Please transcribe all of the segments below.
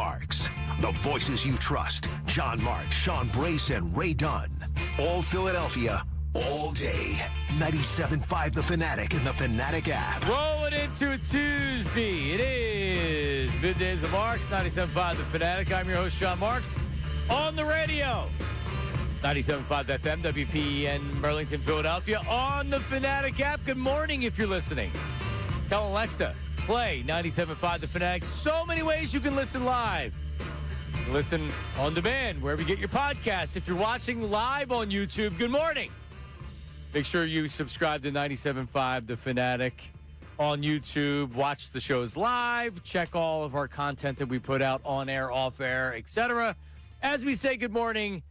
Marks. The voices you trust. John Marks, Sean Brace, and Ray Dunn. All Philadelphia, all day. 97.5 The Fanatic and the Fanatic app. Rolling into a Tuesday. It is Middays of Marks, 97.5 The Fanatic. I'm your host, Sean Marks. On the radio, 97.5 FM, WPN, Burlington, Philadelphia. On the Fanatic app. Good morning if you're listening. Tell Alexa, play 97.5 The Fanatic. So many ways you can listen live. Listen on demand, wherever you get your podcasts. If you're watching live on YouTube, good morning. Make sure you subscribe to 97.5 The Fanatic on YouTube. Watch the shows live. Check all of our content that we put out on air, off air, etc. As we say good morning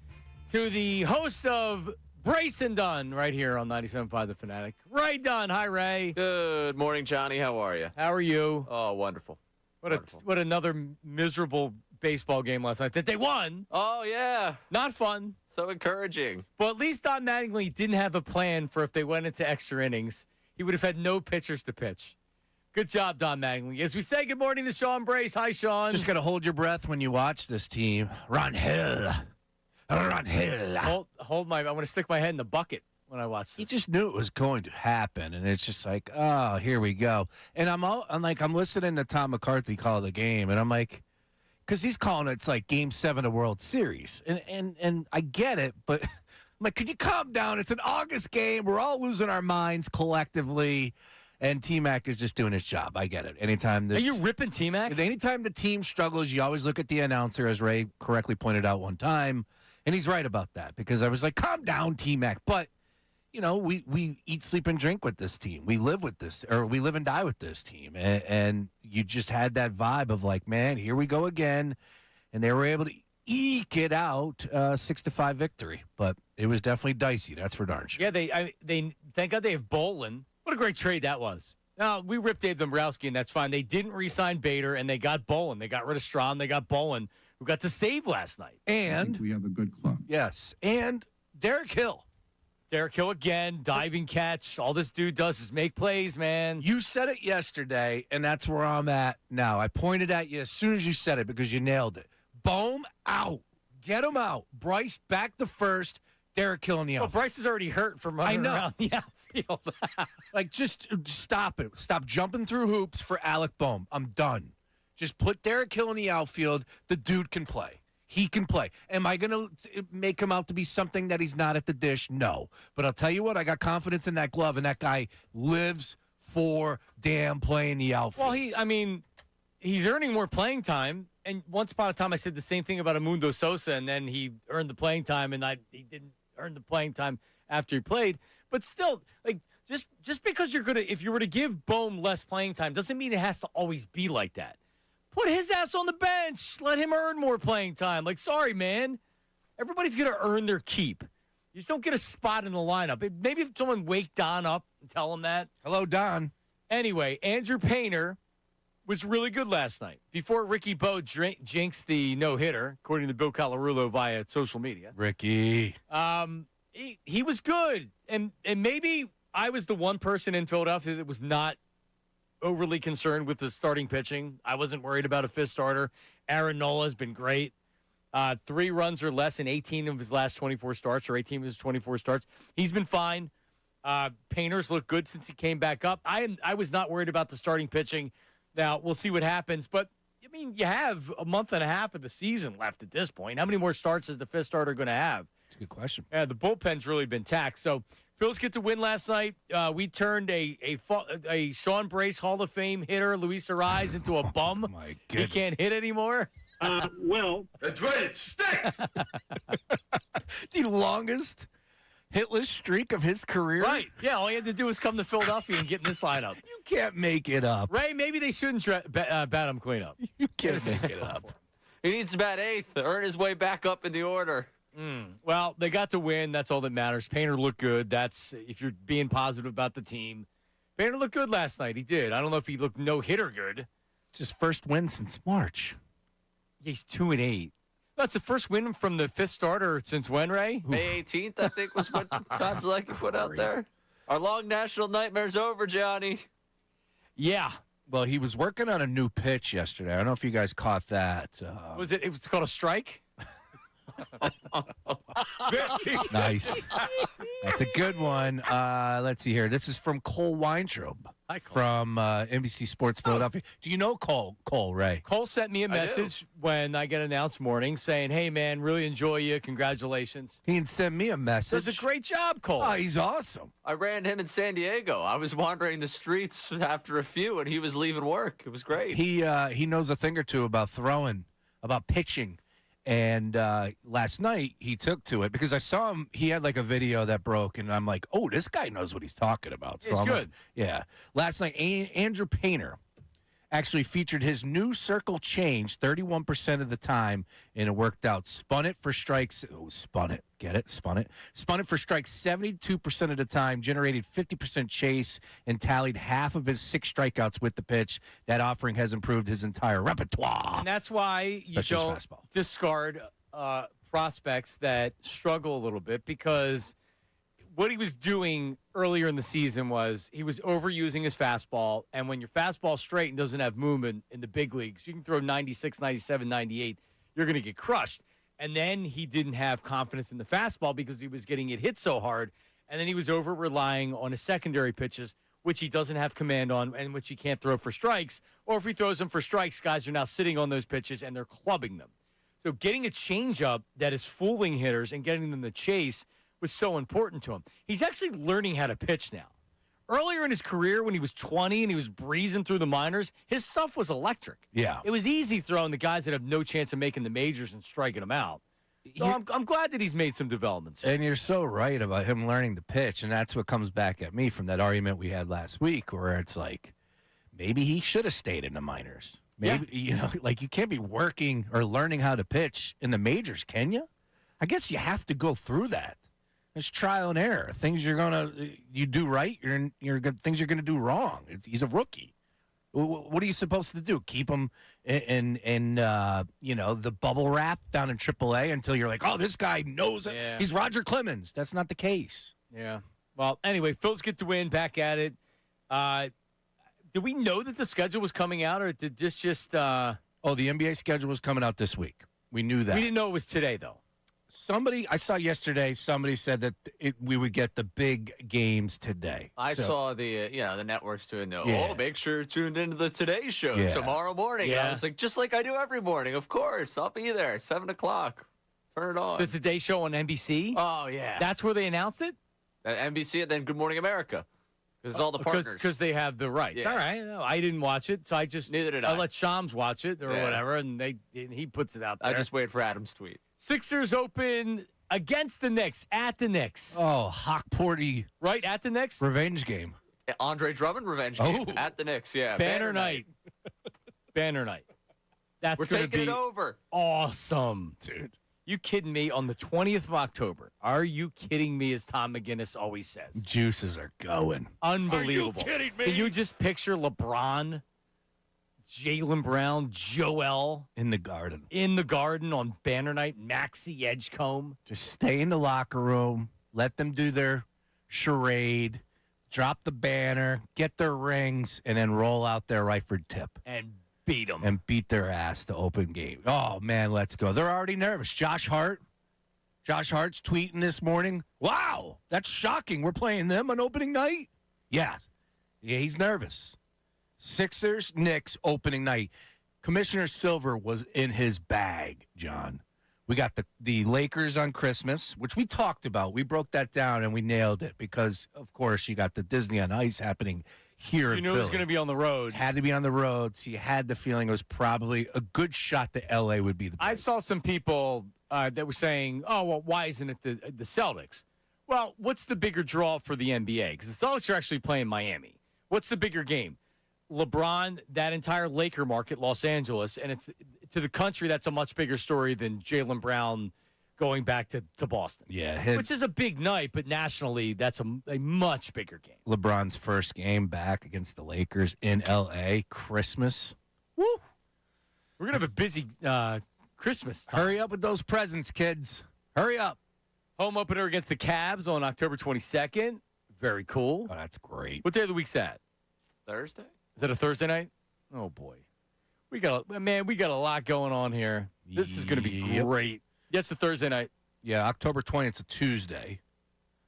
to the host of Brace and Dunn right here on 97.5 The Fanatic. Ray Dunn. Hi, Ray. Good morning, Johnny. How are you? How are you? Oh, wonderful. What another miserable baseball game last night that they won. Oh, yeah. Not fun. So encouraging. Well, at least Don Mattingly didn't have a plan for if they went into extra innings. He would have had no pitchers to pitch. Good job, Don Mattingly. As we say good morning to Sean Brace. Hi, Sean. Just got to hold your breath when you watch this team. Run hill. Run hill. Hold my, I want to stick my head in the bucket when I watch this. He just knew it was going to happen, and it's just like, oh, here we go. And I'm listening to Tom McCarthy call the game, and I'm like, because he's calling it's like Game 7 of World Series. And I get it, but I'm like, could you calm down? It's an August game. We're all losing our minds collectively. And T-Mac is just doing his job. I get it. Are you ripping T-Mac? Anytime the team struggles, you always look at the announcer, as Ray correctly pointed out one time. And he's right about that, because I was like, calm down, T-Mac. But, you know, we eat, sleep, and drink with this team. We live with this, or we live and die with this team. And you just had that vibe of like, man, here we go again. And they were able to eke it out, 6-5 victory. But it was definitely dicey. That's for darn sure. Yeah, they thank God they have Bolin. What a great trade that was. Now, we ripped Dave Dombrowski, and that's fine. They didn't re-sign Bader, and they got Bolin. They got rid of Strahm. They got Bolin, who got the save last night. And we have a good club. Yes. And Derek Hill. Derek Hill again, diving catch. All this dude does is make plays, man. You said it yesterday, and that's where I'm at now. I pointed at you as soon as you said it because you nailed it. Bohm out. Get him out. Bryce back to first. Derek Hill in the outfield. Well, Bryce is already hurt from running around the outfield. Like, just stop it. Stop jumping through hoops for Alec Bohm. I'm done. Just put Derek Hill in the outfield. The dude can play. He can play. Am I going to make him out to be something that he's not at the dish? No. But I'll tell you what, I got confidence in that glove, and that guy lives for damn playing the outfield. Well, he's earning more playing time. And once upon a time, I said the same thing about Amundo Sosa, and then he earned the playing time, and he didn't earn the playing time after he played. But still, like, just because if you were to give Bohm less playing time, doesn't mean it has to always be like that. Put his ass on the bench. Let him earn more playing time. Like, sorry, man. Everybody's going to earn their keep. You just don't get a spot in the lineup. Maybe if someone wake Don up and tell him that. Hello, Don. Anyway, Andrew Painter was really good last night. Before Ricky Bo jinxed the no-hitter, according to Bill Colarulo via social media. Ricky. He was good. And maybe I was the one person in Philadelphia that was not overly concerned with the starting pitching. I wasn't worried about a fifth starter. Aaron Nola has been great. 3 runs or less in 18 of his last 24 starts, or 18 of his 24 starts. He's been fine. Painter's looked good since he came back up. I was not worried about the starting pitching. Now, we'll see what happens. But, I mean, you have a month and a half of the season left at this point. How many more starts is the fifth starter going to have? That's a good question. Yeah, the bullpen's really been taxed. So, Phillies get to win last night. We turned a Sean Brace Hall of Fame hitter, Luis Ariz, into a bum. Oh my goodness. He can't hit anymore. Well, That's right, it stinks. The longest hitless streak of his career. Right. Yeah, all he had to do was come to Philadelphia and get in this lineup. You can't make it up. Ray, maybe they shouldn't bat him cleanup. You can't make it up. He needs to bat 8th to earn his way back up in the order. Well, they got to win. That's all that matters. Painter looked good. That's if you're being positive about the team. Painter looked good last night. He did. I don't know if he looked no-hitter good. It's his first win since March. He's 2-8. That's the first win from the fifth starter since when, Ray? May 18th, I think, was what Gonzalez put out there. Our long national nightmare's over, Johnny. Yeah. Well, he was working on a new pitch yesterday. I don't know if you guys caught that. It's called a strike? Nice. That's a good one. Let's see here. This is from Cole Weintraub Hi, Cole. from NBC Sports Philadelphia. Do you know Cole, Ray? Cole sent me a message when I get announced morning saying, hey, man, really enjoy you. Congratulations. He didn't send me a message. Does a great job, Cole. Oh, he's awesome. I ran him in San Diego. I was wandering the streets after a few, and he was leaving work. It was great. He knows a thing or two about throwing, about pitching. And last night he took to it because I saw him. He had like a video that broke, and I'm like, "Oh, this guy knows what he's talking about." So He's I'm good. like, yeah. Last night, Andrew Painter actually featured his new circle change 31% of the time, and it worked out. Spun it for strikes. Oh, spun it. Get it? Spun it. Spun it for strikes 72% of the time, generated 50% chase, and tallied half of his 6 strikeouts with the pitch. That offering has improved his entire repertoire. And that's why you Especially don't his fastball. discard prospects that struggle a little bit because what he was doing earlier in the season was he was overusing his fastball. And when your fastball's straight and doesn't have movement in the big leagues, you can throw 96, 97, 98. You're going to get crushed. And then he didn't have confidence in the fastball because he was getting it hit so hard. And then he was over-relying on his secondary pitches, which he doesn't have command on and which he can't throw for strikes. Or if he throws them for strikes, guys are now sitting on those pitches and they're clubbing them. So getting a changeup that is fooling hitters and getting them to chase was so important to him. He's actually learning how to pitch now. Earlier in his career, when he was 20 and he was breezing through the minors, his stuff was electric. Yeah. It was easy throwing the guys that have no chance of making the majors and striking them out. So I'm glad that he's made some developments here. And you're so right about him learning to pitch, and that's what comes back at me from that argument we had last week, where it's like maybe he should have stayed in the minors. Maybe like you can't be working or learning how to pitch in the majors, can you? I guess you have to go through that. It's trial and error. Things you do right, you're good. Things you're gonna do wrong. He's a rookie. What are you supposed to do? Keep him in the bubble wrap down in AAA until you're like, oh, this guy knows it. Yeah. He's Roger Clemens. That's not the case. Yeah. Well, anyway, Phillies get the win. Back at it. Did we know that the schedule was coming out, or did this just? The NBA schedule was coming out this week. We knew that. We didn't know it was today, though. I saw yesterday, somebody said that we would get the big games today. I saw the networks doing the, Yeah. make sure you're tuned into the Today Show Yeah. tomorrow morning. And Yeah. I was like, just like I do every morning, of course. I'll be there, 7 o'clock. Turn it on. The Today Show on NBC. Oh, yeah. That's where they announced it? At NBC and then Good Morning America. Because it's all the partners. Because they have the rights. Yeah. All right. No, I didn't watch it, so Neither did I. let Shams watch it or Yeah. whatever, and he puts it out there. I just wait for Adam's tweet. Sixers open against the Knicks, at the Knicks. Oh, Hawk Porty Right, at the Knicks? revenge game. Andre Drummond revenge game Oh. at the Knicks. Yeah. Banner night. Banner night. That's We're going to taking be it over. awesome, dude. You kidding me? On the 20th of October. Are you kidding me, as Tom McGinnis always says? Juices are going. Unbelievable. Are you kidding me? Can you just picture LeBron, Jaylen Brown, Joel In the garden. in the Garden on banner night, Maxey Edgecombe? Just stay in the locker room. Let them do their charade. Drop the banner. Get their rings. And then roll out their Ryford tip. And beat them. And beat their ass to open game. Oh, man, let's go. They're already nervous. Josh Hart's tweeting this morning. Wow, that's shocking. We're playing them on opening night? Yes. Yeah, he's nervous. Sixers, Knicks, opening night. Commissioner Silver was in his bag, John. We got the Lakers on Christmas, which we talked about. We broke that down, and we nailed it because, of course, you got the Disney on Ice happening here in You knew Philly. it was going to be on the road. Had to be on the road, so you had the feeling it was probably a good shot that L.A. would be the place. I saw some people that were saying, oh, well, why isn't it the Celtics? Well, what's the bigger draw for the NBA? Because the Celtics are actually playing Miami. What's the bigger game? LeBron, that entire Laker market, Los Angeles, and it's to the country, that's a much bigger story than Jaylen Brown going back to Boston. Yeah, Which is a big night, but nationally, that's a much bigger game. LeBron's first game back against the Lakers in L.A. Christmas. Woo! We're going to have a busy Christmas time. Hurry up with those presents, kids. Hurry up. Home opener against the Cavs on October 22nd. Very cool. Oh, that's great. What day of the week's that? Thursday? Is that a Thursday night? Oh, boy. We got a lot going on here. This is going to be great. Yeah, it's a Thursday night. Yeah, October 20th, it's a Tuesday.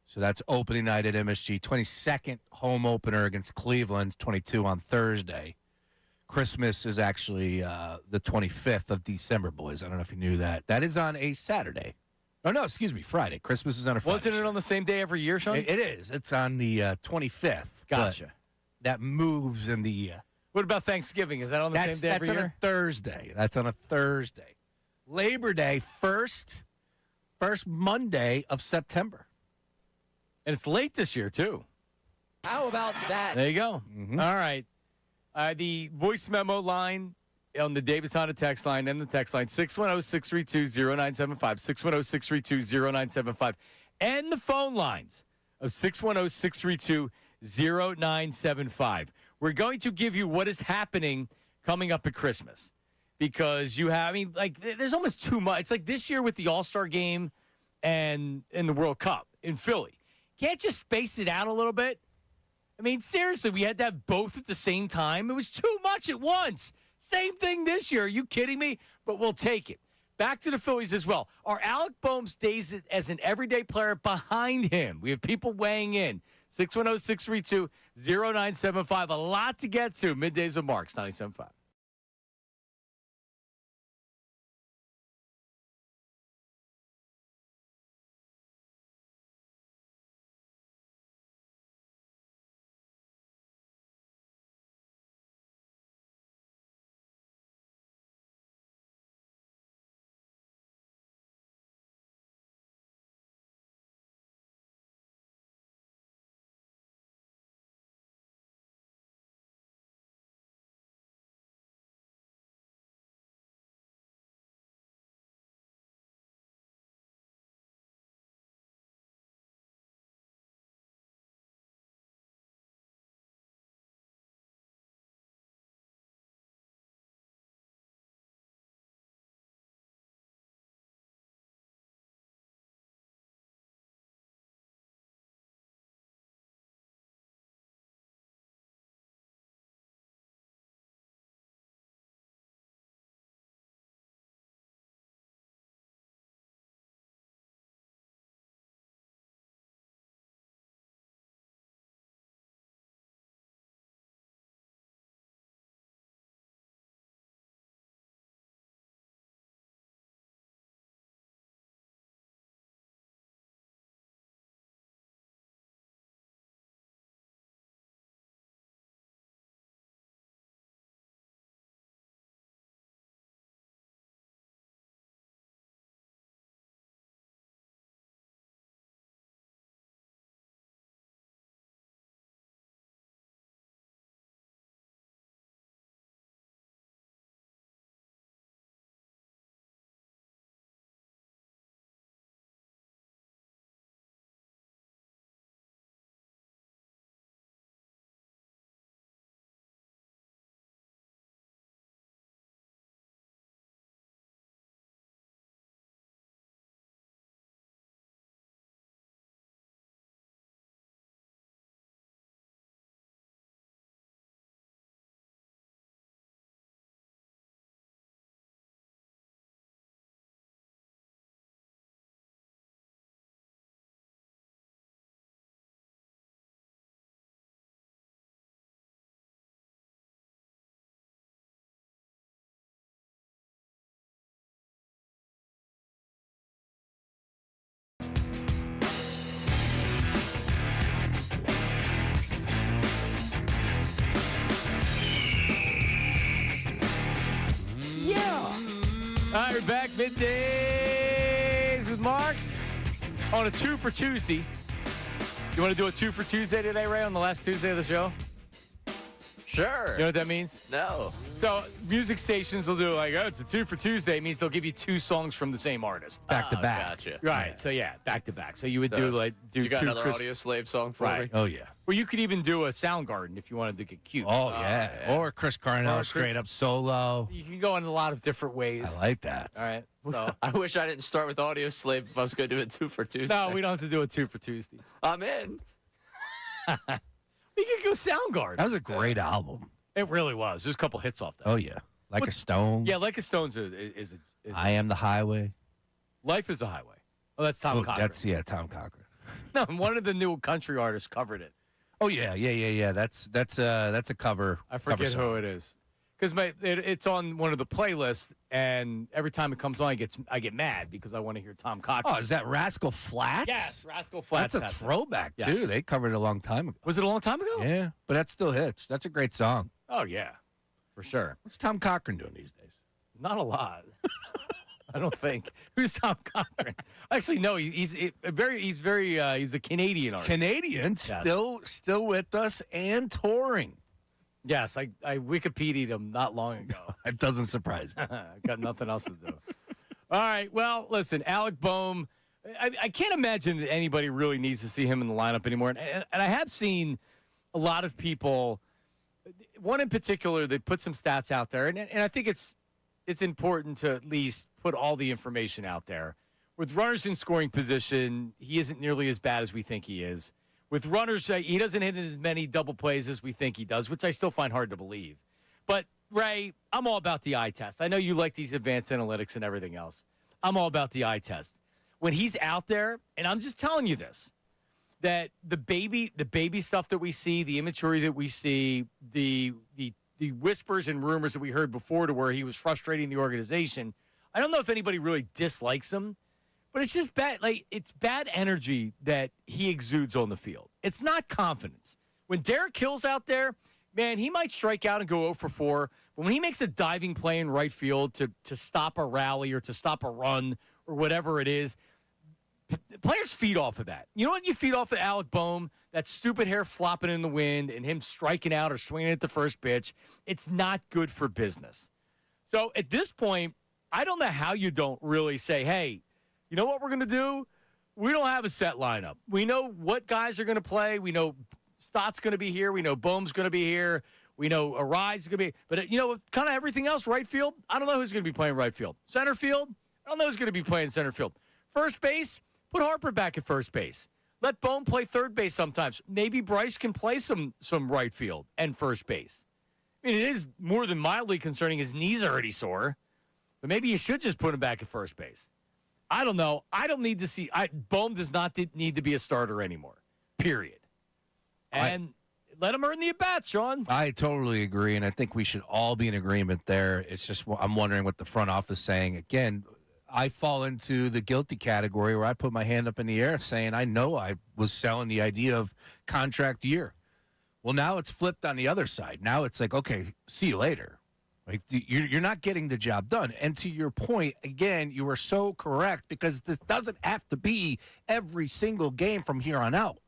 So that's opening night at MSG. 22nd home opener against Cleveland, 22 on Thursday. Christmas is actually the 25th of December, boys. I don't know if you knew that. That is on a Saturday. Oh, no, excuse me, Friday. Christmas is on a Friday. Wasn't it on the same day every year, Sean? It is. It's on the 25th. Gotcha. That moves in the What about Thanksgiving? Is that on the same day every That's on year? a Thursday. That's on a Thursday. Labor Day, first Monday of September. And it's late this year, too. How about that? There you go. Mm-hmm. All right. The voice memo line on the Davis Honda text line and the text line, 610-632-0975, 610-632-0975, and the phone lines of 610-632-0975. We're going to give you what is happening coming up at Christmas because there's almost too much. It's like this year with the All-Star game and the World Cup in Philly. Can't just space it out a little bit? I mean, seriously, we had to have both at the same time. It was too much at once. Same thing this year. Are you kidding me? But we'll take it. Back to the Phillies as well. Are Alec Bohm stays as an everyday player behind him? We have people weighing in. 610-632-0975. A lot to get to. Middays of Marks, 97.5. All right, we're back. Middays with Marks on a 2 for Tuesday. You want to do a 2 for Tuesday today, Ray, on the last Tuesday of the show? Sure. You know what that means? No. So music stations will do like, oh, it's a 2 for Tuesday. It means they'll give you 2 songs from the same artist. Back to back. Gotcha. Right. So, yeah, back to back. So you would So, do You got 2 another Audio Slave song for Right. me? Oh, yeah. Well, you could even do a Soundgarden if you wanted to get cute. Oh, yeah. yeah. Or Chris Cornell Or straight up solo. You can go in a lot of different ways. I like that. All right. So, I wish I didn't start with Audio Slave if I was going to do it 2 for Tuesday. no, we don't have to do a 2 for Tuesday. I'm in. We could go Soundgarden. That was a great album. It really was. There's a couple hits off that. Oh, yeah. Like a stone. Yeah, like a Stone's is I am the highway. Life is a highway. Oh, that's Tom Cochran. Tom Cochran. No, one of the new country artists covered it. Oh, yeah. That's a cover. I forget who it is. Because it's on one of the playlists, and every time it comes on, I get mad because I want to hear Tom Cochran. Oh, is that Rascal Flatts? Yes, Rascal Flatts. That's a throwback, Yes. too. They covered it a long time ago. Was it a long time ago? Yeah, but that still hits. That's a great song. Oh, yeah, for sure. What's Tom Cochran doing these days? Not a lot. I don't think. Who's Tom Cochran? Actually, no. He's a Canadian artist. Canadian, Yes. still with us and touring. Yes, I Wikipedia'd him not long ago. That doesn't surprise me. I've got nothing else to do. All right. Well, listen, Alec Boehm. I can't imagine that anybody really needs to see him in the lineup anymore. And I have seen a lot of people. One in particular that put some stats out there, and I think it's important to at least put all the information out there. With runners in scoring position, he isn't nearly as bad as we think he is. With runners, he doesn't hit as many double plays as we think he does, which I still find hard to believe. But, Ray, I'm all about the eye test. I know you like these advanced analytics and everything else. I'm all about the eye test. When he's out there, and I'm just telling you this, that the baby stuff that we see, the immaturity that we see, the whispers and rumors that we heard before to where he was frustrating the organization, I don't know if anybody really dislikes him. But it's just bad. Like, it's bad energy that he exudes on the field. It's not confidence. When Derek Hill's out there, man, he might strike out and go 0 for 4. But when he makes a diving play in right field to stop a rally or to stop a run or whatever it is, players feed off of that. You know what you feed off of Alec Boehm? That stupid hair flopping in the wind and him striking out or swinging at the first pitch. It's not good for business. So at this point, I don't know how you don't really say, hey, you know what we're going to do? We don't have a set lineup. We know what guys are going to play. We know Stott's going to be here. We know Boehm's going to be here. We know Aride's going to be. But, kind of everything else, right field, I don't know who's going to be playing right field. Center field, I don't know who's going to be playing center field. First base, put Harper back at first base. Let Boehm play third base sometimes. Maybe Bryce can play some right field and first base. I mean, it is more than mildly concerning. His knees are already sore. But maybe you should just put him back at first base. I don't know. I don't need to see. Boehm does not need to be a starter anymore, period. And let him earn the at-bats, Sean. I totally agree, and I think we should all be in agreement there. It's just I'm wondering what the front office is saying. Again, I fall into the guilty category where I put my hand up in the air saying I know I was selling the idea of contract year. Well, now it's flipped on the other side. Now it's like, okay, see you later. Like you're not getting the job done. And to your point, again, you are so correct because this doesn't have to be every single game from here on out.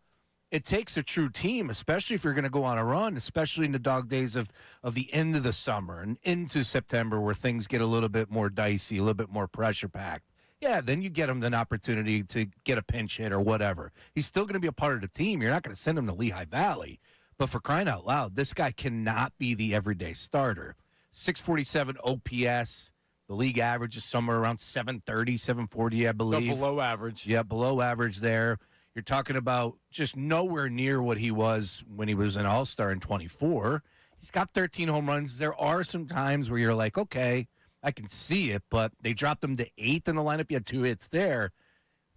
It takes a true team, especially if you're going to go on a run, especially in the dog days of the end of the summer and into September where things get a little bit more dicey, a little bit more pressure-packed. Yeah, then you get him an opportunity to get a pinch hit or whatever. He's still going to be a part of the team. You're not going to send him to Lehigh Valley. But for crying out loud, this guy cannot be the everyday starter. 647 OPS. The league average is somewhere around 730, 740, I believe. So below average. Yeah, below average there. You're talking about just nowhere near what he was when he was an all-star in 24. He's got 13 home runs. There are some times where you're like, okay, I can see it, but they dropped him to 8th in the lineup. You had 2 hits there.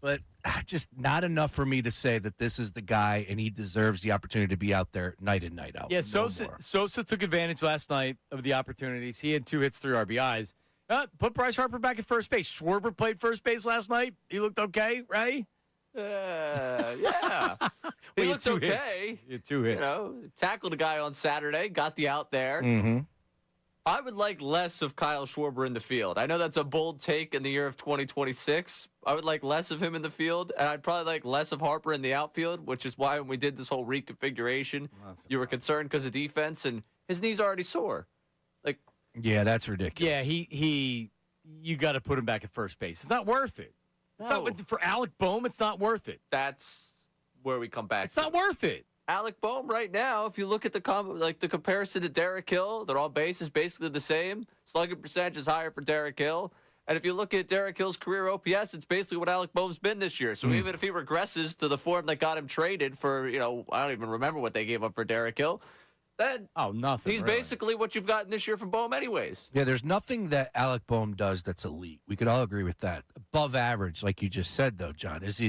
But just not enough for me to say that this is the guy and he deserves the opportunity to be out there night in, night out. Yeah, Sosa took advantage last night of the opportunities. He had 2 hits, 3 RBIs. Put Bryce Harper back at first base. Schwarber played first base last night. He looked okay, right? Yeah. He looked okay. He had 2 hits. Tackled a guy on Saturday, got the out there. Mm-hmm. I would like less of Kyle Schwarber in the field. I know that's a bold take in the year of 2026. I would like less of him in the field, and I'd probably like less of Harper in the outfield, which is why when we did this whole reconfiguration, you were concerned because of defense, and his knees are already sore. Yeah, that's ridiculous. Yeah, you got to put him back at first base. It's not worth it. No. For Alec Boehm, it's not worth it. That's where we come back. It's not worth it. Alec Boehm right now, if you look at the comparison to Derek Hill, their on base is basically the same. Slugging percentage is higher for Derek Hill. And if you look at Derek Hill's career OPS, it's basically what Alec Boehm's been this year. So even if he regresses to the form that got him traded for, I don't even remember what they gave up for Derek Hill, then nothing. he's really. basically what you've gotten this year from Boehm anyways. Yeah, there's nothing that Alec Boehm does that's elite. We could all agree with that. Above average, like you just said, though, John. Is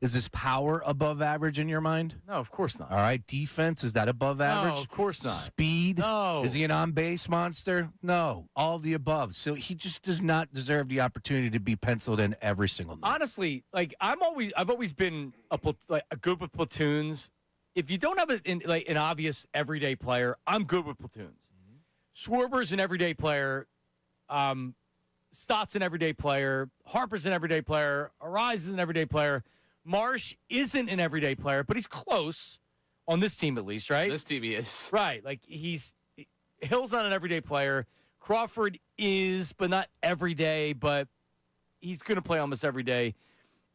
his power above average in your mind? No, of course not. All right. Defense, is that above average? No, of course not. Speed? No. Is he an on-base monster? No. All of the above. So he just does not deserve the opportunity to be penciled in every single night. Honestly, like I've always been a good with platoons. If you don't have an obvious everyday player, I'm good with platoons. Schwarber's an everyday player. Stott's an everyday player. Harper's an everyday player. Arise is an everyday player. Marsh isn't an everyday player, but he's close on this team at least, right? This team he is. Right. Like Hill's not an everyday player. Crawford is, but not every day, but he's going to play almost every day.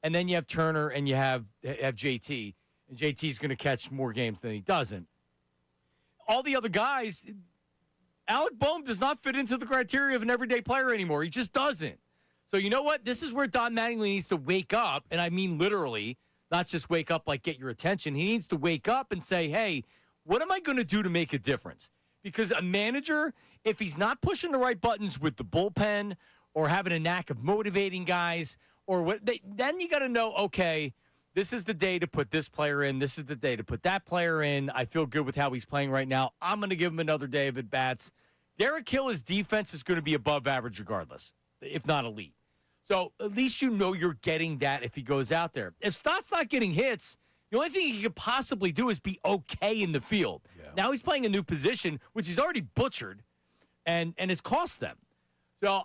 And then you have Turner and you have JT. And JT's going to catch more games than he doesn't. All the other guys, Alec Boehm does not fit into the criteria of an everyday player anymore. He just doesn't. So you know what? This is where Don Mattingly needs to wake up, and I mean literally, not just wake up like get your attention. He needs to wake up and say, hey, what am I going to do to make a difference? Because a manager, if he's not pushing the right buttons with the bullpen or having a knack of motivating guys, then you got to know, okay, this is the day to put this player in. This is the day to put that player in. I feel good with how he's playing right now. I'm going to give him another day of at-bats. Derek Hill, his defense is going to be above average regardless, if not elite. So at least you know you're getting that if he goes out there. If Stott's not getting hits, the only thing he could possibly do is be okay in the field. Yeah. Now he's playing a new position, which he's already butchered, and it's cost them. So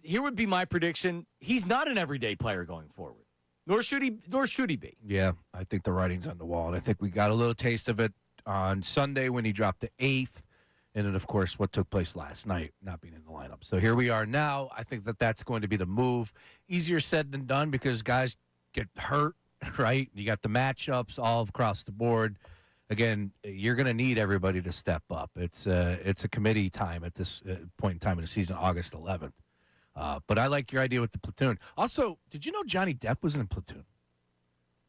here would be my prediction. He's not an everyday player going forward. Nor should he be. Yeah, I think the writing's on the wall, and I think we got a little taste of it on Sunday when he dropped the 8th, and then, of course, what took place last night, not being in the lineup. So here we are now. I think that's going to be the move. Easier said than done because guys get hurt, right? You got the matchups all across the board. Again, you're going to need everybody to step up. It's a committee time at this point in time in the season, August 11th. But I like your idea with the platoon. Also, did you know Johnny Depp was in Platoon?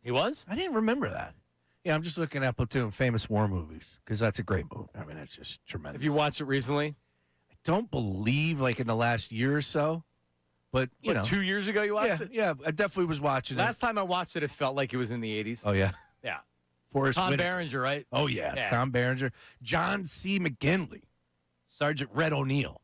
He was? I didn't remember that. Yeah, I'm just looking at Platoon, famous war movies, because that's a great movie. I mean, it's just tremendous. Have you watched it recently? I don't believe, like, in the last year or so. But, you know. 2 years ago you watched it? Yeah, I definitely was watching it. Last time I watched it, it felt like it was in the 80s. Oh, yeah? Yeah. Forrest Tom Whitaker. Berenger, right? Oh, yeah. Tom Berenger. John C. McGinley. Sergeant Red O'Neill.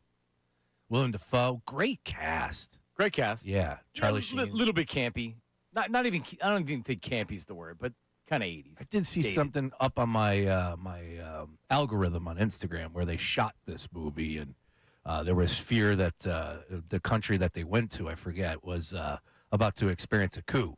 Willem Dafoe. Great cast. Great cast. Yeah. Charlie Sheen. A little bit campy. Not even. I don't even think campy's the word, but kind of 80s. I did see something up on my algorithm on Instagram where they shot this movie, and there was fear that the country that they went to, I forget, was about to experience a coup.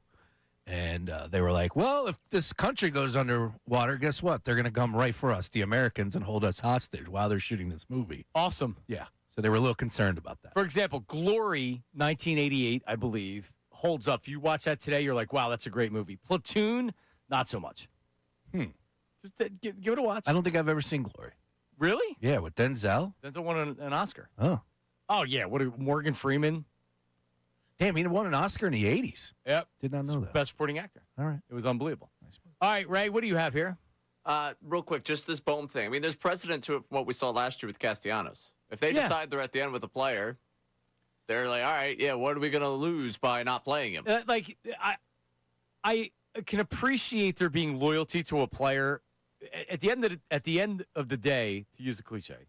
And they were like, well, if this country goes underwater, guess what? They're going to come right for us, the Americans, and hold us hostage while they're shooting this movie. Awesome. Yeah. So they were a little concerned about that. For example, Glory, 1988, I believe, holds up. If you watch that today, you're like, wow, that's a great movie. Platoon, not so much. Just give it a watch. I don't think I've ever seen Glory. Really? Yeah, with Denzel. Denzel won an Oscar. Oh, yeah. Morgan Freeman? Damn, he won an Oscar in the 80s. Yep. Did not know that. Best supporting actor. All right. It was unbelievable. All right, Ray, what do you have here? Real quick, just this Boehm thing. I mean, there's precedent to what we saw last year with Castellanos. If they decide they're at the end with a player, they're like, all right, yeah, what are we going to lose by not playing him? I can appreciate there being loyalty to a player. At the end of the day, to use a cliche,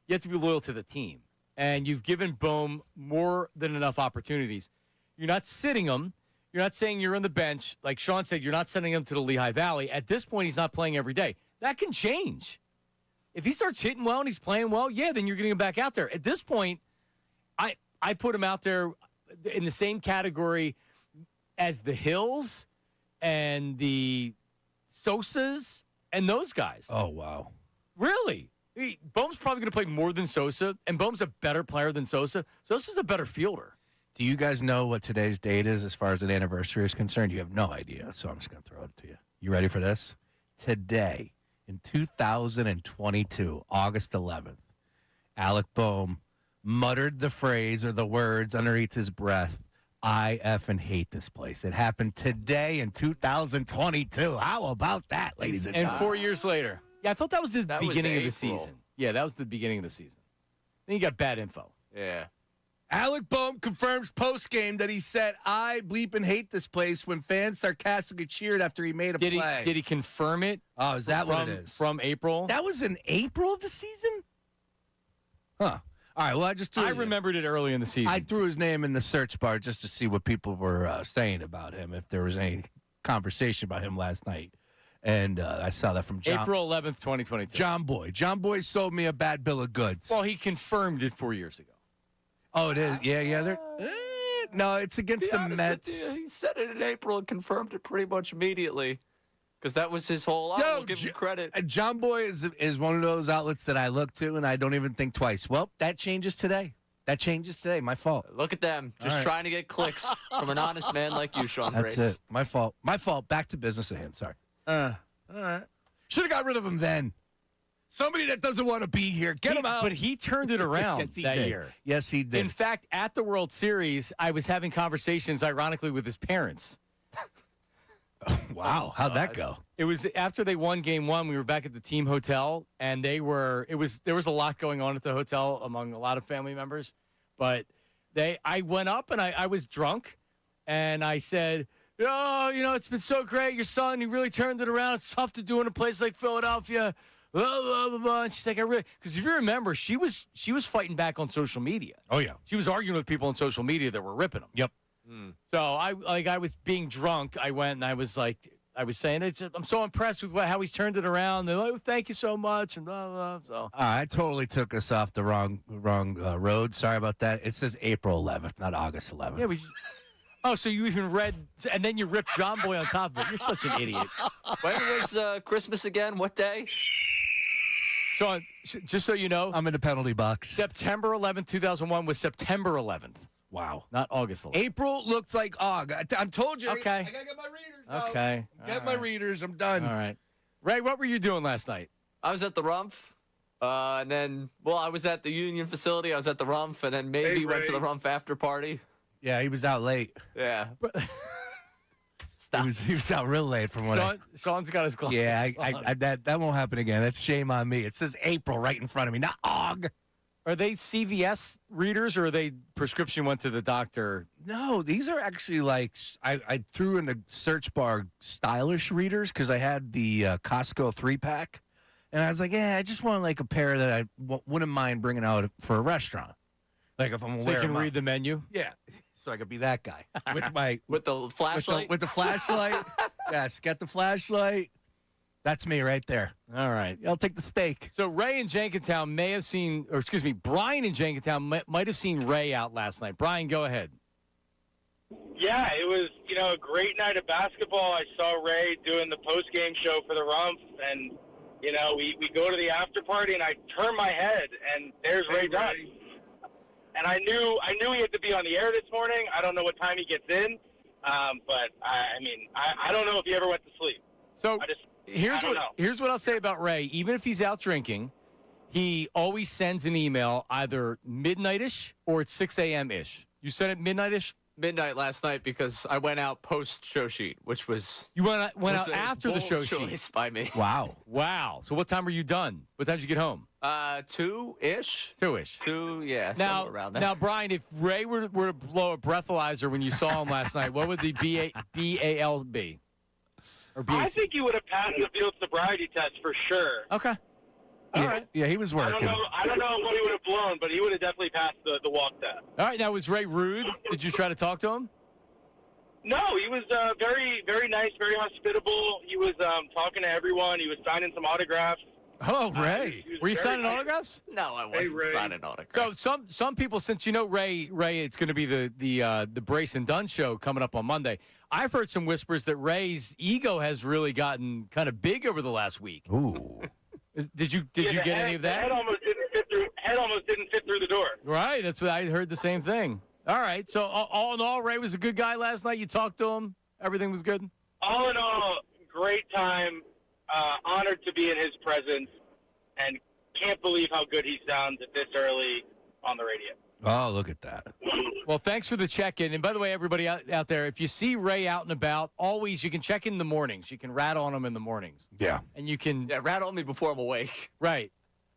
you have to be loyal to the team. And you've given Boehm more than enough opportunities. You're not sitting him. You're not saying you're on the bench. Like Sean said, you're not sending him to the Lehigh Valley. At this point, he's not playing every day. That can change. If he starts hitting well and he's playing well, yeah, then you're getting him back out there. At this point, I put him out there in the same category as the Hills and the Sosas and those guys. Oh, wow. Really? Boehm's probably going to play more than Sosa, and Boehm's a better player than Sosa. Sosa's a better fielder. Do you guys know what today's date is as far as an anniversary is concerned? You have no idea, so I'm just going to throw it to you. You ready for this? Today, in 2022, August 11th, Alec Boehm muttered the phrase or the words underneath his breath, I effing hate this place. It happened today in 2022. How about that, ladies and gentlemen? And 4 years later. Yeah, I thought that was the That was beginning of the April. season. Yeah, that was the beginning of the season. Then you got bad info. Yeah. Alec Boehm confirms post-game that he said, I bleep and hate this place when fans sarcastically cheered after he made a play. Did he confirm it? Oh, is that what it is? From April? That was in April of the season? Huh. All right, well, I remembered it early in the season. I threw his name in the search bar just to see what people were saying about him, if there was any conversation about him last night. And I saw that from John. April 11th, 2022. John Boy. John Boy sold me a bad bill of goods. Well, he confirmed it 4 years ago. Oh, it is? Yeah. No, it's against the Mets. He said it in April and confirmed it pretty much immediately. Because that was his whole line. We'll give him credit. John Boy is one of those outlets that I look to, and I don't even think twice. Well, that changes today. My fault. Look at them. Just trying to get clicks from an honest man like you, Sean That's Brace. it. My fault. Back to business at hand. Sorry. All right. Should have got rid of him then. Somebody that doesn't want to be here. Get him out. But he turned it around Yes, he that did. year. Yes, he did. In fact, at the World Series, I was having conversations, ironically, with his parents. Wow. How'd that go? It was after they won Game 1. We were back at the team hotel, and there was a lot going on at the hotel among a lot of family members. But I went up, and I was drunk, and I said, "Oh, it's been so great. Your son, he really turned it around. It's tough to do in a place like Philadelphia." Blah, blah, blah, blah. And she's like, because if you remember, she was fighting back on social media. Oh, yeah. She was arguing with people on social media that were ripping them. Yep. So I was being drunk. I went and I was saying, I'm so impressed with how he's turned it around. They're like, thank you so much, and blah, blah. So I totally took us off the wrong road. Sorry about that. It says April 11th, not August 11th. yeah, so you even read, and then you ripped John Boy on top of it. You're such an idiot. When was Christmas again? What day? Sean, just so you know, I'm in the penalty box. September 11th, 2001 was September 11th. Wow. Not August 11th. April looks like August. I told you. Okay. I got to get my readers out. Okay. Get my readers. I'm done. All right. Ray, what were you doing last night? I was at the Rumpf. And then, I was at the Union facility. I was at the Rumpf, and then maybe went to the Rumpf after party. Yeah, he was out late. Yeah. Stop. He was out real late from what Sean's got his glasses. Yeah, that won't happen again. That's shame on me. It says April right in front of me, not Aug. Are they CVS readers or are they prescription went to the doctor? No, these are actually I threw in the search bar stylish readers because I had the Costco 3-pack. And I was like, I just want a pair that I wouldn't mind bringing out for a restaurant. Like if I'm So you can read the menu? Yeah. So I could be that guy with the flashlight. With the flashlight. Yes, get the flashlight. That's me right there. All right. I'll take the steak. So Ray in Jenkintown may have seen, Brian in Jenkintown might have seen Ray out last night. Brian, go ahead. Yeah, it was, a great night of basketball. I saw Ray doing the post-game show for the Rumpf, and, we go to the after party, and I turn my head, and there's Ray Dunn. And I knew he had to be on the air this morning. I don't know what time he gets in, but I don't know if he ever went to sleep. So here's what I'll say about Ray. Even if he's out drinking, he always sends an email either midnight-ish or at 6 a.m.-ish. You sent it midnight-ish? Midnight last night because I went out post show sheet, which was went out after the show sheet by me. Wow. So what time were you done? What time did you get home? 2-ish. 2-ish. 2, yeah. Somewhere around that. Now, Brian, if Ray were to blow a breathalyzer when you saw him last night, what would the BAL be? Or BAC? I think he would have passed the field sobriety test for sure. Okay. All right. Yeah, he was working. I don't know what he would have blown, but he would have definitely passed the walk test. All right. Now, was Ray rude? Did you try to talk to him? No, he was very, very nice, very hospitable. He was talking to everyone. He was signing some autographs. Oh, Ray. Were you signing autographs? No, I wasn't signing autographs. So some people, since Ray, it's going to be the Brace and Dunn show coming up on Monday. I've heard some whispers that Ray's ego has really gotten kind of big over the last week. Ooh. Did you get any of that? Head almost didn't fit through the door. Right. That's what I heard the same thing. All right. So all in all, Ray was a good guy last night. You talked to him. Everything was good. All in all, great time. Honored to be in his presence, and can't believe how good he sounds at this early on the radio. Oh, look at that. Well, thanks for the check-in. And by the way, everybody out there, if you see Ray out and about, always you can check in the mornings. You can rat on him in the mornings. Yeah. And you can Yeah, rat on me before I'm awake. right.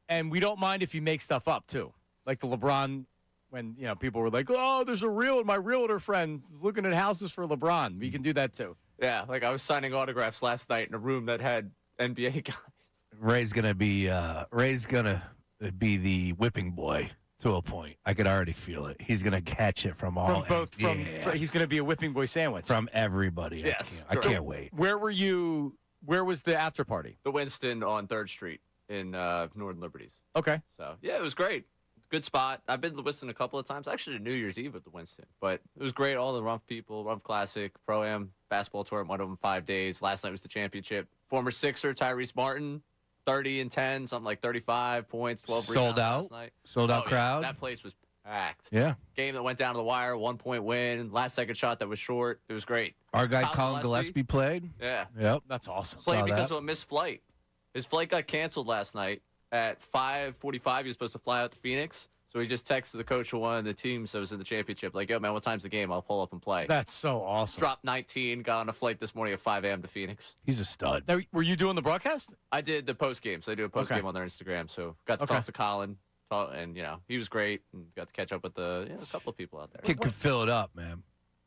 And we don't mind if you make stuff up too. Like the LeBron when, people were like, "Oh, there's my realtor friend was looking at houses for LeBron." We can do that too. Yeah, like I was signing autographs last night in a room that had NBA guys. Ray's gonna be the whipping boy to a point. I could already feel it. He's gonna catch it from all He's going to be a whipping boy sandwich. from everybody. Yes, I can't wait. Where were you? Where was the after party? The Winston on 3rd Street in Northern Liberties. Okay. So, yeah, it was great. Good spot. I've been to the Winston a couple of times. Actually, New Year's Eve at the Winston. But it was great. All the Rumpf people, Rumpf Classic, Pro-Am basketball tournament, one of them 5 days. Last night was the championship. Former Sixer, Tyrese Martin, 30 and 10, something like 35 points, 12 Sold rebounds out. last night. Sold out Oh, yeah. crowd. That place was packed. Yeah. Game that went down to the wire, 1-point win. Last second shot that was short. It was great. Our guy Colin Colin Gillespie played. Yeah. Yep. That's awesome. Played Saw because that. of a missed flight. His flight got canceled last night at 5:45. He was supposed to fly out to Phoenix. So he just texted the coach of one of the teams that was in the championship, like, "Yo, man, what time's the game? I'll pull up and play." That's so awesome. Dropped 19, got on a flight this morning at 5 a.m. to Phoenix. He's a stud. Now, were you doing the broadcast? I did the post game, so I do a post game on their Instagram. So got to Okay. talk to Colin, and he was great, and got to catch up with a couple of people out there. Kid could fill it up, man.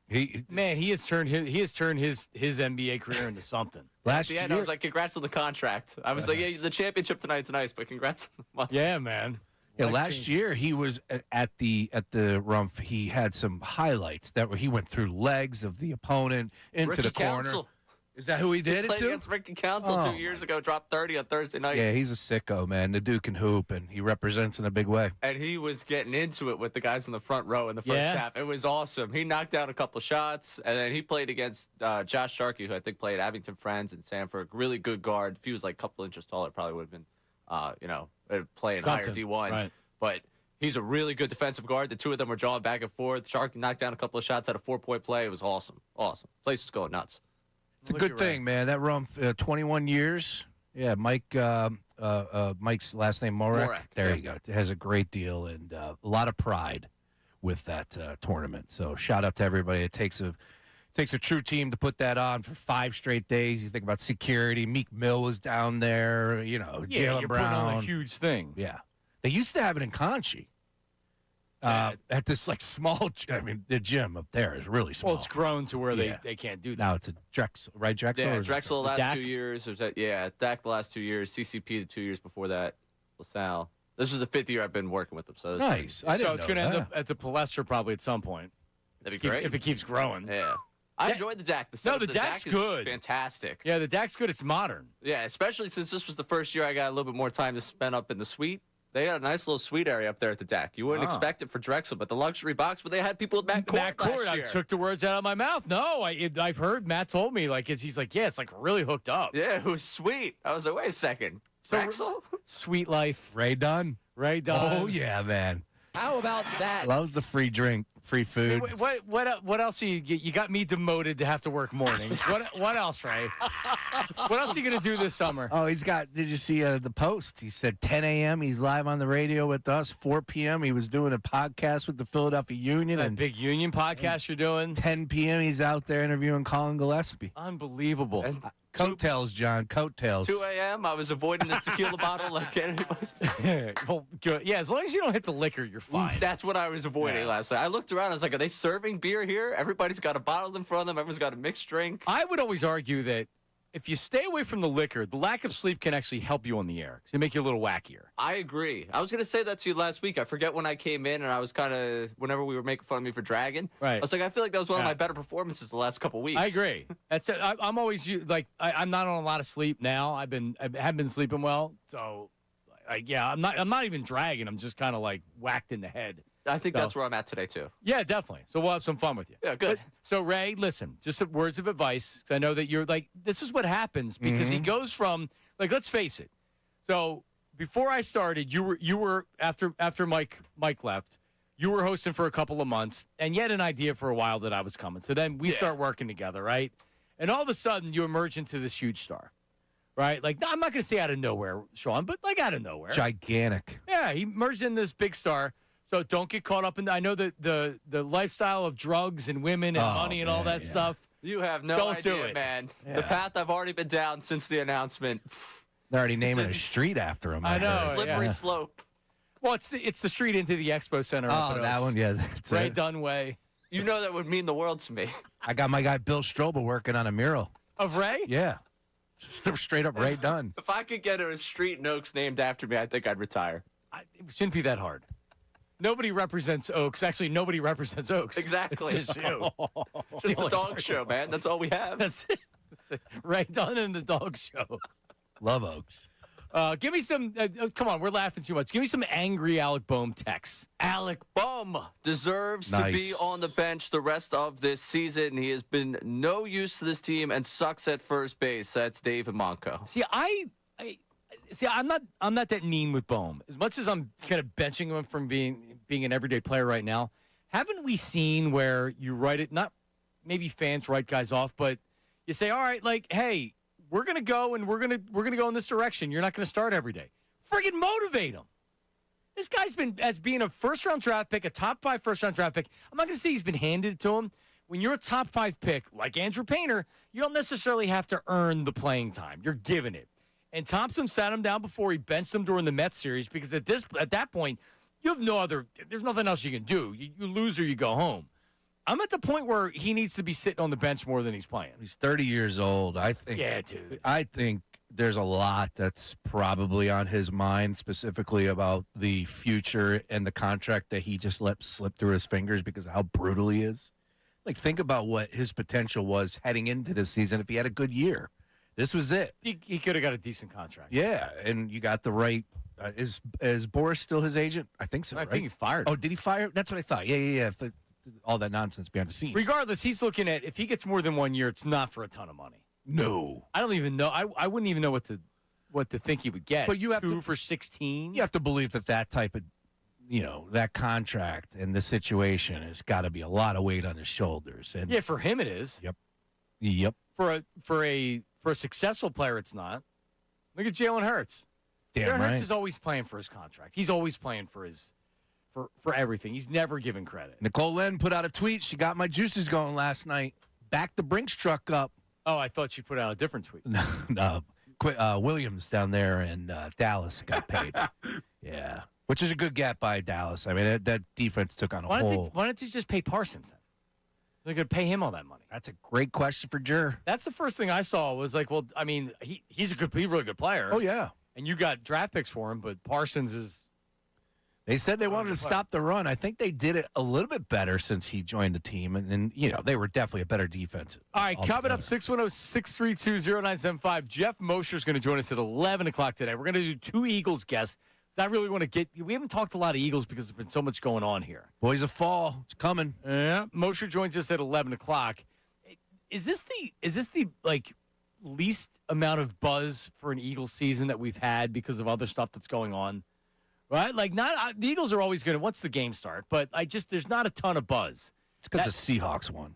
He He has turned his NBA career into something. last At the end, year. I was like, "Congrats on the contract." I was like, "Yeah, the championship tonight's nice, but congrats on the money." Yeah, man. Yeah, Life last changing. year he was at the Rumpf. He had some highlights that were he went through legs of the opponent into Ricky the corner. Council. Is that who he did it Played to? against Ricky Council Oh, 2 years ago, dropped 30 on Thursday night. Yeah, he's a sicko, man. The dude can hoop, and he represents in a big way. And he was getting into it with the guys in the front row in the first Yeah. half. It was awesome. He knocked down a couple shots, and then he played against Josh Sharkey, who I think played Abington Friends in Sanford. Really good guard. If he was like a couple inches taller, probably would have been, playing higher Something. D1. Right. But he's a really good defensive guard. The two of them were jawing back and forth. Sharkey knocked down a couple of shots at a 4-point play. It was awesome. Awesome. Place was going nuts. It's a Look good at Ray. thing, man. That Rumpf, 21 years. Yeah, Mike's last name Morek. Morek, There yeah. you go. Has a great deal and a lot of pride with that tournament. So shout out to everybody. It takes a true team to put that on for 5 straight days. You think about security. Meek Mill was down there. Yeah, Jalen you're Brown. putting on a huge thing. Yeah, they used to have it in Conchi. At this small, the gym up there is really small. Well, it's grown to where Yeah. they can't do that. Now it's a Drexel, right? Drexel. Yeah, or is it Drexel the last DAC? 2 years. DAC the last 2 years. CCP the 2 years before that. LaSalle. This is the 5th year I've been working with them. So nice? I didn't So it's know going to end that. up at the Palestra probably at some point. That'd be great. If it keeps growing. Yeah. I enjoyed the DAC. The setup the of DAC's DAC is good. fantastic. Yeah, the DAC's good. It's modern. Yeah, especially since this was the first year I got a little bit more time to spend up in the suite. They had a nice little suite area up there at the DAC. You wouldn't expect it for Drexel, but the luxury box where they had people with Matt Matt Court Court, last I year. took the words out of my mouth. No, I've heard Matt told me he's like, yeah, it's really hooked up. Yeah, it was sweet. I was like, wait a second. So- Drexel? Sweet life. Ray Dunn. Ray Dunn. Oh yeah, man. How about that? Loves the free drink, free food. What else you got me demoted to have to work mornings? What else, Ray? What else are you gonna do this summer? Oh, he's got. Did you see the post? He said 10 a.m. He's live on the radio with us. 4 p.m. He was doing a podcast with the Philadelphia Union, That and big union podcast you're doing. 10 p.m. he's out there interviewing Colin Gillespie. Unbelievable. And Coattails, John. Coattails. 2 a.m., I was avoiding the tequila bottle like anybody's business. Well, good. Yeah, as long as you don't hit the liquor, you're fine. That's what I was avoiding Yeah. last night. I looked around. I was like, are they serving beer here? Everybody's got a bottle in front of them. Everyone's got a mixed drink. I would always argue that if you stay away from the liquor, the lack of sleep can actually help you on the air. 'Cause it make you a little wackier. I agree. I was going to say that to you last week. I forget when I came in and I was kind of, whenever we were making fun of me for dragging, Right. I was like, I feel like that was one of Yeah. my better performances the last couple weeks. I agree. That's it. I'm always I'm not on a lot of sleep now. I have been sleeping well, so I'm not even dragging. I'm just kind of whacked in the head. I think So- that's where I'm at today, too. Yeah, definitely. So we'll have some fun with you. Yeah, good. So Ray, listen, just some words of advice. 'Cause I know that you're this is what happens because he goes from let's face it. So before I started, you were after Mike left, you were hosting for a couple of months, and you had an idea for a while that I was coming. So then we start working together, right? And all of a sudden you emerge into this huge star, right? I'm not going to say out of nowhere, Sean, but out of nowhere. Gigantic. Yeah, he merged in this big star. So don't get caught up in. I know that the lifestyle of drugs and women and money and all that stuff. You have no Don't idea, do it. man. Yeah. The path I've already been down since the announcement. They're already naming a street after him. I know. heard. Slippery yeah. slope. Well, it's the street into the Expo Center. up Oh, at that Oaks. one, yeah. That's Ray it. Dunway. You know that would mean the world to me. I got my guy Bill Strobel working on a mural. Of Ray? Yeah. Just straight up Ray Dunn. If I could get a street in Oaks named after me, I think I'd retire. It shouldn't be that hard. Nobody represents Oaks. Actually, nobody represents Oaks. Exactly. It's just you. Just the dog show, man. That's all we have. That's it. That's it. Ray Dunn and the dog show. Love Oaks. Give me some. Come on, we're laughing too much. Give me some angry Alec Boehm texts. Alec Boehm deserves to be Nice. on the bench the rest of this season. He has been no use to this team and sucks at first base. That's David Monco. See, I'm not that mean with Boehm. As much as I'm kind of benching him from being an everyday player right now, haven't we seen where you write it? Not maybe fans write guys off, but you say, all right, like, hey, we're gonna go and we're gonna go in this direction. You're not gonna start every day. Friggin' motivate him. This guy's been as being a first-round draft pick, a top 5 first-round draft pick. I'm not gonna say he's been handed to him. When you're a top 5 pick like Andrew Painter, you don't necessarily have to earn the playing time. You're given it. And Thompson sat him down before he benched him during the Mets series because at that point, you have there's nothing else you can do. You lose or you go home. I'm at the point where he needs to be sitting on the bench more than he's playing. He's 30 years old. I think. Yeah, dude. I think there's a lot that's probably on his mind, specifically about the future and the contract that he just let slip through his fingers because of how brutal he is. Like, think about what his potential was heading into this season if he had a good year. This was it. He could have got a decent contract. Yeah, and you got the right. Is Boris still his agent? I think so. I right? think he fired him. Oh, did he fire? That's what I thought. Yeah. All that nonsense behind the scenes. Regardless, he's looking at if he gets more than 1 year, it's not for a ton of money. No. I don't even know. I wouldn't even know what to think he would get. But you have 2 to- for 16. You have to believe that type of, that contract and the situation has got to be a lot of weight on his shoulders. And Yeah, for him it is. Yep. For a successful player, it's not. Look at Jalen Hurts. Damn Jalen right. Hurts is always playing for his contract. He's always playing for everything. He's never given credit. Nicole Lynn put out a tweet. She got my juices going last night. Back the Brinks truck up. Oh, I thought she put out a different tweet. No. Williams down there in Dallas got paid. Yeah. Which is a good get by Dallas. I mean, that defense took on a Why whole. don't they just pay Parsons then? They're going to pay him all that money. That's a great question for Jer. That's the first thing I saw was like, well, I mean, he's a really good player. Oh, yeah. And you got draft picks for him, but Parsons is. They said they wanted to good player. stop the run. I think they did it a little bit better since he joined the team. And they were definitely a better defense. All right, coming up, altogether. 610-632-0975. Jeff Mosher's going to join us at 11 o'clock today. We're going to do 2 Eagles guests. I really want to we haven't talked a lot of Eagles because there's been so much going on here. Boys of fall. It's coming. Yeah, Mosher joins us at 11 o'clock. Is this the like least amount of buzz for an Eagles season that we've had because of other stuff that's going on? Right? Like the Eagles are always going to once the game start, but there's not a ton of buzz. It's because the Seahawks won.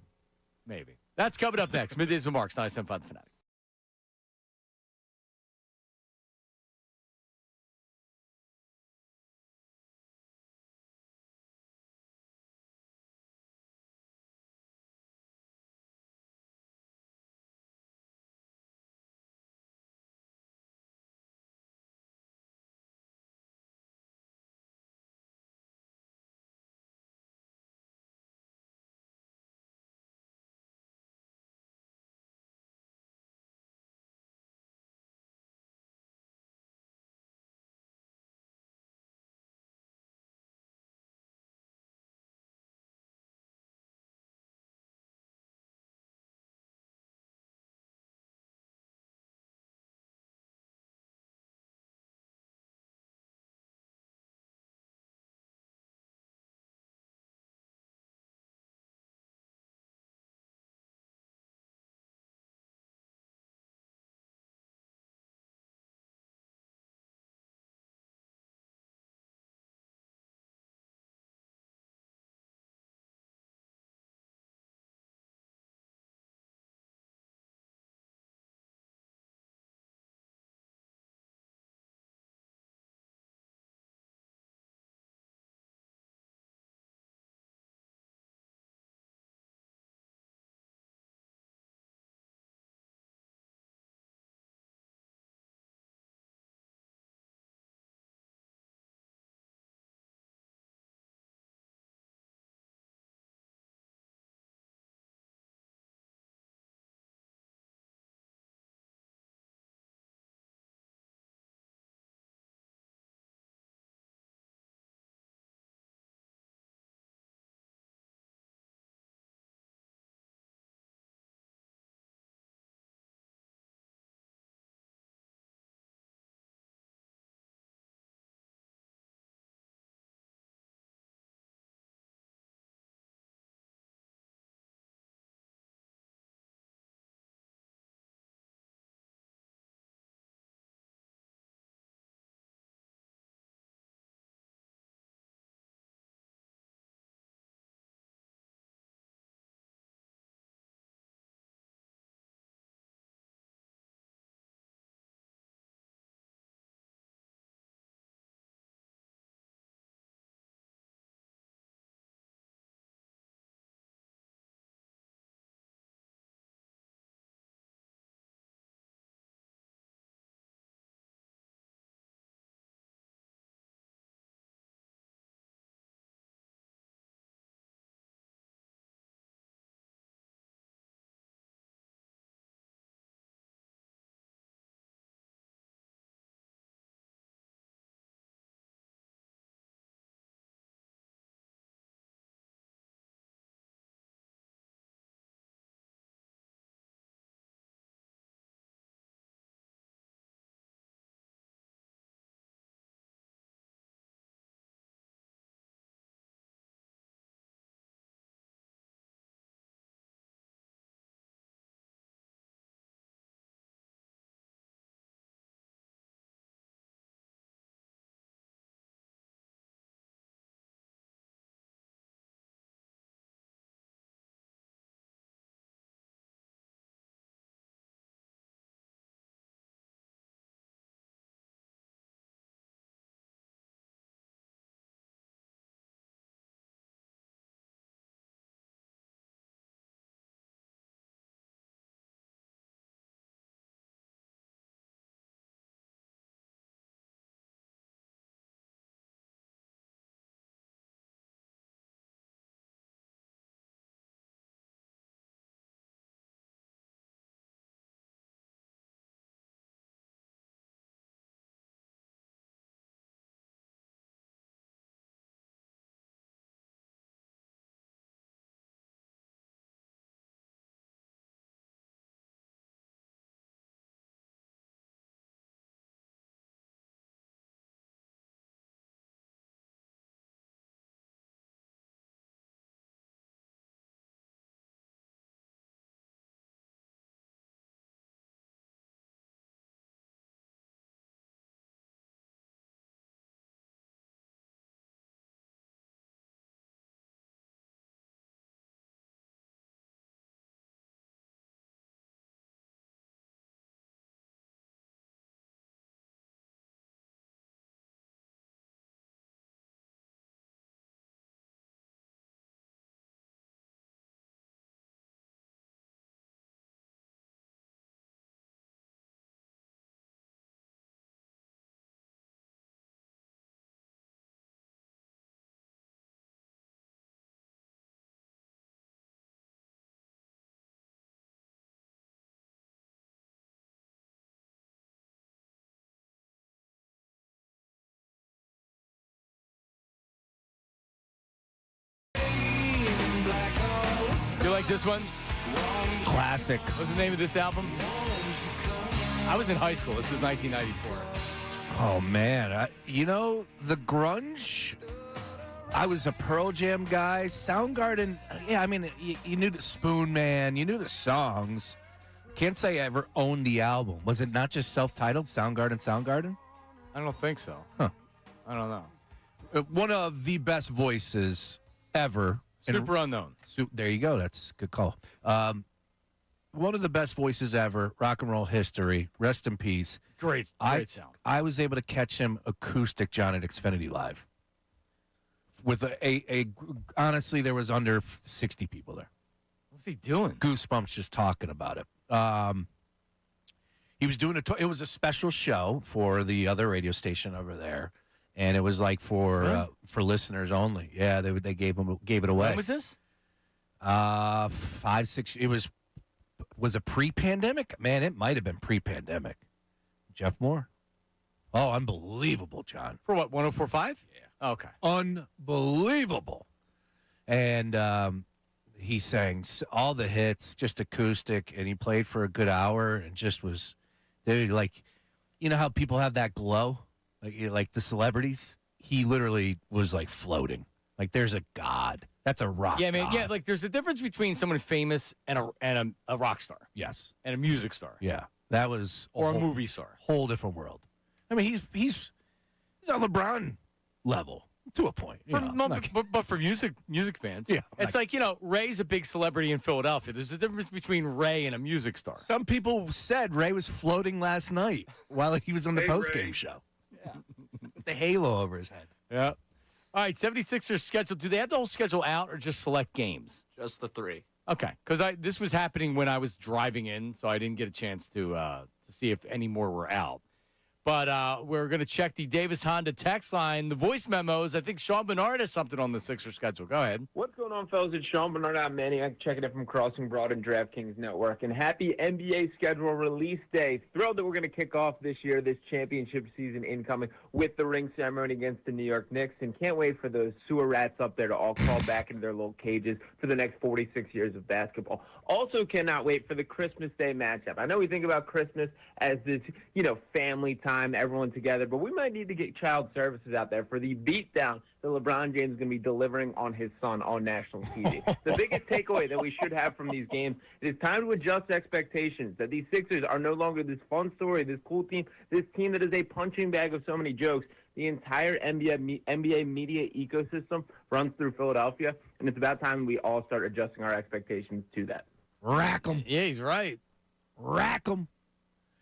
Maybe. That's coming up next. Middays with Marks, 97.5 The Fanatic. like this one? Classic. What's the name of this album? I was in high school. This was 1994. Oh, man. The grunge, I was a Pearl Jam guy. Soundgarden, yeah, I mean, you knew the Spoon Man. You knew the songs. Can't say I ever owned the album. Was it not just self-titled, Soundgarden? I don't think so. Huh. I don't know. One of the best voices ever. Super unknown. There you go. That's a good call. One of the best voices ever, rock and roll history. Rest in peace. Great sound. I was able to catch him acoustic, John, at Xfinity Live. With honestly, there was under 60 people there. What's he doing? Goosebumps just talking about it. He was doing it was a special show for the other radio station over there, and it was like for listeners only. Yeah, they gave it away. When was this? 5, 6. It was a pre-pandemic. Man, it might have been pre-pandemic. Jeff Moore. Oh, unbelievable, John. For what? 104.5? Yeah. Okay. Unbelievable. And he sang all the hits, just acoustic, and he played for a good hour, and just was, dude, like, you know how people have that glow, like the celebrities. He literally was like floating. Like there's a god. That's a rock. Yeah, man. god. Yeah, like there's a difference between someone famous and a rock star. Yes. And a music star. Yeah. That was a movie star. Whole different world. I mean, he's on LeBron level. To a point. But for music fans, yeah, it's like, Ray's a big celebrity in Philadelphia. There's a difference between Ray and a music star. Some people said Ray was floating last night while he was on the postgame show. Yeah. With the halo over his head. Yeah. All right, 76ers schedule. Do they have the whole schedule out or just select games? Just the 3. Okay, because this was happening when I was driving in, so I didn't get a chance to see if any more were out. But we're going to check the Davis Honda text line, the voice memos. I think Sean Bernard has something on the Sixers schedule. Go ahead. What's going on, fellas? It's Sean Bernard out Maniac, checking it from Crossing Broad and DraftKings Network. And happy NBA schedule release day. Thrilled that we're going to kick off this year, this championship season incoming, with the ring ceremony against the New York Knicks. And can't wait for those sewer rats up there to all crawl back into their little cages for the next 46 years of basketball. Also cannot wait for the Christmas Day matchup. I know we think about Christmas as this, family time, everyone together, but we might need to get child services out there for the beatdown that LeBron James is going to be delivering on his son on national TV. The biggest takeaway that we should have from these games is it's time to adjust expectations, that these Sixers are no longer this fun story, this cool team, this team that is a punching bag of so many jokes. The entire NBA media ecosystem runs through Philadelphia, and it's about time we all start adjusting our expectations to that. Rack 'em. Yeah, he's right. Rack 'em.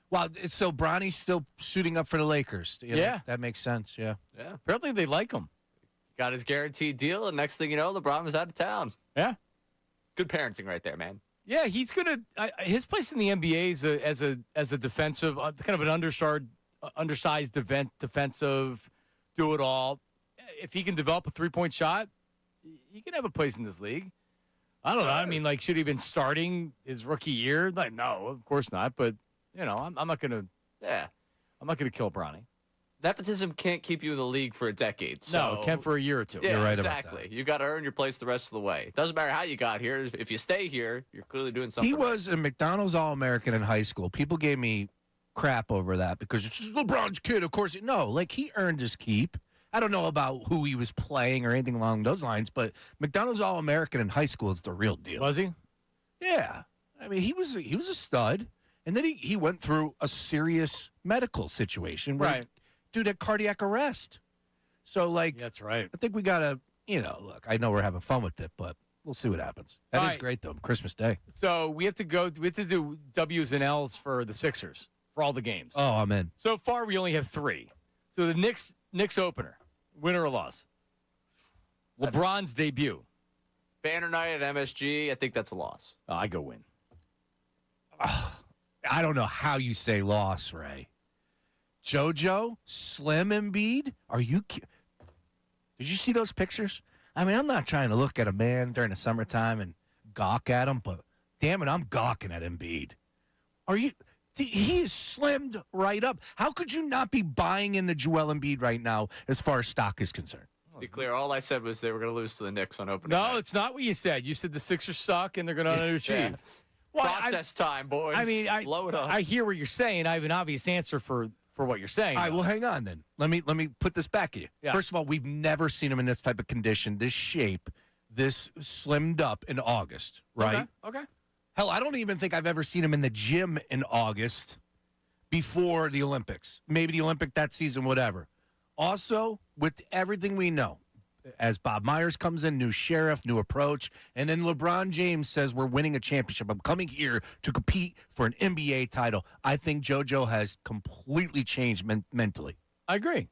Wow, so Bronny's still suiting up for the Lakers. Yeah. That makes sense, yeah. Yeah. Apparently they like him. Got his guaranteed deal, and next thing you know, LeBron was out of town. Yeah. Good parenting right there, man. Yeah, he's gonna. His place in the NBA is as a defensive, kind of an undersized defensive, do it all. If he can develop a 3-point shot, he can have a place in this league. I don't know. I mean, should he have been starting his rookie year? No, of course not. But I'm not gonna. Yeah, I'm not gonna kill Bronny. Nepotism can't keep you in the league for a decade. So. No, it can for a year or two. Yeah, You're right exactly. about that. You got to earn your place the rest of the way. It doesn't matter how you got here. If you stay here, you're clearly doing something. He right. was a McDonald's All-American in high school. People gave me crap over that because it's just LeBron's kid, of course. No, he earned his keep. I don't know about who he was playing or anything along those lines, but McDonald's All-American in high school is the real deal. Was he? Yeah. I mean, he was a stud. And then he went through a serious medical situation where dude had cardiac arrest. So, that's right. I think we got to, look, I know we're having fun with it, but we'll see what happens. That is great, though, Christmas Day. So we have to do W's and L's for the Sixers for all the games. Oh, I'm in. So far, we only have 3. So the Knicks opener, winner or loss. LeBron's debut. Banner night at MSG, I think that's a loss. Oh, I go win. I don't know how you say loss, Ray. JoJo, Slim Embiid, are you Did you see those pictures? I mean, I'm not trying to look at a man during the summertime and gawk at him, but damn it, I'm gawking at Embiid. He is slimmed right up. How could you not be buying in the Joel Embiid right now as far as stock is concerned? Be clear, all I said was they were going to lose to the Knicks on opening No, night. it's not what you said. You said the Sixers suck and they're going to underachieve. Yeah. Well, Process time, boys. I mean, Blow it up. I hear what you're saying. I have an obvious answer for what you're saying. All right, though. well, hang on then. Let me put this back at you. Yeah. First of all, we've never seen him in this type of condition, this shape, this slimmed up in August, right? Okay. Hell, I don't even think I've ever seen him in the gym in August before the Olympics. Maybe the Olympic that season, whatever. Also, with everything we know, as Bob Myers comes in, new sheriff, new approach, and then LeBron James says we're winning a championship. I'm coming here to compete for an NBA title. I think JoJo has completely changed mentally. I agree.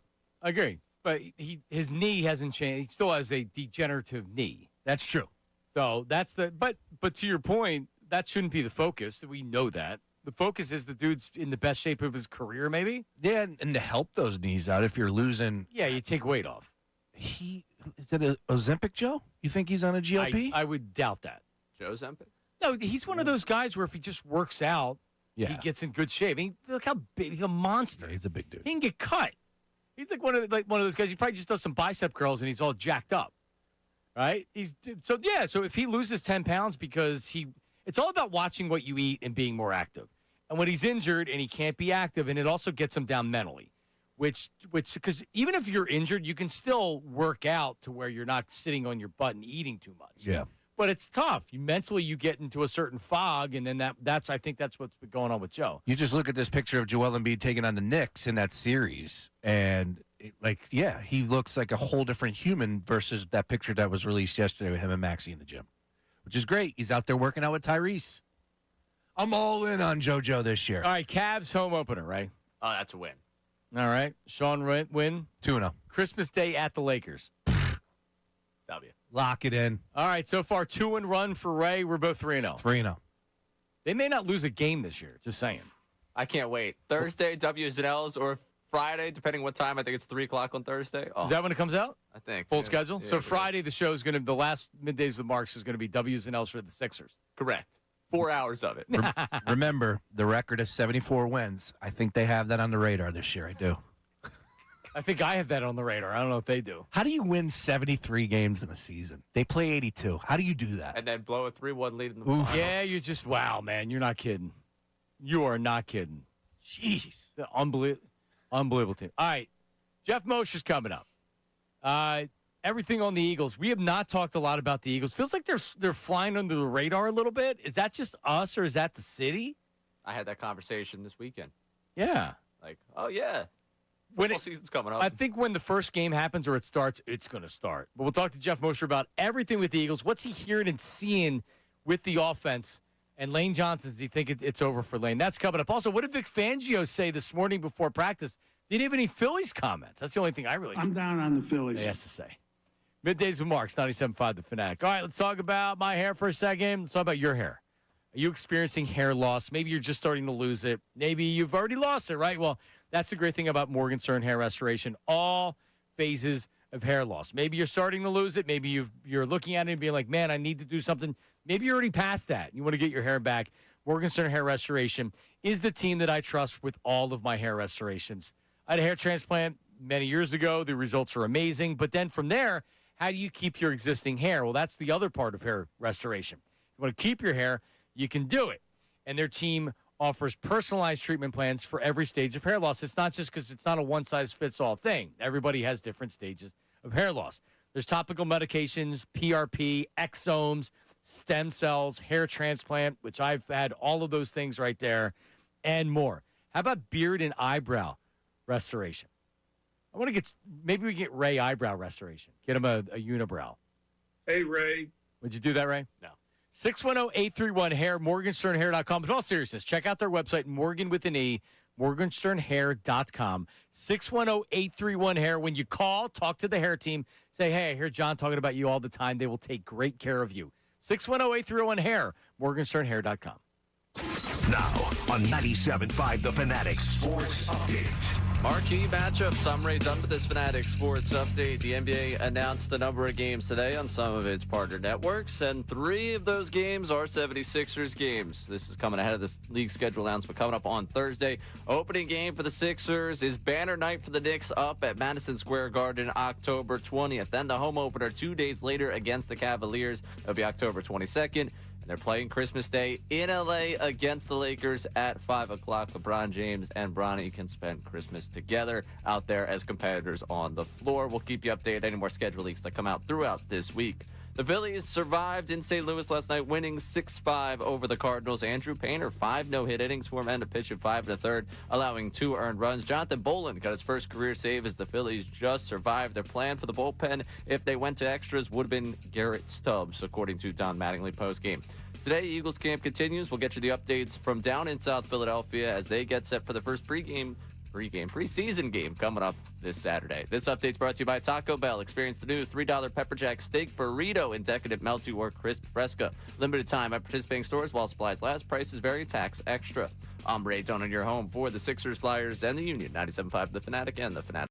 But his knee hasn't changed. He still has a degenerative knee. That's true. So that's but to your point, that shouldn't be the focus. We know that. The focus is the dude's in the best shape of his career, maybe? Yeah, and to help those knees out if you're losing. Yeah, you take weight off. Is it a Ozempic, Joe? You think he's on a GLP? I would doubt that. Joe Zempic? No, he's one of those guys where if he just works out, yeah. he gets in good shape. I mean, look how big. He's a monster. Yeah, he's a big dude. He can get cut. He's like one of those guys. He probably just does some bicep curls and he's all jacked up, right? So if he loses 10 pounds because it's all about watching what you eat and being more active. And when he's injured and he can't be active, and it also gets him down mentally, which because even if you're injured, you can still work out to where you're not sitting on your butt and eating too much. Yeah. But it's tough. You get into a certain fog, and then I think that's what's been going on with Joe. You just look at this picture of Joel Embiid taking on the Knicks in that series, and he looks like a whole different human versus that picture that was released yesterday with him and Maxey in the gym, which is great. He's out there working out with Tyrese. I'm all in on JoJo this year. All right, Cavs home opener, right? Oh, that's a win. All right, Sean win. 2-0. Christmas Day at the Lakers. W. Lock it in. All right, so far 2-1 run for Ray. We're both 3-0. 3-0. They may not lose a game this year. Just saying. I can't wait. Thursday, W's and L's, or Friday, depending what time. I think it's 3 o'clock on Thursday. Oh, Is that when it comes out? I think. Full Yeah. schedule? Yeah, So yeah. Friday, the show is going to the last Middays of the Marks is going to be W's and L's for the Sixers. Correct. 4 hours of it. Remember, the record is 74 wins. I think they have that on the radar this year. I do. I think I have that on the radar. I don't know if they do. How do you win 73 games in a season? They play 82. How do you do that? And then blow a 3-1 lead in the Oof. finals. Yeah, you just, wow, man. You're not kidding. You are not kidding. Jeez. Unbelievable team. All right. Jeff Mosher's coming up. Everything on the Eagles. We have not talked a lot about the Eagles. Feels like they're flying under the radar a little bit. Is that just us or is that the city? I had that conversation this weekend. Yeah. Like, oh, yeah. When Football season's coming up. I think when the first game happens or it starts, it's going to start. But we'll talk to Jeff Mosher about everything with the Eagles. What's he hearing and seeing with the offense? And Lane Johnson, does he think it's over for Lane? That's coming up. Also, what did Vic Fangio say this morning before practice? Did he have any Phillies comments? That's the only thing I'm down on the Phillies. he has to say. Middays with Marks, 97.5 The Fanatic. All right, let's talk about my hair for a second. Let's talk about your hair. Are you experiencing hair loss? Maybe you're just starting to lose it. Maybe you've already lost it, right? Well, that's the great thing about Morgenstern Hair Restoration. All phases of hair loss. Maybe you're starting to lose it. Maybe you're looking at it and being like, man, I need to do something. Maybe you're already past that. You want to get your hair back. Morgenstern Hair Restoration is the team that I trust with all of my hair restorations. I had a hair transplant many years ago. The results are amazing. But then from there, how do you keep your existing hair? Well, that's the other part of hair restoration. You want to keep your hair, you can do it. And their team offers personalized treatment plans for every stage of hair loss. It's not just because it's not a one-size-fits-all thing. Everybody has different stages of hair loss. There's topical medications, PRP, exomes, stem cells, hair transplant, which I've had all of those things right there, and more. How about beard and eyebrow restoration? I want to maybe we get Ray eyebrow restoration. Get him a unibrow. Hey, Ray. Would you do that, Ray? No. 610-831-HAIR, morgansternhair.com. But in all seriousness, check out their website, Morgan with an E, morgansternhair.com. 610-831-HAIR. When you call, talk to the hair team. Say, hey, I hear John talking about you all the time. They will take great care of you. 610-831-HAIR, morgansternhair.com. Now on 97.5 The Fanatic Sports Update. Marquee matchups. I'm Ray Dunn with this Fanatic Sports Update. The NBA announced a number of games today on some of its partner networks, and 3 of those games are 76ers games. This is coming ahead of this league schedule announcement coming up on Thursday. Opening game for the Sixers is banner night for the Knicks up at Madison Square Garden October 20th. Then the home opener 2 days later against the Cavaliers. That'll be October 22nd. They're playing Christmas Day in L.A. against the Lakers at 5 o'clock. LeBron James and Bronny can spend Christmas together out there as competitors on the floor. We'll keep you updated any more schedule leaks that come out throughout this week. The Phillies survived in St. Louis last night, winning 6-5 over the Cardinals. Andrew Painter, 5 no-hit innings for him and a pitch of 5 1/3, allowing 2 earned runs. Jonathan Bolin got his first career save as the Phillies just survived. Their plan for the bullpen, if they went to extras, would have been Garrett Stubbs, according to Don Mattingly postgame. Today, Eagles camp continues. We'll get you the updates from down in South Philadelphia as they get set for the first preseason game coming up this Saturday. This update's brought to you by Taco Bell. Experience the new $3 pepper jack steak burrito in decadent melty or crisp fresca. Limited time at participating stores while supplies last. Prices vary. Tax extra. I'm Ray Dunn in your home for the Sixers, Flyers, and the Union. 97.5 The Fanatic and the Fanatic.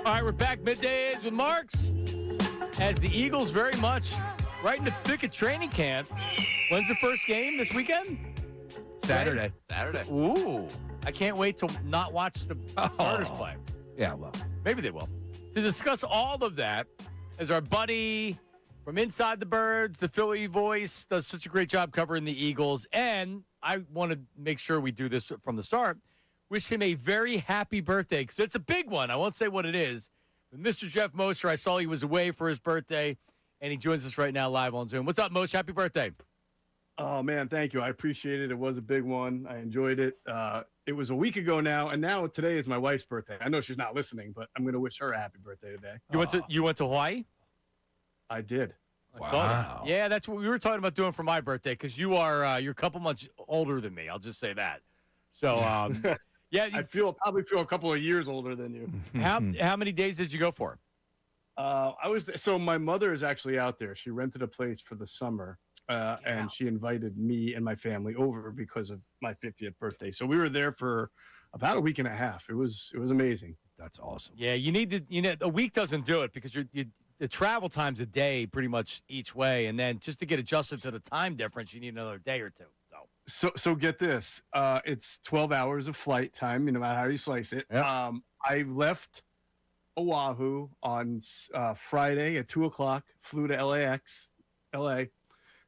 All right, we're back middays with Marks as the Eagles very much right in the thick of training camp. When's the first game this weekend? Saturday. Ooh. I can't wait to not watch the starters play. Yeah, well. Maybe they will. To discuss all of that is our buddy from Inside the Birds, the Philly voice, does such a great job covering the Eagles. And I want to make sure we do this from the start. Wish him a very happy birthday because it's a big one. I won't say what it is. But Mr. Jeff Mosher, I saw he was away for his birthday, and he joins us right now live on Zoom. What's up, Mosher? Happy birthday. Oh, man, thank you. I appreciate it. It was a big one. I enjoyed it. It was a week ago now, and now today is my wife's birthday. I know she's not listening, but I'm going to wish her a happy birthday today. You went to Hawaii? I did. I saw that. Yeah, that's what we were talking about doing for my birthday because you're a couple months older than me. I'll just say that. So, yeah. I probably feel a couple of years older than you. How many days did you go for? So my mother is actually out there. She rented a place for the summer, and she invited me and my family over because of my 50th birthday. So we were there for about a week and a half. It was amazing. That's awesome. Yeah, you need to. A week doesn't do it because the travel time's a day pretty much each way, and then just to get adjusted to the time difference, you need another day or two. So get this. It's 12 hours of flight time, no matter how you slice it. Yep. I left Oahu on Friday at 2:00, flew to LA,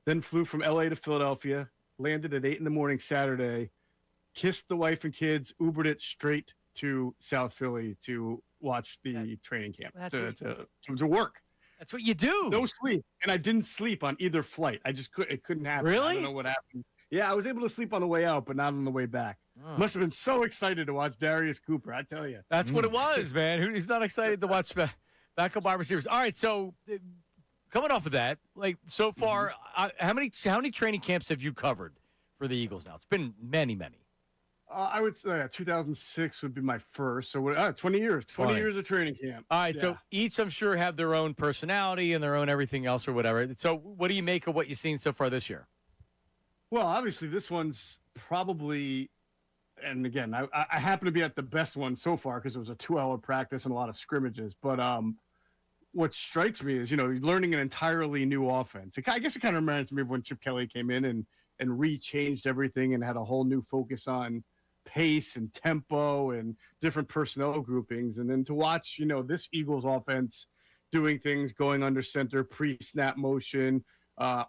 then flew from LA to Philadelphia, landed at 8 a.m. Saturday, kissed the wife and kids, Ubered it straight to South Philly to watch the training camp, to work. That's what you do. No sleep. And I didn't sleep on either flight. It couldn't happen. Really? I don't know what happened. Yeah, I was able to sleep on the way out, but not on the way back. Oh. Must have been so excited to watch Darius Cooper, I tell you. That's what it was, man. Who's not excited to watch backup wide receivers? All right, so coming off of that, like so far, how many training camps have you covered for the Eagles now? It's been many. I would say 2006 would be my first. So 20 years. 20 years of training camp. All right, so each, I'm sure, have their own personality and their own everything else or whatever. So what do you make of what you've seen so far this year? Well, obviously, this one's probably, and again, I happen to be at the best one so far because it was a 2-hour practice and a lot of scrimmages. But what strikes me is, learning an entirely new offense. I guess it kind of reminds me of when Chip Kelly came in and re-changed everything and had a whole new focus on pace and tempo and different personnel groupings. And then to watch, this Eagles offense doing things, going under center, pre-snap motion,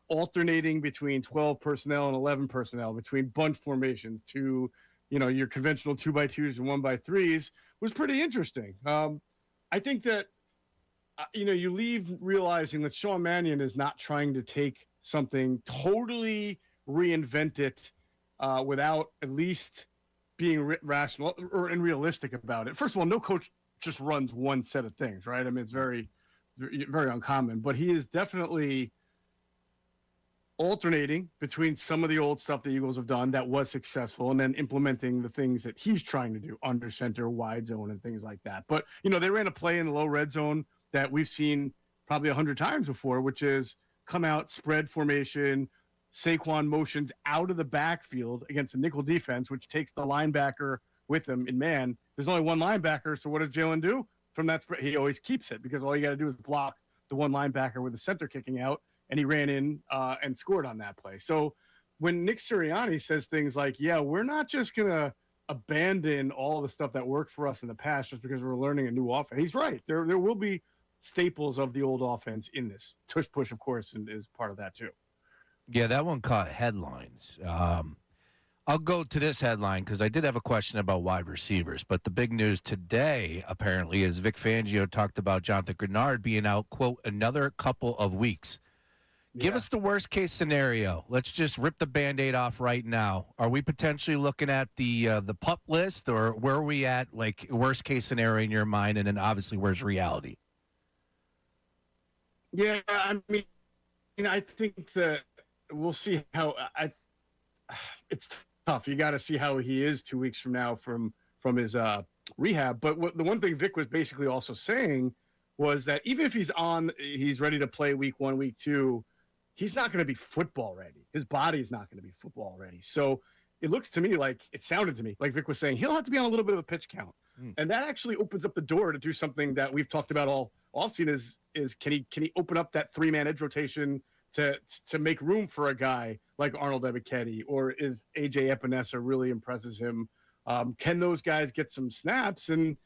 alternating between 12 personnel and 11 personnel, between bunch formations to, your conventional 2x2s and 1x3s was pretty interesting. I think that, you leave realizing that Sean Mannion is not trying to take something, totally reinvent it without at least being rational and realistic about it. First of all, no coach just runs one set of things, right? I mean, it's very, very uncommon, but he is definitely alternating between some of the old stuff the Eagles have done that was successful and then implementing the things that he's trying to do under center, wide zone, and things like that. But, they ran a play in the low red zone that we've seen probably 100 times before, which is come out, spread formation, Saquon motions out of the backfield against a nickel defense, which takes the linebacker with him in man. There's only one linebacker, so what does Jalen do? From that spread, he always keeps it because all you got to do is block the one linebacker with the center kicking out, and he ran in and scored on that play. So when Nick Sirianni says things like, yeah, we're not just going to abandon all the stuff that worked for us in the past just because we're learning a new offense, he's right. There will be staples of the old offense in this. Tush push, of course, is part of that too. Yeah, that one caught headlines. I'll go to this headline because I did have a question about wide receivers. But the big news today, apparently, is Vic Fangio talked about Jonathan Grenard being out, quote, another couple of weeks. Give us the worst-case scenario. Let's just rip the Band-Aid off right now. Are we potentially looking at the PUP list, or where are we at, like, worst-case scenario in your mind, and then obviously where's reality? Yeah, I mean, I think that we'll see how it's tough. You got to see how he is 2 weeks from now from his rehab. But the one thing Vic was basically also saying was that even if he's ready to play week 1, week 2, he's not going to be football ready. His body's not going to be football ready. So it sounded to me like Vic was saying he'll have to be on a little bit of a pitch count. And that actually opens up the door to do something that we've talked about all season is can he open up that 3-man edge rotation to make room for a guy like Arnold Ebiketie, or if AJ Epinesa really impresses him? Can those guys get some snaps and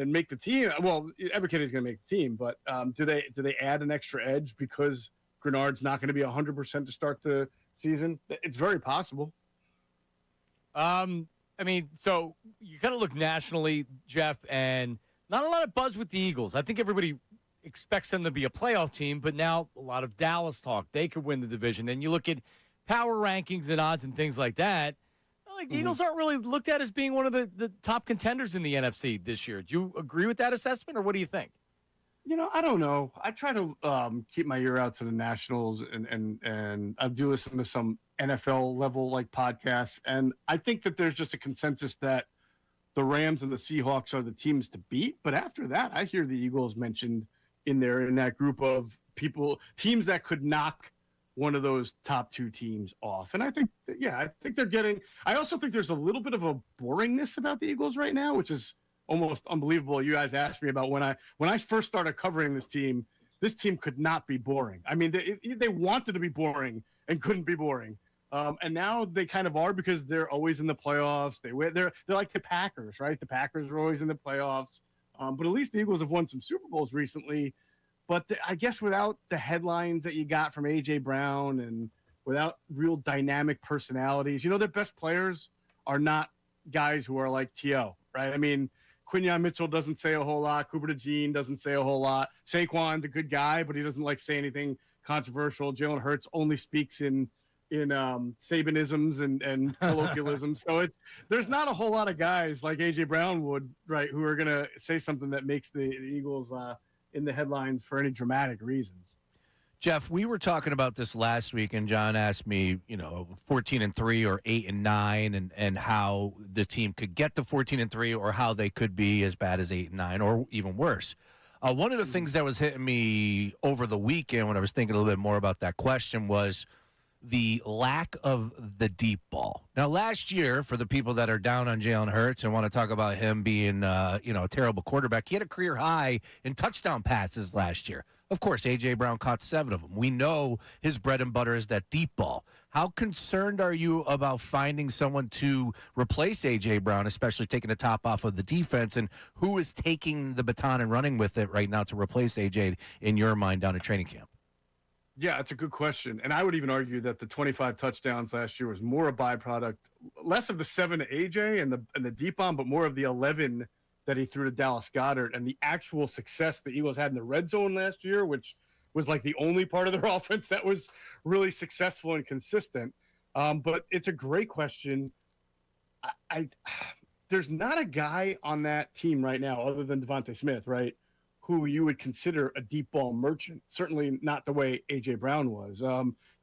make the team? Well, Ebiketie's going to make the team, but do they add an extra edge because Grenard's not going to be 100% to start the season? It's very possible. I mean, so you kind of look nationally, Jeff, and not a lot of buzz with the Eagles. I think everybody expects them to be a playoff team, but now a lot of Dallas talk. They could win the division. And you look at power rankings and odds and things like that. Like, the Eagles aren't really looked at as being one of the top contenders in the NFC this year. Do you agree with that assessment, or what do you think? I don't know. I try to keep my ear out to the Nationals, and I do listen to some NFL level like podcasts, and I think that there's just a consensus that the Rams and the Seahawks are the teams to beat. But after that, I hear the Eagles mentioned in that group of teams that could knock one of those top 2 teams off. And I think they're getting. I also think there's a little bit of a boringness about the Eagles right now, which is almost unbelievable. You guys asked me about when I first started covering this team. This team could not be boring. I mean, they wanted to be boring and couldn't be boring. And now they kind of are, because they're always in the playoffs. They're like the Packers, right? The Packers are always in the playoffs. But at least the Eagles have won some Super Bowls recently. But I guess without the headlines that you got from A.J. Brown and without real dynamic personalities, their best players are not guys who are like T.O., right? I mean, Quinyon Mitchell doesn't say a whole lot. Cooper DeJean doesn't say a whole lot. Saquon's a good guy, but he doesn't say anything controversial. Jalen Hurts only speaks in Sabanisms and colloquialisms. So there's not a whole lot of guys like AJ Brown would, right, who are going to say something that makes the Eagles in the headlines for any dramatic reasons. Jeff, we were talking about this last week, and John asked me, 14-3 or 8-9, and how the team could get to 14-3, or how they could be as bad as 8-9, or even worse. One of the things that was hitting me over the weekend when I was thinking a little bit more about that question was the lack of the deep ball. Now, last year, for the people that are down on Jalen Hurts and want to talk about him being, a terrible quarterback, he had a career high in touchdown passes last year. Of course, A.J. Brown caught 7 of them. We know his bread and butter is that deep ball. How concerned are you about finding someone to replace A.J. Brown, especially taking the top off of the defense, and who is taking the baton and running with it right now to replace A.J. in your mind down at training camp? Yeah, it's a good question. And I would even argue that the 25 touchdowns last year was more a byproduct, less of the 7 to AJ and the deep bomb, but more of the 11 that he threw to Dallas Goedert, and the actual success the Eagles had in the red zone last year, which was like the only part of their offense that was really successful and consistent. But it's a great question. There's not a guy on that team right now other than Devontae Smith, right, who you would consider a deep ball merchant. Certainly not the way A.J. Brown was.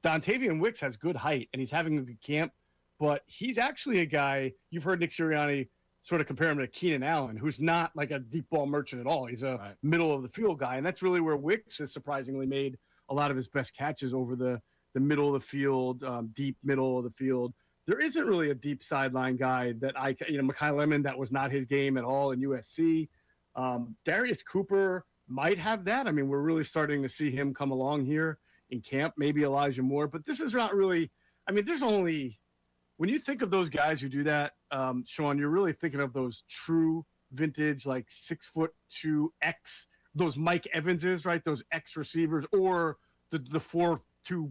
Dontavian Wicks has good height, and he's having a good camp, but he's actually a guy, you've heard Nick Sirianni sort of compare him to Keenan Allen, who's not like a deep ball merchant at all. He's a middle of the field guy, and that's really where Wicks has surprisingly made a lot of his best catches, over the middle of the field, deep middle of the field. There isn't really a deep sideline guy that Mekhi Lemon, that was not his game at all in USC. Darius Cooper might have that. I mean, we're really starting to see him come along here in camp, maybe Elijah Moore, but this is not really, there's only, when you think of those guys who do that, Sean, you're really thinking of those true vintage, like 6'2" X, those Mike Evanses, right? Those X receivers, or the 4-2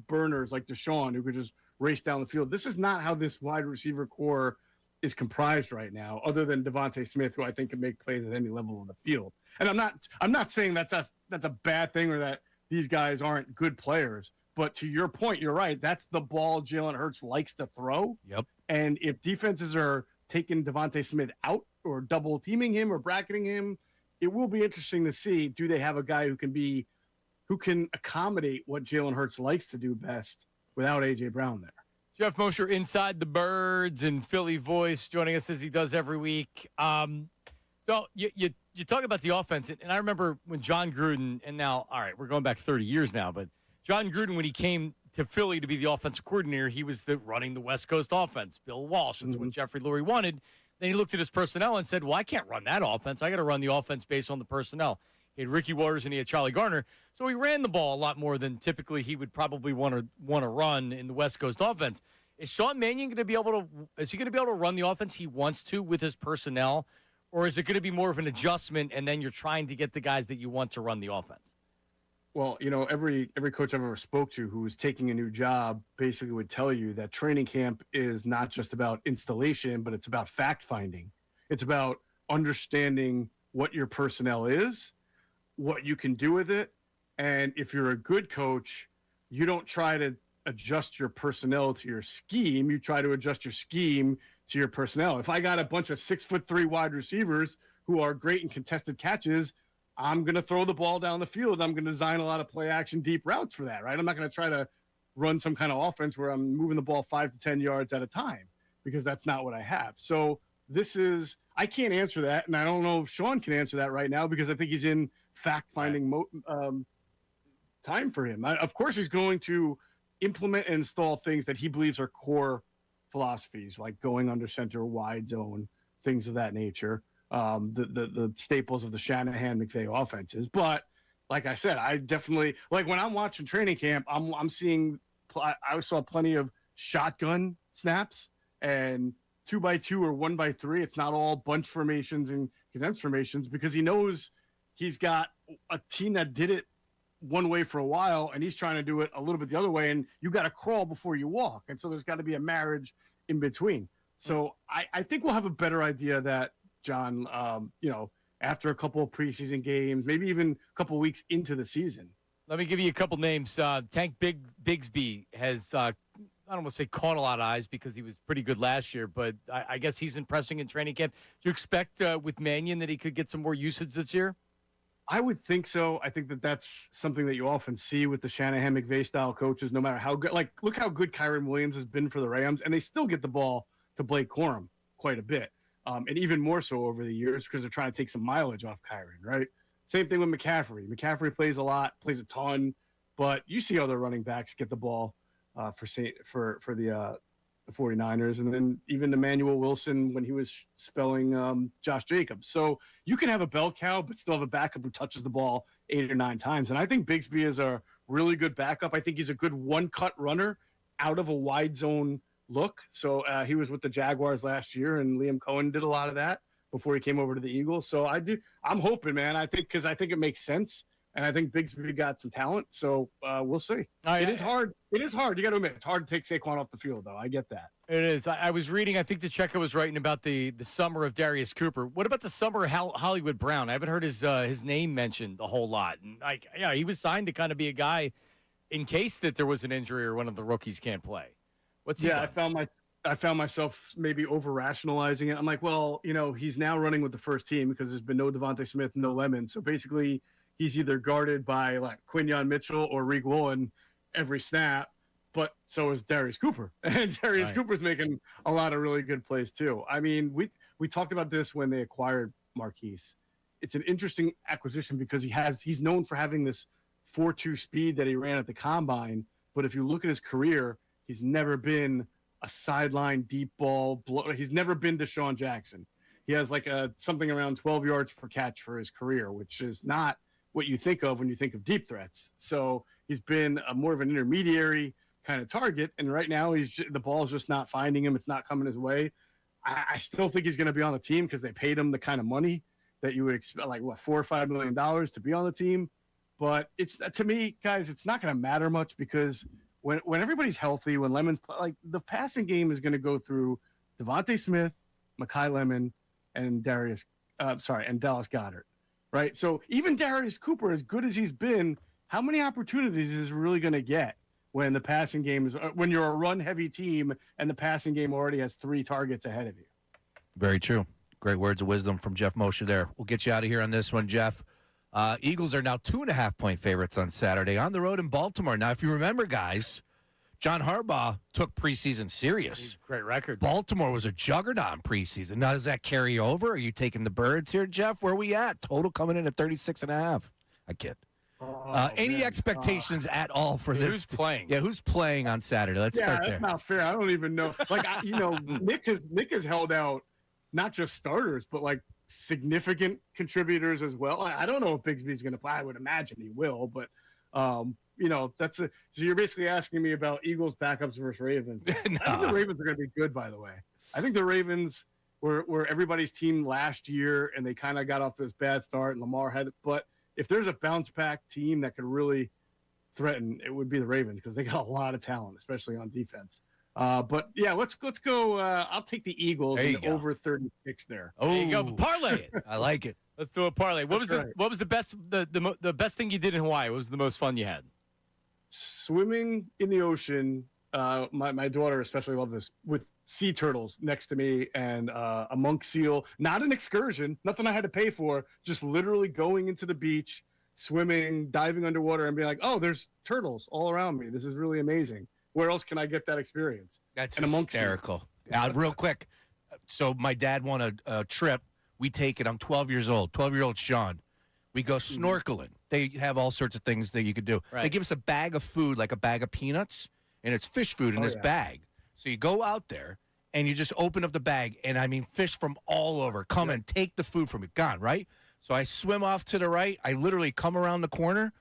burners like Deshaun, who could just race down the field. This is not how this wide receiver core is comprised right now, other than Devontae Smith, who I think can make plays at any level of the field. And I'm not saying that's a bad thing, or that these guys aren't good players. But to your point, you're right. That's the ball Jalen Hurts likes to throw. Yep. And if defenses are taking Devontae Smith out, or double teaming him, or bracketing him, it will be interesting to see, do they have a guy who can accommodate what Jalen Hurts likes to do best without A.J. Brown there. Jeff Mosher, Inside the Birds and Philly Voice, joining us as he does every week. So you talk about the offense, and I remember when John Gruden, and now, all right, we're going back 30 years now, but John Gruden, when he came to Philly to be the offensive coordinator, he was running the West Coast offense. Bill Walsh, that's what Jeffrey Lurie wanted. Then he looked at his personnel and said, well, I can't run that offense. I got to run the offense based on the personnel. He had Ricky Waters and he had Charlie Garner. So he ran the ball a lot more than typically he would probably want to run in the West Coast offense. Is Sean Mannion going to be able to run the offense he wants to with his personnel? Or is it going to be more of an adjustment and then you're trying to get the guys that you want to run the offense? Well, every coach I've ever spoke to who is taking a new job basically would tell you that training camp is not just about installation, but it's about fact finding. It's about understanding what your personnel is, what you can do with it. And if you're a good coach, you don't try to adjust your personnel to your scheme. You try to adjust your scheme to your personnel. If I got a bunch of 6'3" wide receivers who are great in contested catches, I'm going to throw the ball down the field. I'm going to design a lot of play action deep routes for that, right? I'm not going to try to run some kind of offense where I'm moving the ball 5 to 10 yards at a time because that's not what I have. So I can't answer that. And I don't know if Sean can answer that right now because I think he's in fact finding time for him. Of course, he's going to implement and install things that he believes are core philosophies, like going under center, wide zone, things of that nature. The staples of the Shanahan McVay offenses. But like I said, I definitely like when I'm watching training camp, I'm seeing, I saw plenty of shotgun snaps and 2x2 or 1x3. It's not all bunch formations and condensed formations because he knows he's got a team that did it one way for a while and he's trying to do it a little bit the other way. And you got to crawl before you walk. And so there's got to be a marriage in between. So I think we'll have a better idea that, John, after a couple of preseason games, maybe even a couple of weeks into the season. Let me give you a couple names. Tank Bigsby has, I don't want to say caught a lot of eyes because he was pretty good last year, but I guess he's impressing in training camp. Do you expect with Mannion that he could get some more usage this year? I would think so. I think that that's something that you often see with the Shanahan McVay style coaches, no matter how good. Like, look how good Kyron Williams has been for the Rams, and they still get the ball to Blake Corum quite a bit. And even more so over the years because they're trying to take some mileage off Kyron, right? Same thing with McCaffrey. McCaffrey plays a lot, plays a ton, but you see other running backs get the ball for the 49ers, and then even Emmanuel Wilson when he was spelling Josh Jacobs. So you can have a bell cow, but still have a backup who touches the ball 8 or 9 times. And I think Bigsby is a really good backup. I think he's a good one-cut runner out of a wide zone look. So he was with the Jaguars last year, and Liam Cohen did a lot of that before he came over to the Eagles. So I'm hoping, man. I think it makes sense, and I think Bigsby got some talent. So we'll see. It is hard. You got to admit, it's hard to take Saquon off the field, though. I get that. It is. I was reading. I think the Checo was writing about the summer of Darius Cooper. What about the summer of Hollywood Brown? I haven't heard his name mentioned a whole lot. And he was signed to kind of be a guy in case that there was an injury or one of the rookies can't play. What's he done? I found myself maybe over rationalizing it. I'm like, well, he's now running with the first team because there's been no Devontae Smith, no Lemon. So basically he's either guarded by like Quinyon Mitchell or Reek Woolen every snap, but so is Darius Cooper. And Darius Cooper's making a lot of really good plays too. I mean, we talked about this when they acquired Marquise. It's an interesting acquisition because he's known for having this 4.2 speed that he ran at the combine. But if you look at his career, he's never been a sideline deep ball. He's never been Deshaun Jackson. He has like something around 12 yards per catch for his career, which is not what you think of when you think of deep threats. So he's been more of an intermediary kind of target. And right now the ball is just not finding him. It's not coming his way. I still think he's going to be on the team because they paid him the kind of money that you would expect, like $4 or $5 million to be on the team. But to me, guys, it's not going to matter much because when everybody's healthy, when Lemon's like the passing game is going to go through Devontae Smith, Mekhi Lemon, and Dallas Goedert, right? So even Darius Cooper, as good as he's been, how many opportunities is he really going to get when the passing game is when you're a run-heavy team and the passing game already has 3 targets ahead of you? Very true. Great words of wisdom from Jeff Mosher there. We'll get you out of here on this one, Jeff. Eagles are now 2.5-point favorites on Saturday on the road in Baltimore. Now, if you remember, guys, John Harbaugh took preseason serious. Great record. Baltimore was a juggernaut in preseason. Now, does that carry over? Are you taking the birds here, Jeff? Where are we at? Total coming in at 36.5. I kid. Any expectations at all for this? Who's playing? Yeah, who's playing on Saturday? Let's start there. That's not fair. I don't even know. Like, Nick has held out not just starters, but like significant contributors as well. I don't know if Bigsby's going to play. I would imagine he will, but so you're basically asking me about Eagles backups versus Ravens. I think the Ravens are going to be good, by the way. I think the Ravens were everybody's team last year, and they kind of got off this bad start, and Lamar had it. But if there's a bounce back team that could really threaten, it would be the Ravens because they got a lot of talent, especially on defense. But yeah, let's go. I'll take the Eagles and over 36 there. Oh, there you go. Parlay it. I like it. Let's do a parlay. What was the best the best thing you did in Hawaii? What was the most fun you had? Swimming in the ocean. My daughter especially loved this with sea turtles next to me and a monk seal. Not an excursion, nothing I had to pay for. Just literally going into the beach, swimming, diving underwater, and being like, "Oh, there's turtles all around me. This is really amazing. Where else can I get that experience?" That's and hysterical. Real quick. So my dad won a trip. We take it. I'm 12 years old. 12-year-old Sean. We go snorkeling. They have all sorts of things that you could do. Right. They give us a bag of food, like a bag of peanuts, and it's fish food in this bag. So you go out there, and you just open up the bag, and I mean fish from all over come and take the food from you. Gone, right? So I swim off to the right. I literally come around the corner,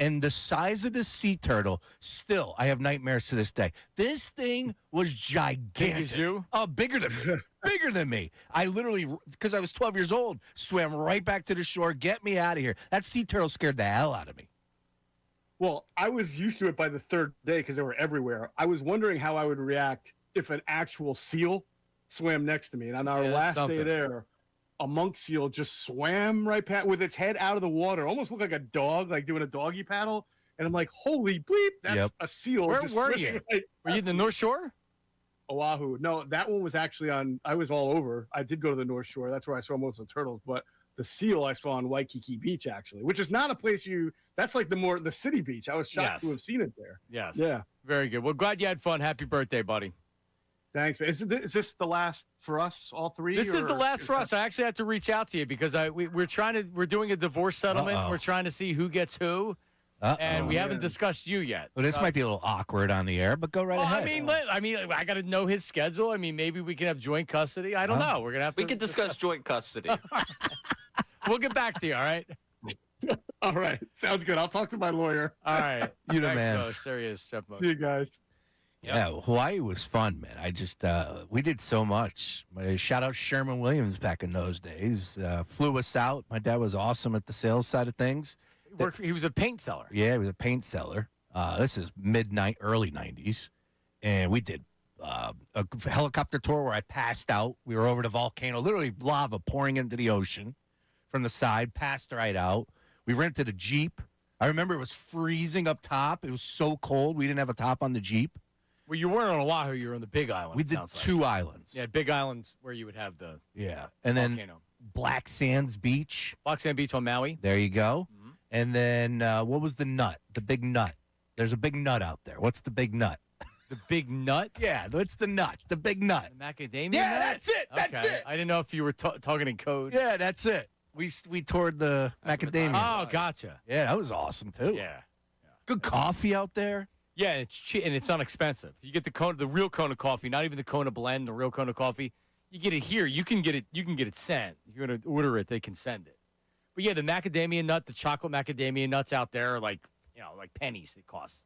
and the size of this sea turtle, still, I have nightmares to this day. This thing was gigantic. Big as you? Oh, bigger than me. Bigger than me. I literally, because I was 12 years old, swam right back to the shore. Get me out of here. That sea turtle scared the hell out of me. Well, I was used to it by the third day because they were everywhere. I was wondering how I would react if an actual seal swam next to me. And on our last day there, a monk seal just swam right past with its head out of the water, almost looked like a dog, like doing a doggy paddle. And I'm like, holy bleep, that's a seal. Where were you? Were you in the North Shore? Oahu. No, that one was actually I was all over. I did go to the North Shore. That's where I saw most of the turtles. But the seal I saw on Waikiki Beach, actually, which is not a place that's like the city beach. I was shocked to have seen it there. Yes. Yeah. Very good. Well, glad you had fun. Happy birthday, buddy. Thanks, man. Is this the last for us, all three? This is the last for us. I actually have to reach out to you because we're doing a divorce settlement. Uh-oh. We're trying to see who gets who. And we haven't discussed you yet. Well, this might be a little awkward on the air, but go right ahead. I mean, I got to know his schedule. I mean, maybe we can have joint custody. I don't know. We're gonna have to. We can discuss joint custody. We'll get back to you. All right. All right. Sounds good. I'll talk to my lawyer. All right. You the Thanks, man. Mo. Serious. See you guys. Yeah, Hawaii was fun, man. I just we did so much. Shout out Sherman Williams back in those days. Flew us out. My dad was awesome at the sales side of things. He was a paint seller. Yeah, he was a paint seller. This is early 90s. And we did a helicopter tour where I passed out. We were over the volcano, literally lava pouring into the ocean from the side, passed right out. We rented a Jeep. I remember it was freezing up top. It was so cold. We didn't have a top on the Jeep. Well, you weren't on Oahu. You were on the Big Island. We did two islands. Yeah, Big Island's where you would have the and then volcano. Black Sands Beach. Black Sand Beach on Maui. There you go. Mm-hmm. And then what was the nut? The big nut. There's a big nut out there. What's the big nut? The big nut? Yeah, what's the nut? The big nut. The macadamia Yeah, nut? that's it. That's it. I didn't know if you were talking in code. Yeah, that's it. We toured the macadamia. Oh, gotcha. Yeah, that was awesome too. Yeah. Good coffee out there. Yeah, it's cheap and it's inexpensive. You get the real Kona coffee, not even the Kona blend, the real Kona coffee. You get it here. You can get it sent. If you're going to order it, they can send it. But yeah, the macadamia nut, the chocolate macadamia nuts out there are like pennies it costs.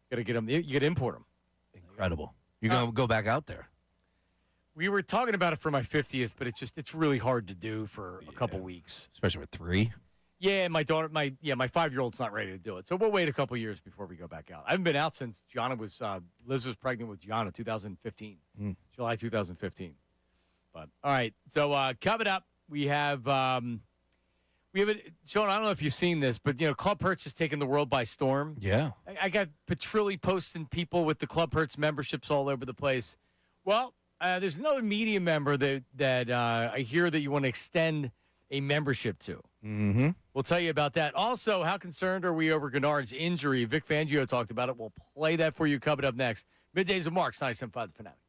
Got to get them. You got to import them. Incredible. You're going to go back out there. We were talking about it for my 50th, but it's really hard to do for a couple weeks. Especially with 3. Yeah, my 5-year-old's not ready to do it. So we'll wait a couple years before we go back out. I haven't been out since Liz was pregnant with Gianna 2015, July 2015. But all right, so coming up, we have Sean, I don't know if you've seen this, but Club Hertz has taken the world by storm. Yeah. I got Petrilli posting people with the Club Hertz memberships all over the place. Well, there's another media member that I hear that you want to extend a membership to. Mm-hmm. We'll tell you about that. Also, how concerned are we over Gennard's injury? Vic Fangio talked about it. We'll play that for you coming up next. Middays with Marks, 97.5 The Fanatic.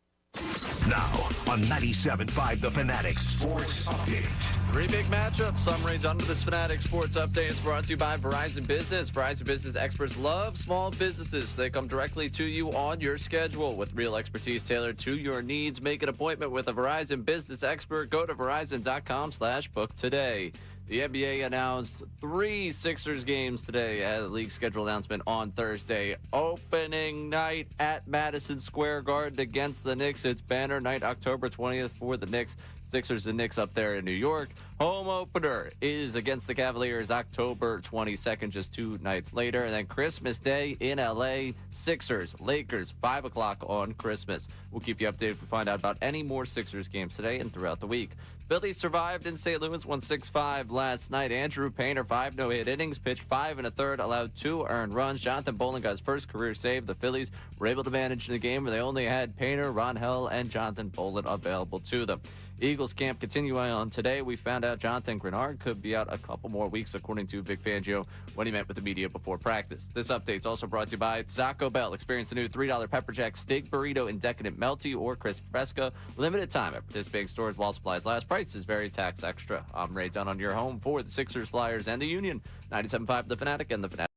Now on 97.5 The Fanatic Sports Update. Three big matchups. Summaries under this Fanatic Sports Update is brought to you by Verizon Business. Verizon Business experts love small businesses. So they come directly to you on your schedule with real expertise tailored to your needs. Make an appointment with a Verizon Business expert. Go to verizon.com/book today. The NBA announced 3 Sixers games today at a league schedule announcement on Thursday. Opening night at Madison Square Garden against the Knicks. It's banner night, October 20th for the Knicks. Sixers and Knicks up there in New York. Home opener is against the Cavaliers October 22nd, just 2 nights later. And then Christmas Day in LA, Sixers, Lakers, 5 o'clock on Christmas. We'll keep you updated if we find out about any more Sixers games today and throughout the week. Phillies survived in St. Louis, won 6-5 last night. Andrew Painter, 5 no-hit innings, pitched 5 1/3, allowed 2 earned runs. Jonathan Bowling got his first career save. The Phillies were able to manage the game where they only had Painter, Ron Hell, and Jonathan Bowling available to them. Eagles camp continuing on today. We found out Jonathan Grenard could be out a couple more weeks, according to Vic Fangio, when he met with the media before practice. This update is also brought to you by Taco Bell. Experience the new $3 Pepper Jack Steak Burrito in Decadent Melty or Crisp Fresca. Limited time at participating stores while supplies last. Price is very tax extra. I'm Ray Dunn on your home for the Sixers, Flyers, and the Union. 97.5 The Fanatic and The Fanatic.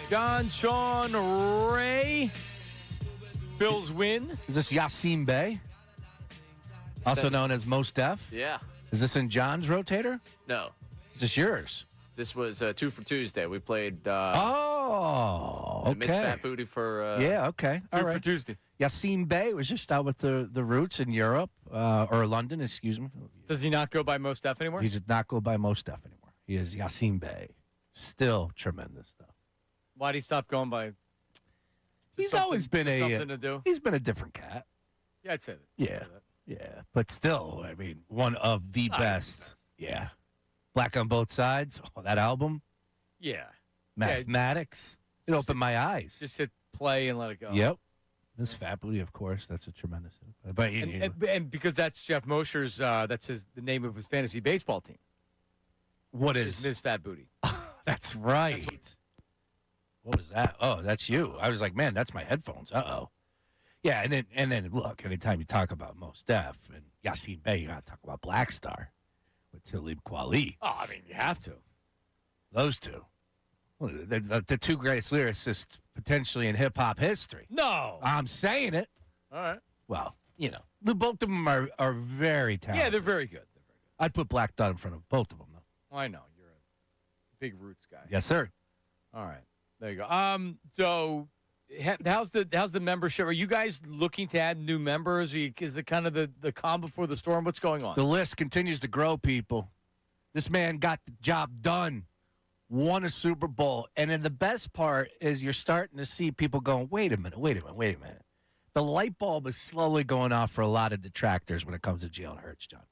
John, Sean, Ray. Phil's win. Is this Yassine Bey? Also known as Mos Def? Yeah. Is this in John's rotator? No. Is this yours? This was 2 for Tuesday. We played Oh, Miss okay. Fat Booty for Yeah, okay. All Two right. for Tuesday. Yassine Bey was just out with the roots in Europe, or London, excuse me. Does he not go by Most Def anymore? He does not go by Mos Def anymore. He is Yassine Bey. Still tremendous, though. Why'd he stop going by? He's always been something to do. He's been a different cat. Yeah, I'd say that. Yeah. I'd say that. Yeah, but still, I mean, one of the he's the best. best. Yeah. Black on Both Sides. Oh, that album. Yeah. Mathematics. It Just opened my eyes. Just hit play and let it go. Yep. Miss Fat Booty, of course. That's a tremendous. But And because that's Jeff Mosher's, that's the name of his fantasy baseball team. what Is is? Ms. Fat Booty. That's right. What was that? Oh, that's you. I was like, man, that's my headphones. Uh-oh. Yeah, and then look, anytime you talk about Mos Def and Yassine Bey, you got to talk about Black Star with Talib Kweli. Oh, I mean, you have to. Those two. Well, the two greatest lyricists potentially in hip-hop history. No. I'm saying it. All right. Well, both of them are very talented. Yeah, they're very good. I'd put Black Dot in front of both of them, though. Well, I know. You're a big Roots guy. Yes, sir. All right. There you go. So how's the membership? Are you guys looking to add new members? Is it kind of the calm before the storm? What's going on? The list continues to grow, people. This man got the job done, won a Super Bowl, and then the best part is you're starting to see people going, wait a minute. The light bulb is slowly going off for a lot of detractors when it comes to Jalen Hurts, John.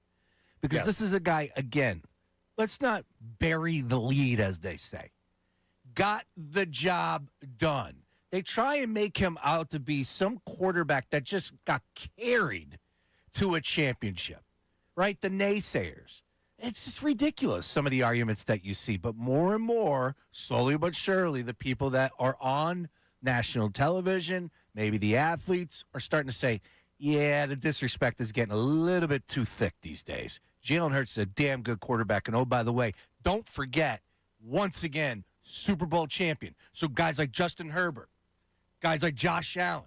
Because this is a guy, again, let's not bury the lead, as they say. Got the job done. They try and make him out to be some quarterback that just got carried to a championship, right? The naysayers. It's just ridiculous, some of the arguments that you see. But more and more, slowly but surely, the people that are on national television, maybe the athletes, are starting to say, yeah, the disrespect is getting a little bit too thick these days. Jalen Hurts is a damn good quarterback. And, oh, by the way, don't forget, once again, Super Bowl champion. So guys like Justin Herbert, guys like Josh Allen,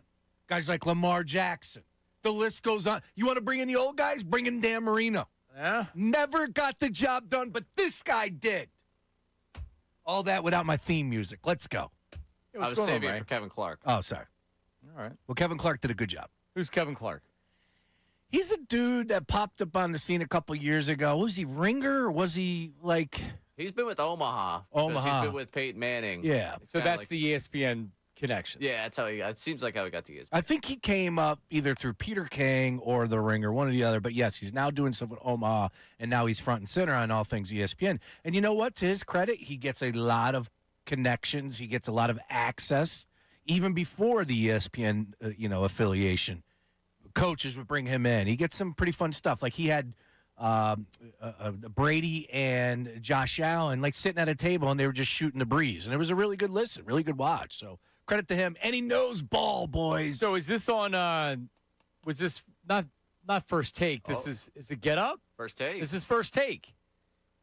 guys like Lamar Jackson. The list goes on. You want to bring in the old guys? Bring in Dan Marino. Yeah. Never got the job done, but this guy did. All that without my theme music. Let's go. Yeah, I what's was going on, saving it Ray? for Kevin Clark. Oh, sorry. All right. Well, Kevin Clark did a good job. Who's Kevin Clark? He's a dude that popped up on the scene a couple years ago. Was he Ringer or was he like... He's been with Omaha. 'cause Omaha. He's been with Peyton Manning. Yeah. It's So kinda that's like- the ESPN connection. Yeah, that's how he got. It seems like how he got to ESPN. I think he came up either through Peter King or The Ringer, one or the other. But, yes, he's now doing stuff with Omaha, and now he's front and center on all things ESPN. And you know what? To his credit, he gets a lot of connections. He gets a lot of access, even before the ESPN, affiliation. Coaches would bring him in. He gets some pretty fun stuff. Like he had Brady and Josh Allen like sitting at a table, and they were just shooting the breeze. And it was a really good listen, really good watch. So credit to him. And he knows ball, boys. So is this on? Was this not First Take? This is it Get Up? First take. This is First Take.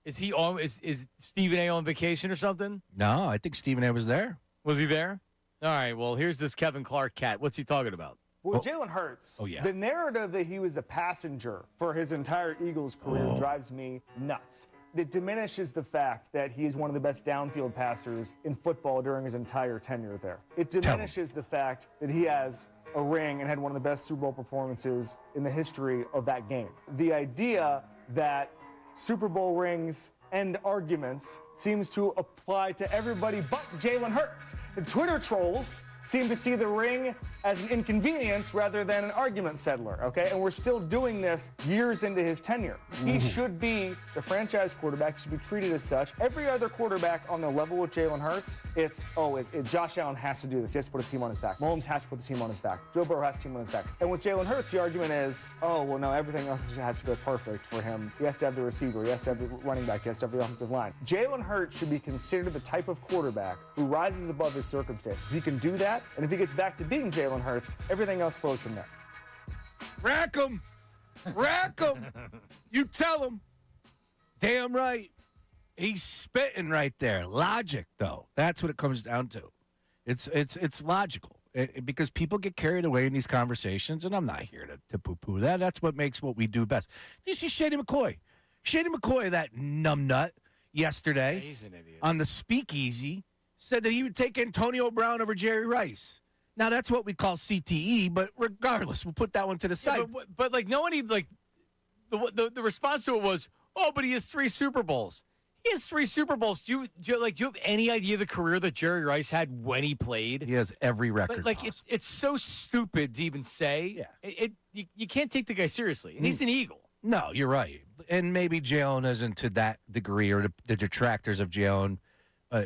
Is he on? Is Stephen A on vacation or something? No, I think Stephen A was there. Was he there? All right. Well, here's this Kevin Clark cat. What's he talking about? Well, Jalen Hurts, yeah. the narrative that he was a passenger for his entire Eagles career drives me nuts. It diminishes the fact that he is one of the best downfield passers in football during his entire tenure there. It diminishes the fact that he has a ring and had one of the best Super Bowl performances in the history of that game. The idea that Super Bowl rings and arguments seems to apply to everybody but Jalen Hurts. The Twitter trolls seem to see the ring as an inconvenience rather than an argument settler, okay? And we're still doing this years into his tenure. He should be the franchise quarterback, should be treated as such. Every other quarterback on the level with Jalen Hurts, Josh Allen has to do this. He has to put a team on his back. Mahomes has to put the team on his back. Joe Burrow has a team on his back. And with Jalen Hurts, the argument is, everything else has to go perfect for him. He has to have the receiver. He has to have the running back. He has to have the offensive line. Jalen Hurts should be considered the type of quarterback who rises above his circumstances. He can do that, and if he gets back to being Jalen Hurts, everything else flows from there. Rack him. Rack him. You tell him. Damn right. He's spitting right there. Logic, though. That's what it comes down to. It's logical because people get carried away in these conversations, and I'm not here to poo-poo that. That's what makes what we do best. Do you see Shady McCoy? Shady McCoy, that numbnut, yesterday He's an idiot. on the speakeasy said that he would take Antonio Brown over Jerry Rice. Now, that's what we call CTE, but regardless, we'll put that one to the side. Yeah, but like no one even like the response to it was, oh, but he has 3 Super Bowls. He has 3 Super Bowls. Do you have any idea the career that Jerry Rice had when he played? He has every record. Like it's so stupid to even say. Yeah. You can't take the guy seriously, and he's an Eagle. No, you're right. And maybe Jalen isn't to that degree, or the detractors of Jalen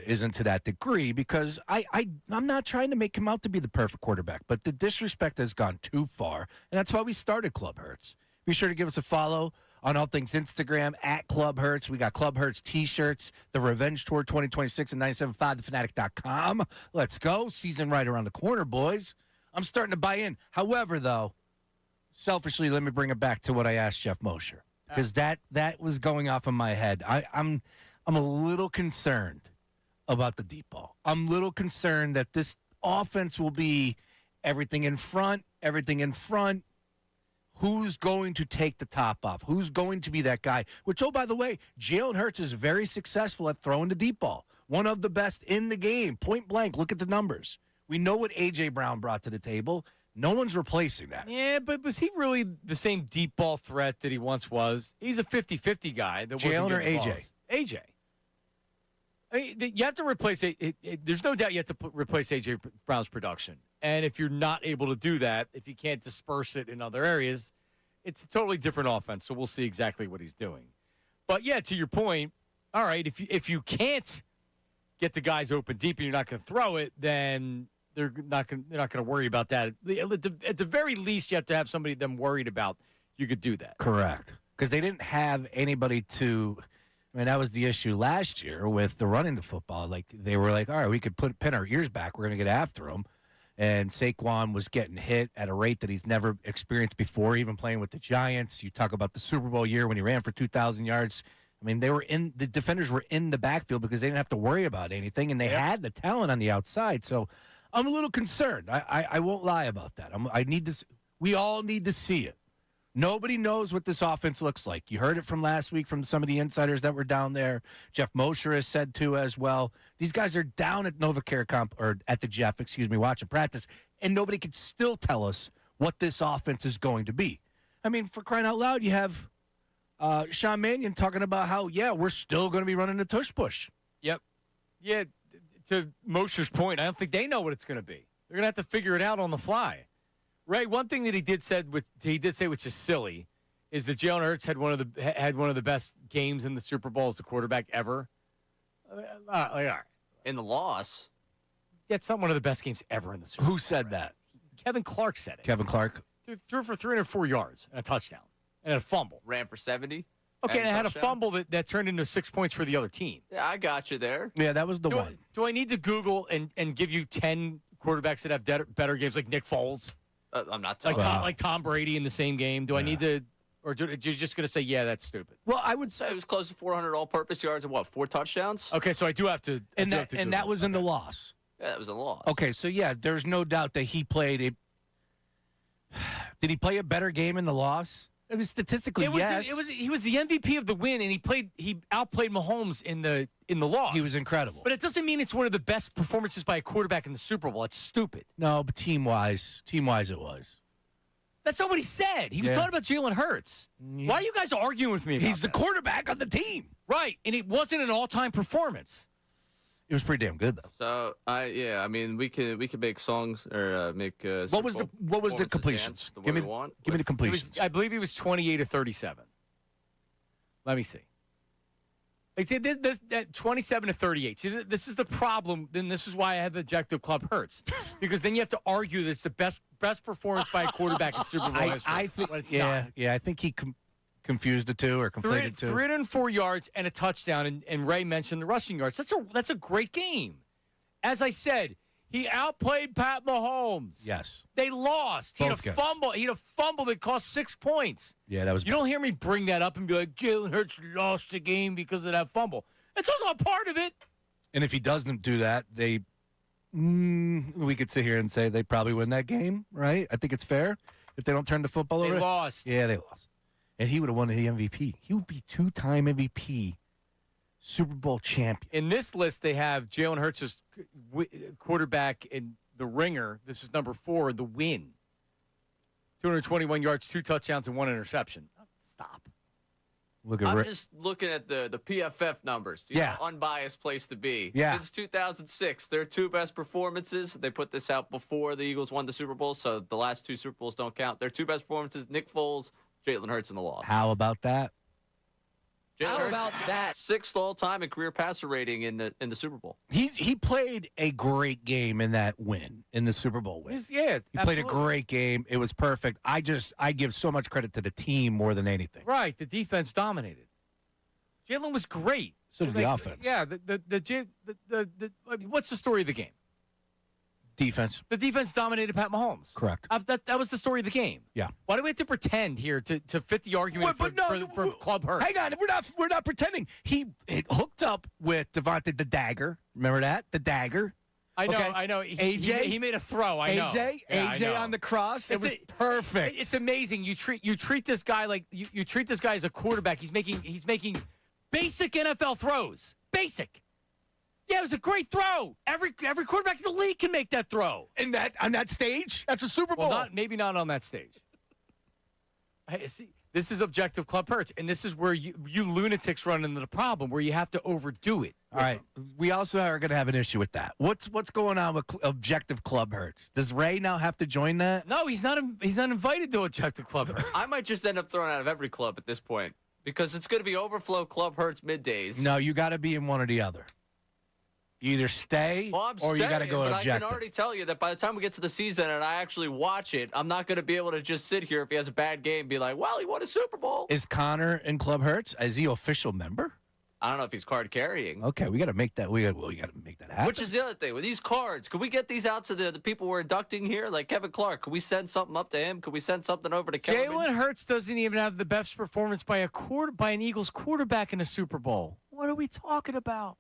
isn't to that degree, because I'm not trying to make him out to be the perfect quarterback, but the disrespect has gone too far, and that's why we started Club Hurts. Be sure to give us a follow on all things Instagram, at Club Hurts. We got Club Hurts T-shirts, the Revenge Tour 2026 and 975thefanatic.com. Let's go. Season right around the corner, boys. I'm starting to buy in. However, though, selfishly, let me bring it back to what I asked Jeff Mosher, because that was going off in my head. I'm a little concerned about the deep ball. I'm a little concerned that this offense will be everything in front. Who's going to take the top off? Who's going to be that guy? Which, oh, by the way, Jalen Hurts is very successful at throwing the deep ball. One of the best in the game, point blank. Look at the numbers. We know what A.J. Brown brought to the table. No one's replacing that. Yeah, but was he really the same deep ball threat that he once was? He's a 50-50 guy. Jalen or A.J.? A.J. I mean, you have to replace it. There's no doubt you have to replace A.J. Brown's production. And if you're not able to do that, if you can't disperse it in other areas, it's a totally different offense. So we'll see exactly what he's doing. But, yeah, to your point, all right, if you can't get the guys open deep and you're not going to throw it, then they're not going to worry about that. At the very least, you have to have somebody them worried about. You could do that. Correct. Because they didn't have anybody to – I mean, that was the issue last year with the running the football. Like, they were like, all right, we could pin our ears back. We're going to get after him. And Saquon was getting hit at a rate that he's never experienced before, even playing with the Giants. You talk about the Super Bowl year when he ran for 2,000 yards. I mean, the defenders were in the backfield because they didn't have to worry about anything, and they had the talent on the outside. So I'm a little concerned. I won't lie about that. We all need to see it. Nobody knows what this offense looks like. You heard it from last week from some of the insiders that were down there. Jeff Mosher has said too as well. These guys are down at at the Jeff, watching practice, and nobody can still tell us what this offense is going to be. I mean, for crying out loud, you have Sean Mannion talking about how, we're still going to be running the tush push. Yep. Yeah, to Mosher's point, I don't think they know what it's going to be. They're going to have to figure it out on the fly. Ray, one thing that he did say, which is silly, is that Jalen Hurts had one of the best games in the Super Bowl as a quarterback ever. In the loss. That's not one of the best games ever in the Super Bowl. Who said that? Kevin Clark said it. Kevin Clark? Threw for 304 yards and a touchdown and a fumble. Ran for 70. Okay, and it had a fumble that turned into 6 points for the other team. Yeah, I got you there. Yeah, that was the one. Do I need to Google and give you 10 quarterbacks that have better games like Nick Foles? I'm not telling like Tom Brady in the are you just going to say, yeah, that's stupid? Well, I would say it was close to 400 all-purpose yards and 4 touchdowns? Okay, so I do have to. And that was in the loss. Yeah, that was a loss. Okay, so there's no doubt that he played Did he play a better game in the loss? I mean, statistically, yes. He was the MVP of the win, and he outplayed Mahomes in the loss. He was incredible. But it doesn't mean it's one of the best performances by a quarterback in the Super Bowl. It's stupid. No, but team-wise it was. That's not what he said. He was talking about Jalen Hurts. Yeah. Why are you guys arguing with me about He's the quarterback on the team. Right, and it wasn't an all-time performance. It was pretty damn good, though. So, I mean, we could make songs or make. What was the completions? Give me the completions. I believe he was 28 to 37. Let me see. Like, see, that 27 to 38. See, this is the problem. Then this is why I have objective Club Hurts, because then you have to argue that it's the best performance by a quarterback in Super Bowl history. I think it's not. Yeah, I think he confused the two or conflated two. 304 yards and a touchdown, and Ray mentioned the rushing yards. That's a great game. As I said, he outplayed Pat Mahomes. Yes. They lost. He had a fumble that cost 6 points. Yeah, that was. You don't hear me bring that up and be like, Jalen Hurts lost the game because of that fumble. It's also a part of it. And if he doesn't do that, they We could sit here and say they probably win that game, right? I think it's fair if they don't turn the football over. They lost. Yeah, they lost. And he would have won the MVP. He would be 2-time MVP, Super Bowl champion. In this list, they have Jalen Hurts as quarterback in the ringer. This is number 4, the win. 221 yards, 2 touchdowns, and 1 interception. Stop. Look at I'm Rick. just looking at the PFF numbers. Unbiased place to be. Yeah. Since 2006, their 2 best performances. They put this out before the Eagles won the Super Bowl, so the last 2 Super Bowls don't count. Their 2 best performances: Nick Foles, Jalen Hurts in the loss. How about that? How about that? 6th all-time in career passer rating in the Super Bowl. He played a great game in that win, in the Super Bowl win. Yeah, He played a great game. It was perfect. I give so much credit to the team more than anything. Right. The defense dominated. Jalen was great. So did the offense. Yeah. What's the story of the game? Defense. The defense dominated Pat Mahomes. Correct. That was the story of the game. Yeah. Why do we have to pretend here to fit the argument for Club Hurts? Hang on, we're not pretending. He hooked up with Devontae the Dagger. Remember that? The Dagger. I know. Okay. I know. AJ? He made a throw. I know. AJ on the cross. It was perfect. It's amazing. You treat this guy like you treat this guy as a quarterback. He's making basic NFL throws. Basic. Yeah, it was a great throw. Every quarterback in the league can make that throw. And on that stage, that's a Super Bowl. Well, maybe not on that stage. See, this is objective Club Hurts, and this is where you lunatics run into the problem, where you have to overdo it. All right. We also are going to have an issue with that. What's going on with objective Club Hurts? Does Ray now have to join that? No, he's not invited to objective Club Hurts. I might just end up thrown out of every club at this point because it's going to be Overflow Club Hurts Middays. No, you got to be in one or the other. You either stay or you got to go but objective. I can already tell you that by the time we get to the season and I actually watch it, I'm not going to be able to just sit here if he has a bad game and be like, well, he won a Super Bowl. Is Connor in Club Hurts? Is he official member? I don't know if he's card carrying. Okay, we got to make that. We got to make that happen. Which is the other thing with these cards. Could we get these out to the people we're inducting here, like Kevin Clark? Could we send something up to him? Could we send something over to Kevin? Jalen Hurts doesn't even have the best performance by an Eagles quarterback in a Super Bowl. What are we talking about?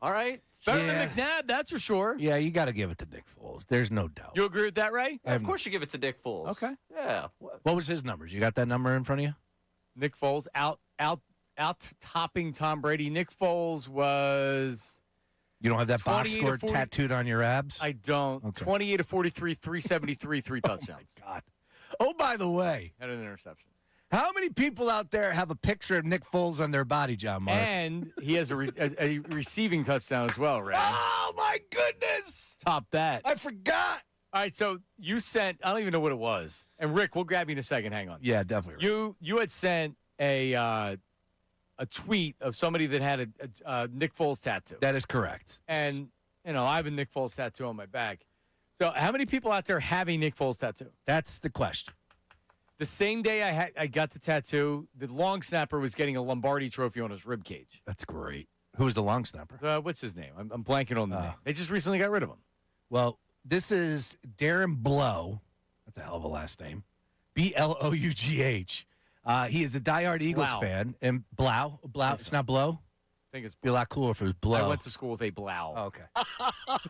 All right. Better than McNabb, that's for sure. Yeah, you got to give it to Nick Foles. There's no doubt. You agree with that, Ray? Yeah, of course you give it to Nick Foles. Okay. Yeah. What was his numbers? You got that number in front of you? Nick Foles out topping Tom Brady. Nick Foles was. You don't have that box score tattooed on your abs? I don't. Okay. 28 to 43, 373, 3 touchdowns. Oh, my God. Oh, by the way. Had an interception. How many people out there have a picture of Nick Foles on their body, John Marks? And he has a receiving touchdown as well, Ray. Oh, my goodness. Top that. I forgot. All right, so you sent, I don't even know what it was. And Rick, we'll grab you in a second. Hang on. Yeah, definitely. You had sent a tweet of somebody that had a Nick Foles tattoo. That is correct. And, I have a Nick Foles tattoo on my back. So how many people out there have a Nick Foles tattoo? That's the question. The same day I got the tattoo, the long snapper was getting a Lombardi trophy on his rib cage. That's great. Who was the long snapper? What's his name? I'm blanking on the name. They just recently got rid of him. Well, this is Darren Blough. That's a hell of a last name. Blough. He is a diehard Eagles fan. And Blough. It's not Blow? I think it's be a lot cooler if it was Blow. I went to school with a Blough. Oh, okay.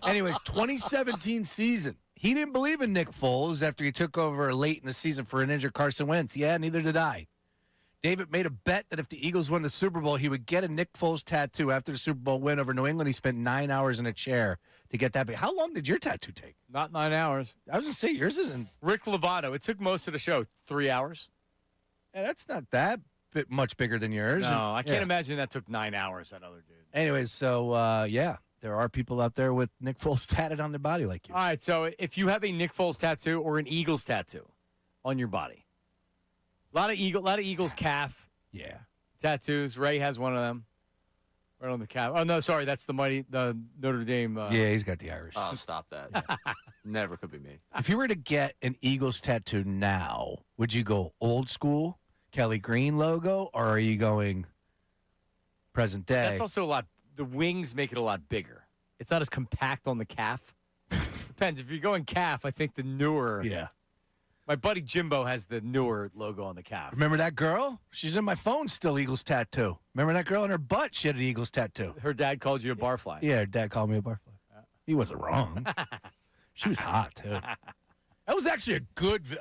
Anyways, 2017 season. He didn't believe in Nick Foles after he took over late in the season for an injured Carson Wentz. Yeah, neither did I. David made a bet that if the Eagles won the Super Bowl, he would get a Nick Foles tattoo after the Super Bowl win over New England. He spent 9 hours in a chair to get that. How long did your tattoo take? Not 9 hours. I was going to say, yours isn't. Rick Lovato. It took most of the show 3 hours. Yeah, that's not that much bigger than yours. No, I can't imagine that took 9 hours, that other dude. Anyways, so, yeah. There are people out there with Nick Foles tatted on their body like you. All right, so if you have a Nick Foles tattoo or an Eagles tattoo on your body, a lot of Eagles calf tattoos. Ray has one of them right on the calf. Oh no, sorry, that's the Notre Dame. Yeah, he's got the Irish. Oh, stop that! Never could be me. If you were to get an Eagles tattoo now, would you go old school Kelly Green logo, or are you going present day? That's also a lot. The wings make it a lot bigger. It's not as compact on the calf. Depends. If you're going calf, I think the newer. Yeah. My buddy Jimbo has the newer logo on the calf. Remember that girl? She's in my phone still, Eagles tattoo. Remember that girl on her butt? She had an Eagles tattoo. Her dad called you a barfly. Yeah, her dad called me a barfly. He wasn't wrong. She was hot, too. That was actually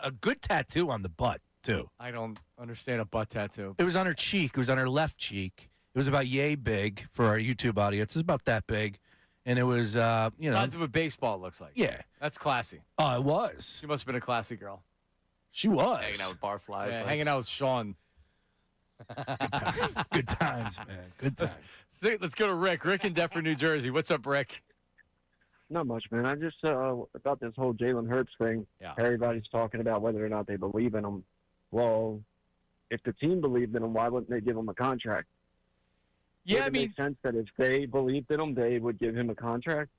a good tattoo on the butt, too. I don't understand a butt tattoo. It was on her cheek. It was on her left cheek. It was about yay big for our YouTube audience. It was about that big. And it was, Size of a baseball, it looks like. Yeah. That's classy. Oh, it was. She must have been a classy girl. She was. Hanging out with barflies. Yeah, like- hanging out with Sean. Good times, man. Good times. So, let's go to Rick. Rick in Deptford, New Jersey. What's up, Rick? Not much, man. I just about this whole Jalen Hurts thing. Yeah. Everybody's talking about whether or not they believe in him. Well, if the team believed in him, why wouldn't they give him a contract? Yeah, Would it make sense that if they believed in him, they would give him a contract?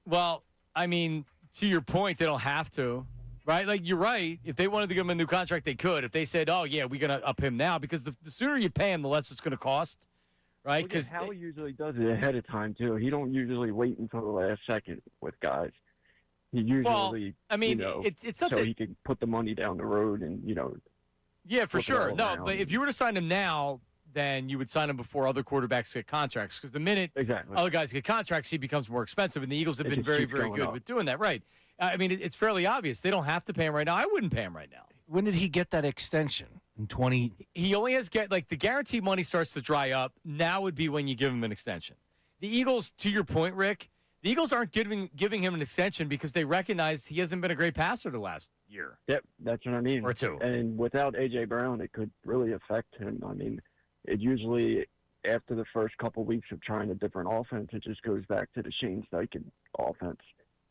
Well, to your point, they don't have to, right? Like, you're right. If they wanted to give him a new contract, they could. If they said, oh, yeah, we're going to up him now, because the sooner you pay him, the less it's going to cost, right? Because Howie usually does it ahead of time, too. He don't usually wait until the last second with guys. He usually, it's not so that, he can put the money down the road and, yeah, for flip it sure. all No, around. but if you were to sign him now, then you would sign him before other quarterbacks get contracts, because the minute exactly. other guys get contracts, he becomes more expensive, and the Eagles have It been just very, keeps very going good up. with doing that, right? It's fairly obvious. They don't have to pay him right now. I wouldn't pay him right now. When did he get that extension? In 20? He only has the guaranteed money starts to dry up. Now would be when you give him an extension. The Eagles, to your point, Rick, the Eagles aren't giving him an extension because they recognize he hasn't been a great passer the last year. Yep, that's what I mean. Or two. And without A.J. Brown, it could really affect him. It usually, after the first couple weeks of trying a different offense, it just goes back to the Shane Steichen offense.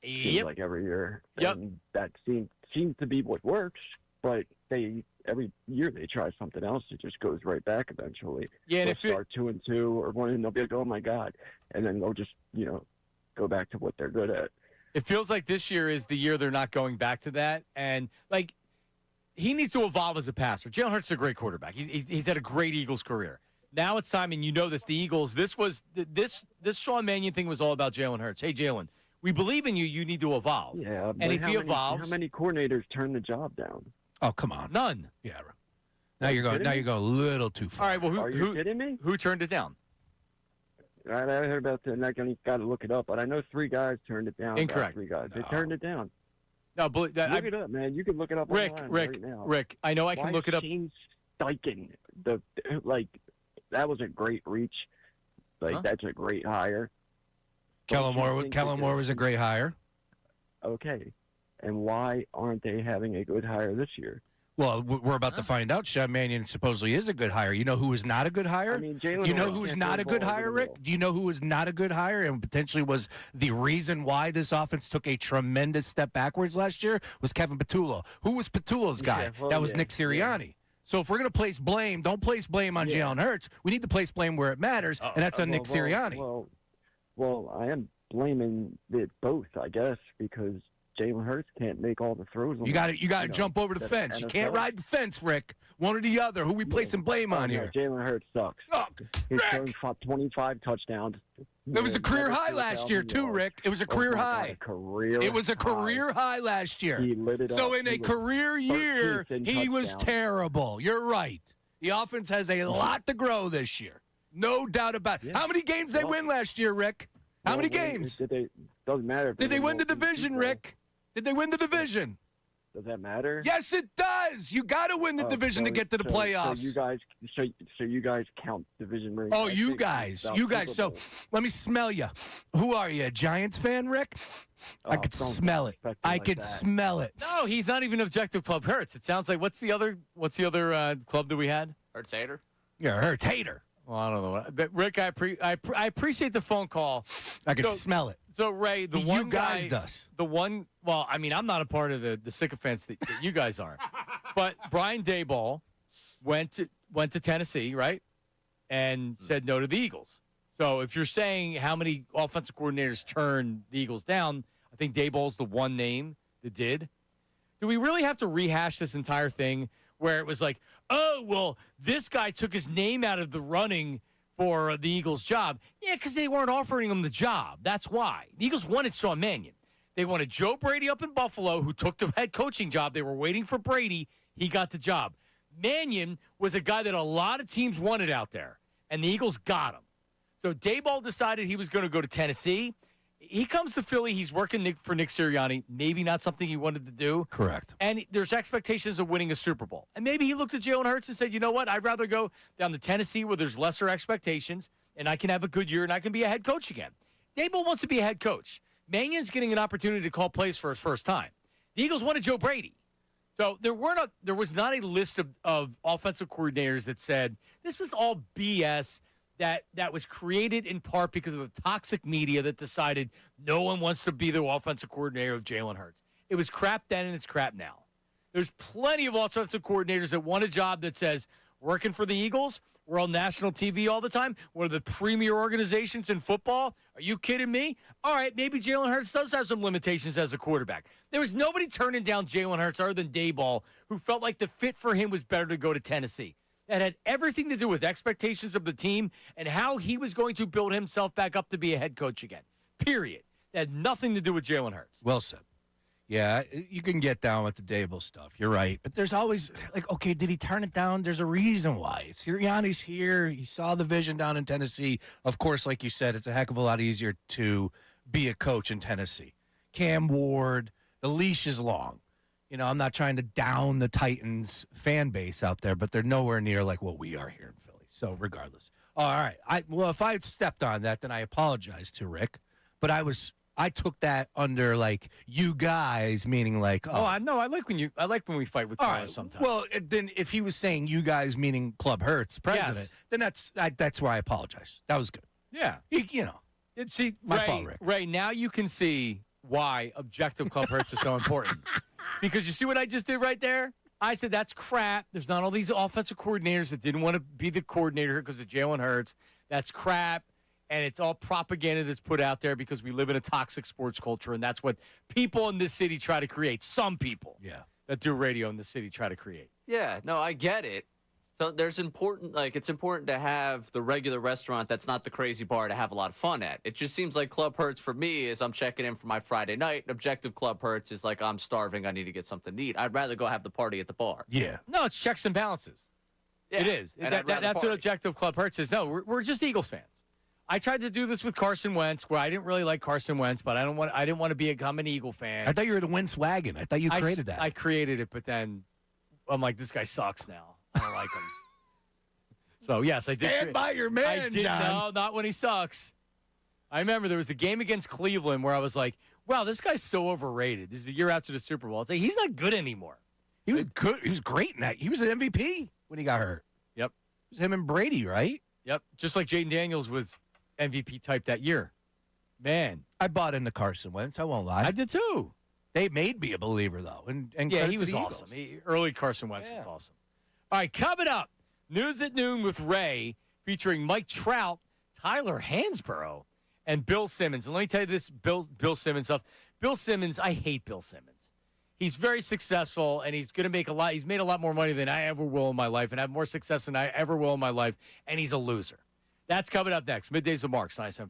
Seems Yep. like every year. Yep. And that seems to be what works, but every year they try something else. It just goes right back eventually. Yeah, and They'll if it, start 2-2 or 1, and they'll be like, oh my God. And then they'll just, go back to what they're good at. it feels like this year is the year they're not going back to that. And, he needs to evolve as a passer. Jalen Hurts is a great quarterback. He's had a great Eagles career. Now it's time, and you know this, the Eagles, this Sean Mannion thing was all about Jalen Hurts. Hey, Jalen, we believe in you. You need to evolve. Yeah, And but if he evolves. how many coordinators turn the job down? Oh, come on. None. Yeah. Now you're going a little too All far. right, well, Are you kidding me? who turned it down? I heard about that, and I got to look it up, but I know 3 guys turned it down. Incorrect. 3 guys. They No. turned it down. No, but Look it up, man. You can look it up online right now. Rick, I know I can Why look it up. Shane Steichen, that was a great reach. Huh? That's a great hire. Kellen Don't you Moore, think Kellen that Moore was a great hire. Okay. And why aren't they having a good hire this year? Well, we're about to find out. Sean Mannion supposedly is a good hire. You know who is not a good hire? Jalen Do you know Hurts who's can't not throw a the good ball over hire, the Rick? middle. Do you know who was not a good hire and potentially was the reason why this offense took a tremendous step backwards last year? Was Kevin Petullo. Who was Petullo's guy? Yeah, well, that was yeah, Nick Sirianni. So if we're going to place blame, don't place blame on Jalen Hurts. We need to place blame where it matters, and that's on Nick Sirianni. Well, I am blaming it both, I guess, because Jalen Hurts can't make all the throws. You got to jump over the that fence. You can't NFL. ride the fence, Rick. One or the other. Who we placing blame on here? Jalen Hurts sucks. Oh, He's Rick! thrown 25 touchdowns. It was a career high last year, 2,000 too, yards. Rick. It was a Oh career my God, high. a career It was a high. career high last year. He lit it So up. in a He was career year, 13th in he was touchdowns. terrible. You're right. The offense has a lot to grow this year. No doubt about it. Yeah. How many games they win last year, Rick? How Well, many games? Doesn't matter. if Did they win the multiple division, people. Rick? Did they win the division? Does that matter? Yes, it does. You got to win the division to get to the playoffs. So you guys count division rings. Oh, I you think guys. about You guys. Super So Bowl. let me smell you. Who are you, a Giants fan, Rick? I Oh, could don't smell it. expect it I like could that. smell it. No, he's not even Objective Club Hurts. It sounds like what's the other club that we had? Hurts hater. You're a Hurts hater. Well, I don't know. But Rick, I appreciate the phone call. I could So- smell it. So Ray, the You one guys guy, does. the one. Well, I'm not a part of the sycophants that you guys are, but Brian Daboll went to Tennessee, right, and said no to the Eagles. So if you're saying how many offensive coordinators turned the Eagles down, I think Daboll's the one name that did. Do we really have to rehash this entire thing where it was like, oh, well, this guy took his name out of the running for the Eagles' job? Yeah, because they weren't offering him the job. That's why. The Eagles wanted Sean Mannion. They wanted Joe Brady up in Buffalo, who took the head coaching job. They were waiting for Brady. He got the job. Mannion was a guy that a lot of teams wanted out there, and the Eagles got him. So Daboll decided he was going to go to Tennessee, he comes to Philly. He's working for Nick Sirianni. Maybe not something he wanted to do. Correct. And there's expectations of winning a Super Bowl. And maybe he looked at Jalen Hurts and said, you know what? I'd rather go down to Tennessee where there's lesser expectations and I can have a good year and I can be a head coach again. Dable wants to be a head coach. Mannion's getting an opportunity to call plays for his first time. The Eagles wanted Joe Brady. So there was not a list of offensive coordinators that said this was all BS that was created in part because of the toxic media that decided no one wants to be the offensive coordinator of Jalen Hurts. It was crap then and it's crap now. There's plenty of offensive coordinators that want a job that says working for the Eagles, we're on national TV all the time, one of the premier organizations in football. Are you kidding me? All right, maybe Jalen Hurts does have some limitations as a quarterback. There was nobody turning down Jalen Hurts other than Dayball who felt like the fit for him was better to go to Tennessee. That had everything to do with expectations of the team and how he was going to build himself back up to be a head coach again. Period. That had nothing to do with Jalen Hurts. Well said. Yeah, you can get down with the Dable stuff. You're right. But there's always, like, okay, did he turn it down? There's a reason why. Sirianni's here. He saw the vision down in Tennessee. Of course, like you said, it's a heck of a lot easier to be a coach in Tennessee. Cam Ward, the leash is long. You know, I'm not trying to down the Titans fan base out there, but they're nowhere near like what we are here in Philly. So regardless. All right. Well, if I had stepped on that, then I apologize to Rick. But I took that under like you guys, meaning like I like when we fight with fellas sometimes. Well, then if he was saying you guys, meaning Club Hurts president, Yes. then that's where I apologize. That was good. Yeah. You know, See, My fault, Rick. Ray, now you can see why objective Club Hurts is so important. Because you see what I just did right there? I said that's crap. There's not all these offensive coordinators that didn't want to be the coordinator because of Jalen Hurts. That's crap. And it's all propaganda that's put out there because we live in a toxic sports culture, and that's what people in this city try to create. Some people that do radio in the city try to create. Yeah, no, I get it. So it's important to have the regular restaurant that's not the crazy bar to have a lot of fun at. It just seems like Club Hurts for me is I'm checking in for my Friday night. Objective Club Hurts is like I'm starving. I need to get something to eat. I'd rather go have the party at the bar. Yeah. No, it's checks and balances. Yeah, It is. and I'd rather That's what party. objective Club Hurts is. No, we're just Eagles fans. I tried to do this with Carson Wentz, where I didn't really like Carson Wentz, but I didn't want to become an Eagle fan. I thought you were the Wentz wagon. I thought you created that. I created it, but then I'm like, this guy sucks now. I don't like him. So yes, I did. Stand by your man, I did. John. No, not when he sucks. I remember there was a game against Cleveland where I was like, wow, this guy's so overrated. This is a year after the Super Bowl. It's like, he's not good anymore. He was good. He was great in that. He was an MVP when he got hurt. Yep. It was him and Brady, right? Yep. Just like Jaden Daniels was MVP type that year. Man. I bought into Carson Wentz. I won't lie. I did too. They made me a believer, though. And Yeah, credit he to was the awesome. Eagles. Early Carson Wentz was awesome. All right, coming up, News at Noon with Ray, featuring Mike Trout, Tyler Hansborough, and Bill Simmons. And let me tell you this Bill Simmons stuff. Bill Simmons, I hate Bill Simmons. He's very successful, and he's going to make he's made a lot more money than I ever will in my life and have more success than I ever will in my life, and he's a loser. That's coming up next. Middays with Marks, 97.5.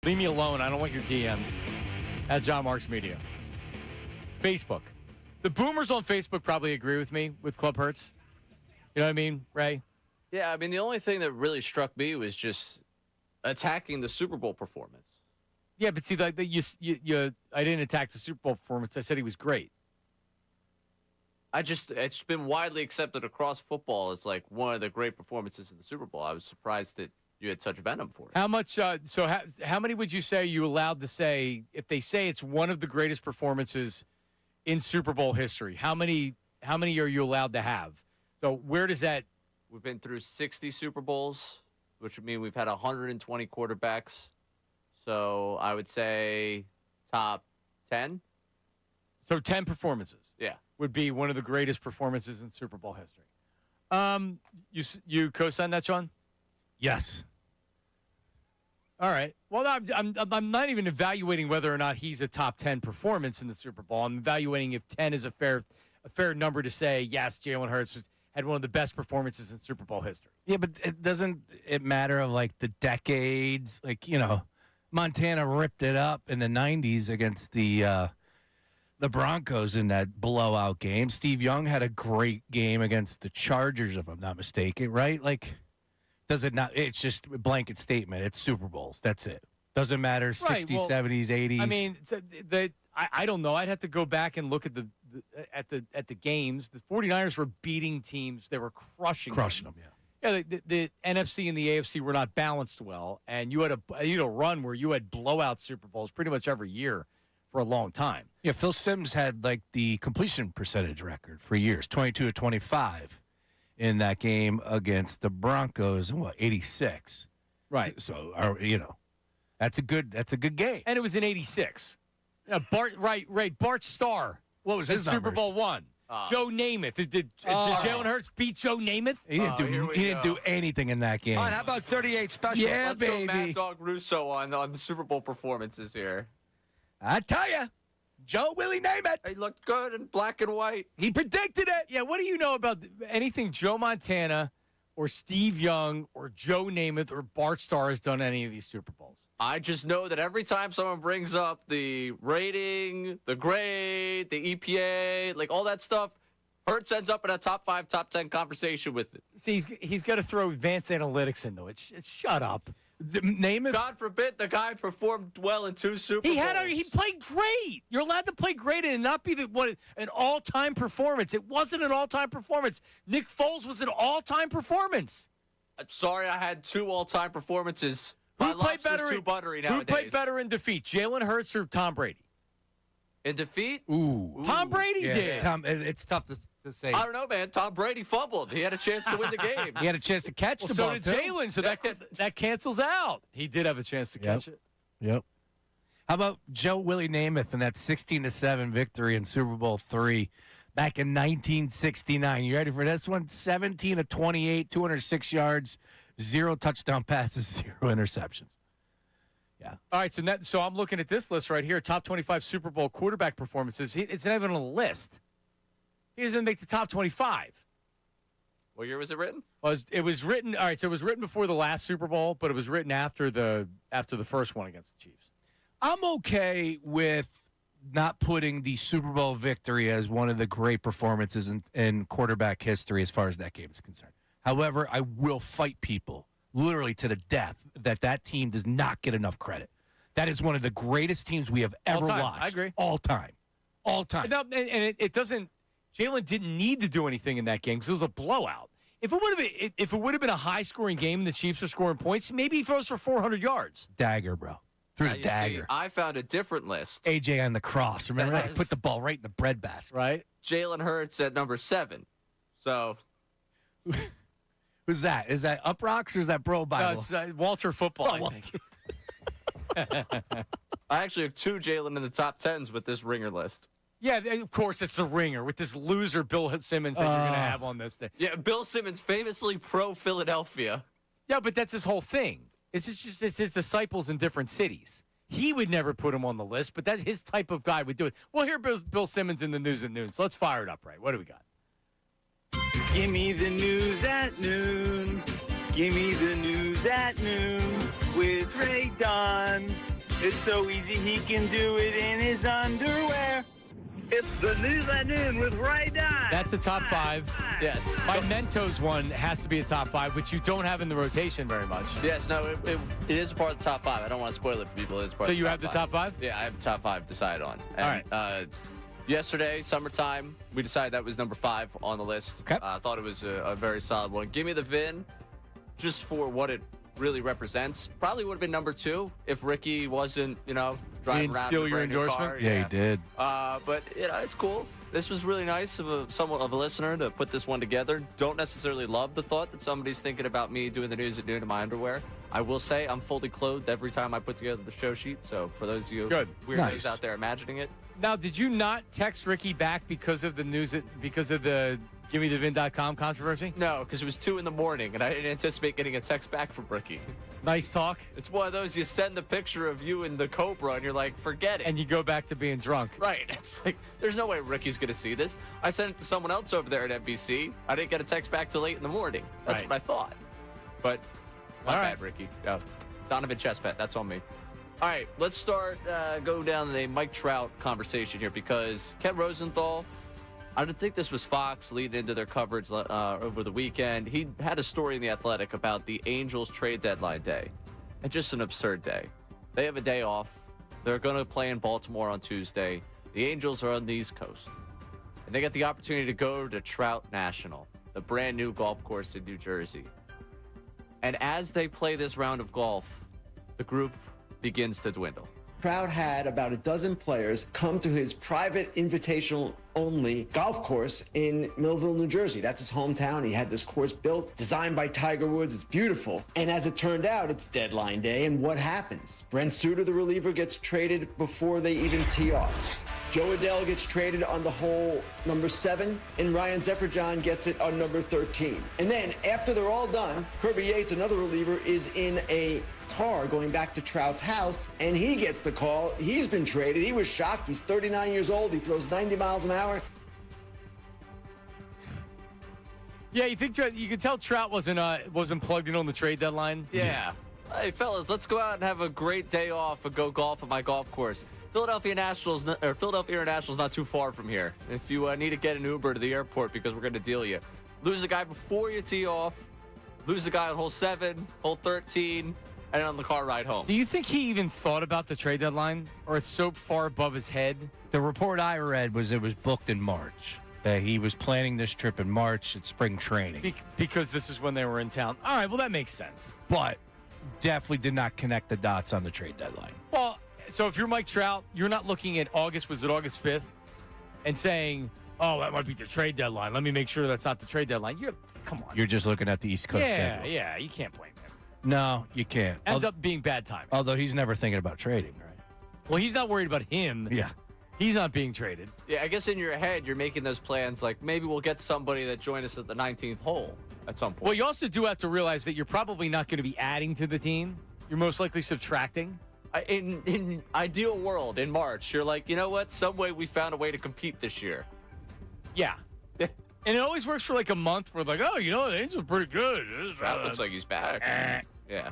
Leave me alone. I don't want your DMs. At John Marks Media. Facebook. The boomers on Facebook probably agree with me with Club Hertz. You know what I mean, Ray? Yeah, I mean, the only thing that really struck me was just attacking the Super Bowl performance. Yeah, but see, like I didn't attack the Super Bowl performance. I said he was great. It's been widely accepted across football as like one of the great performances in the Super Bowl. I was surprised that you had such venom for it. How much? How many would you say you allowed to say if they say it's one of the greatest performances in Super Bowl history? How many are you allowed to have? So where does that? We've been through 60 Super Bowls, which would mean we've had 120 quarterbacks. So I would say top 10. So 10 performances. Yeah. Would be one of the greatest performances in Super Bowl history. You co-sign that, Sean? Yes. All right. Well, I'm not even evaluating whether or not he's a top 10 performance in the Super Bowl. I'm evaluating if 10 is a fair number to say, yes, Jalen Hurts had one of the best performances in Super Bowl history. Yeah, but doesn't it matter of like the decades? Like, Montana ripped it up in the 90s against the Broncos in that blowout game. Steve Young had a great game against the Chargers, if I'm not mistaken, right? Like, does it not? It's just a blanket statement. It's Super Bowls. That's it. Doesn't matter, 60s, 70s, 80s. I mean, I don't know. I'd have to go back and look at the games. The 49ers were beating teams. They were crushing them, yeah. Yeah, the NFC and the AFC were not balanced well, and you had a run where you had blowout Super Bowls pretty much every year for a long time. Yeah, Phil Simms had like the completion percentage record for years, 22-25 in that game against the Broncos in 86. Right. So, that's a good game. And it was in 86. Bart Starr. What was his Super numbers? Bowl one? Joe Namath. Did Jalen Hurts beat Joe Namath? He didn't do anything in that game. All right, how about 38 special? Yeah, Let's baby. go Mad Dog Russo on the Super Bowl performances here. I tell you, Joe Willie Namath. He looked good in black and white. He predicted it. Yeah, what do you know about anything Joe Montana or Steve Young or Joe Namath or Bart Starr has done any of these Super Bowls? I just know that every time someone brings up the rating, the grade, the EPA, like all that stuff, Hurts ends up in a top 5, top 10 conversation with it. See, he's got to throw advanced analytics in, though. It's shut up. Name it. God forbid the guy performed well in 2 Super Bowls. He played great. You're allowed to play great and not be an all-time performance. It wasn't an all-time performance. Nick Foles was an all-time performance. I'm sorry, I had 2 all-time performances. Who played better? Too buttery nowadays. Who played better in defeat, Jalen Hurts or Tom Brady? In defeat? Ooh. Tom Brady did. Tom, it's tough to say. I don't know, man. Tom Brady fumbled. He had a chance to win the game. He had a chance to catch the so ball, did too. Jalen, so that cancels out. He did have a chance to catch it. Yep. How about Joe Willie Namath and that 16-7 victory in Super Bowl III back in 1969? You ready for this one? 17-28, 206 yards, 0 touchdown passes, 0 interceptions. Yeah. All right, so I'm looking at this list right here, top 25 Super Bowl quarterback performances. It's not even on a list. He doesn't make the top 25. What year was it written? It was written. All right, so it was written before the last Super Bowl, but it was written after the first one against the Chiefs. I'm okay with not putting the Super Bowl victory as one of the great performances in quarterback history as far as that game is concerned. However, I will fight people literally to the death that team does not get enough credit. That is one of the greatest teams we have ever watched. I agree. All time. And it doesn't. Jalen didn't need to do anything in that game because it was a blowout. If it would have been a high-scoring game and the Chiefs are scoring points, maybe he throws for 400 yards. Dagger, bro. Threw the dagger. See, I found a different list. AJ on the cross. Remember that? Put the ball right in the breadbasket. Right. Jalen Hurts at number 7. So. Who's that? Is that Up Rocks or is that Bro Bible? No, it's Walter Football, I think. I actually have 2 Jalen in the top 10s with this ringer list. Yeah, of course it's the ringer with this loser Bill Simmons that you're going to have on this thing. Yeah, Bill Simmons, famously pro-Philadelphia. Yeah, but that's his whole thing. It's his disciples in different cities. He would never put him on the list, but that his type of guy would do it. Well, here Bill Simmons in the news at noon. So let's fire it up, right? What do we got? Give me the news at noon. Give me the news at noon with Ray Dunn. It's so easy he can do it in his underwear. It's the news at noon with Ray Dunn. That's a top 5. Yes. My Mentos one has to be a top 5, which you don't have in the rotation very much. Yes, no, it is a part of the top 5. I don't want to spoil it for people. It's part So of you have the top 5? Yeah, I have the top 5 decided on. All And, right. Yesterday, summertime, we decided that was number 5 on the list. Okay. I thought it was a very solid one. Give me the VIN, just for what it really represents. Probably would have been number 2 if Ricky wasn't, driving didn't around steal in a your brand new endorsement? car. Yeah, he did. But it's cool. This was really nice of somewhat of a listener to put this one together. Don't necessarily love the thought that somebody's thinking about me doing the news at noon in my underwear. I will say I'm fully clothed every time I put together the show sheet. So for those of you Good. weirdos Nice. out there imagining it, Now, did you not text Ricky back because of the news, because of the GimmeTheVin.com controversy? no, because it was 2 in the morning and I didn't anticipate getting a text back from Ricky. Nice talk. It's one of those you send the picture of you and the Cobra and you're like, forget it. And you go back to being drunk. Right. It's like, there's no way Ricky's going to see this. I sent it to someone else over there at NBC. I didn't get a text back till late in the morning. That's Right. what I thought. But my All bad, right. Ricky. Donovan Chestnut, that's on me. All right, let's go down the Mike Trout conversation here because Ken Rosenthal, I don't think this was Fox leading into their coverage over the weekend. He had a story in The Athletic about the Angels trade deadline day. And just an absurd day. They have a day off. They're going to play in Baltimore on Tuesday. The Angels are on the East Coast. And they get the opportunity to go to Trout National, the brand new golf course in New Jersey. And as they play this round of golf, the group begins to dwindle. Trout had about a dozen players come to his private invitational only golf course in Millville, New Jersey. That's his hometown. He had this course built, designed by Tiger Woods. It's beautiful. And as it turned out, it's deadline day. And what happens? Brent Suter, the reliever, gets traded before they even tee off. Joe Adele gets traded on the hole number 7, and Ryan Zefferjohn gets it on number 13. And then after they're all done, Kirby Yates, another reliever, is in a car going back to Trout's house, and he gets the call. He's been traded. He was shocked. He's 39 years old. He throws 90 miles an hour. Yeah, you could tell Trout wasn't plugged in on the trade deadline? Yeah. Hey, fellas, let's go out and have a great day off and go golf at my golf course. Philadelphia International's not too far from here. If you need to get an Uber to the airport because we're going to deal you. Lose a guy before you tee off. Lose a guy on hole 7, hole 13, and on the car ride home. Do you think he even thought about the trade deadline? Or it's so far above his head? The report I read was it was booked in March. That he was planning this trip in March at spring training. Because this is when they were in town. All right, well, that makes sense. But definitely did not connect the dots on the trade deadline. Well, so if you're Mike Trout, you're not looking at August 5th, and saying, oh, that might be the trade deadline. Let me make sure that's not the trade deadline. Come on. You're just looking at the East Coast schedule. Yeah, you can't blame him. No, you can't. Ends up being bad timing. Although he's never thinking about trading, right? Well, he's not worried about him. Yeah. He's not being traded. Yeah, I guess in your head, you're making those plans like maybe we'll get somebody that joined us at the 19th hole at some point. Well, you also do have to realize that you're probably not going to be adding to the team. You're most likely subtracting. In ideal world, in March, you're like, you know what? Some way we found a way to compete this year. Yeah. And it always works for like a month. We're like, oh, the Angels are pretty good. Trout looks like he's back. Yeah.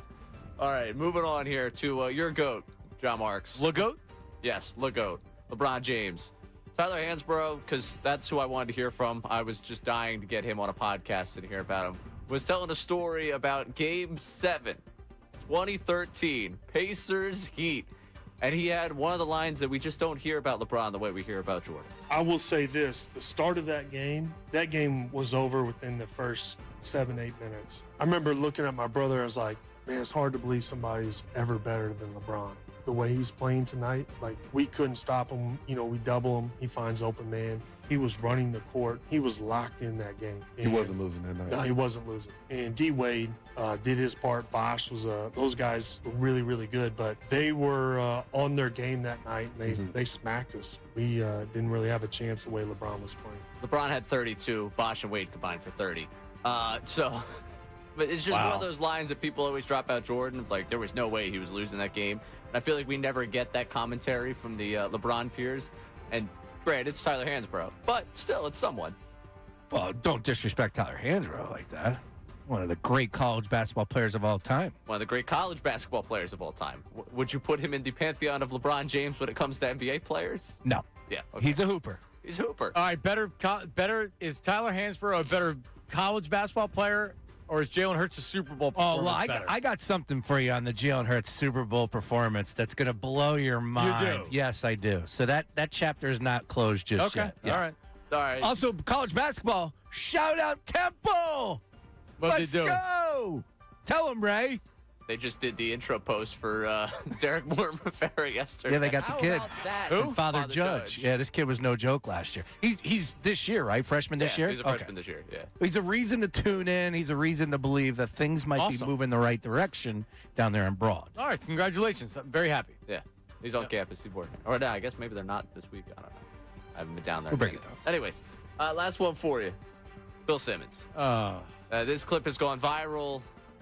All right, moving on here to your GOAT, John Marks. LeGoat? Yes, LeGoat. LeBron James. Tyler Hansbrough, because that's who I wanted to hear from. I was just dying to get him on a podcast and hear about him. Was telling a story about Game 7, 2013, Pacers Heat. And he had one of the lines that we just don't hear about LeBron the way we hear about Jordan. I will say this, the start of that game was over within the first 7-8 minutes. I remember looking at my brother, I was like, man, it's hard to believe somebody's ever better than LeBron. The way he's playing tonight, like we couldn't stop him. We double him. He finds open man. He was running the court. He was locked in that game. He wasn't losing that night. No, he wasn't losing. And D-Wade did his part. Bosh was those guys were really, really good, but they were on their game that night, and they smacked us. We didn't really have a chance the way LeBron was playing. LeBron had 32. Bosh and Wade combined for 30. But it's just one of those lines that people always drop out Jordan. Like, there was no way he was losing that game. And I feel like we never get that commentary from the LeBron peers. And great, it's Tyler Hansbrough. But still, it's someone. Well, don't disrespect Tyler Hansbrough like that. One of the great college basketball players of all time. One of the great college basketball players of all time. Would you put him in the pantheon of LeBron James when it comes to NBA players? No. Yeah. Okay. He's a hooper. He's a hooper. All right, better is Tyler Hansbrough a better college basketball player, or is Jalen Hurts a Super Bowl performance better? I got something for you on the Jalen Hurts Super Bowl performance that's going to blow your mind. You do? Yes, I do. So that chapter is not closed just yet. Okay, all right. Also, college basketball, shout out Temple. What'd Let's they do? go. Tell him, Ray. They just did the intro post for Derek Moore-Mafera yesterday. Yeah, they got the kid. Who? And Father Judge. Yeah, this kid was no joke last year. He's this year, right? Freshman this year? He's a freshman this year, yeah. He's a reason to tune in. He's a reason to believe that things might be moving the right direction down there in Broad. All right, congratulations. I'm very happy. Yeah, he's on campus. He's working. Or no, I guess maybe they're not this week. I don't know. I haven't been down there. We'll break it down. Anyways, last one for you. Bill Simmons. This clip has gone viral.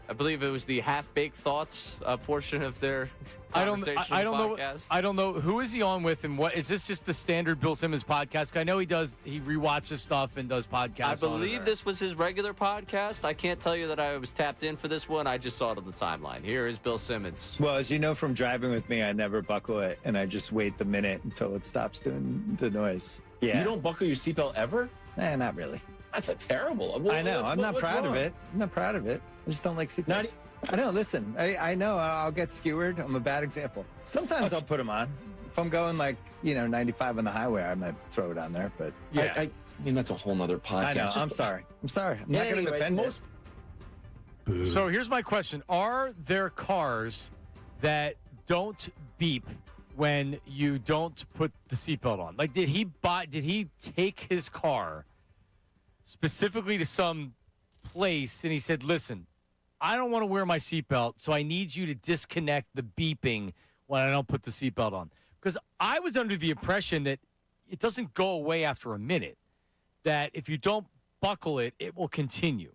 I believe it was the half-baked thoughts portion of their conversation podcast. I don't know who is he on with, and what is this? Just the standard Bill Simmons podcast? I know he rewatches stuff and does podcasts. I believe this was his regular podcast. I can't tell you that I was tapped in for this one. I just saw it on the timeline. Here is Bill Simmons. Well, as you know from driving with me, I never buckle it, and I just wait the minute until it stops doing the noise. Yeah. You don't buckle your seatbelt ever? Not really. That's a terrible. I know. I'm not proud of it. I'm not proud of it. I just don't like seatbelts. I know. Listen, I know I'll get skewered. I'm a bad example. Sometimes I'll put them on. If I'm going 95 on the highway, I might throw it on there. But yeah, I mean that's a whole nother podcast. I know. I'm sorry. I'm not going to defend it. So here's my question: are there cars that don't beep when you don't put the seatbelt on? Like, did he take his car specifically to some place and he said, listen, I don't want to wear my seatbelt, so I need you to disconnect the beeping when I don't put the seatbelt on? Because I was under the impression that it doesn't go away after a minute, that if you don't buckle it, it will continue.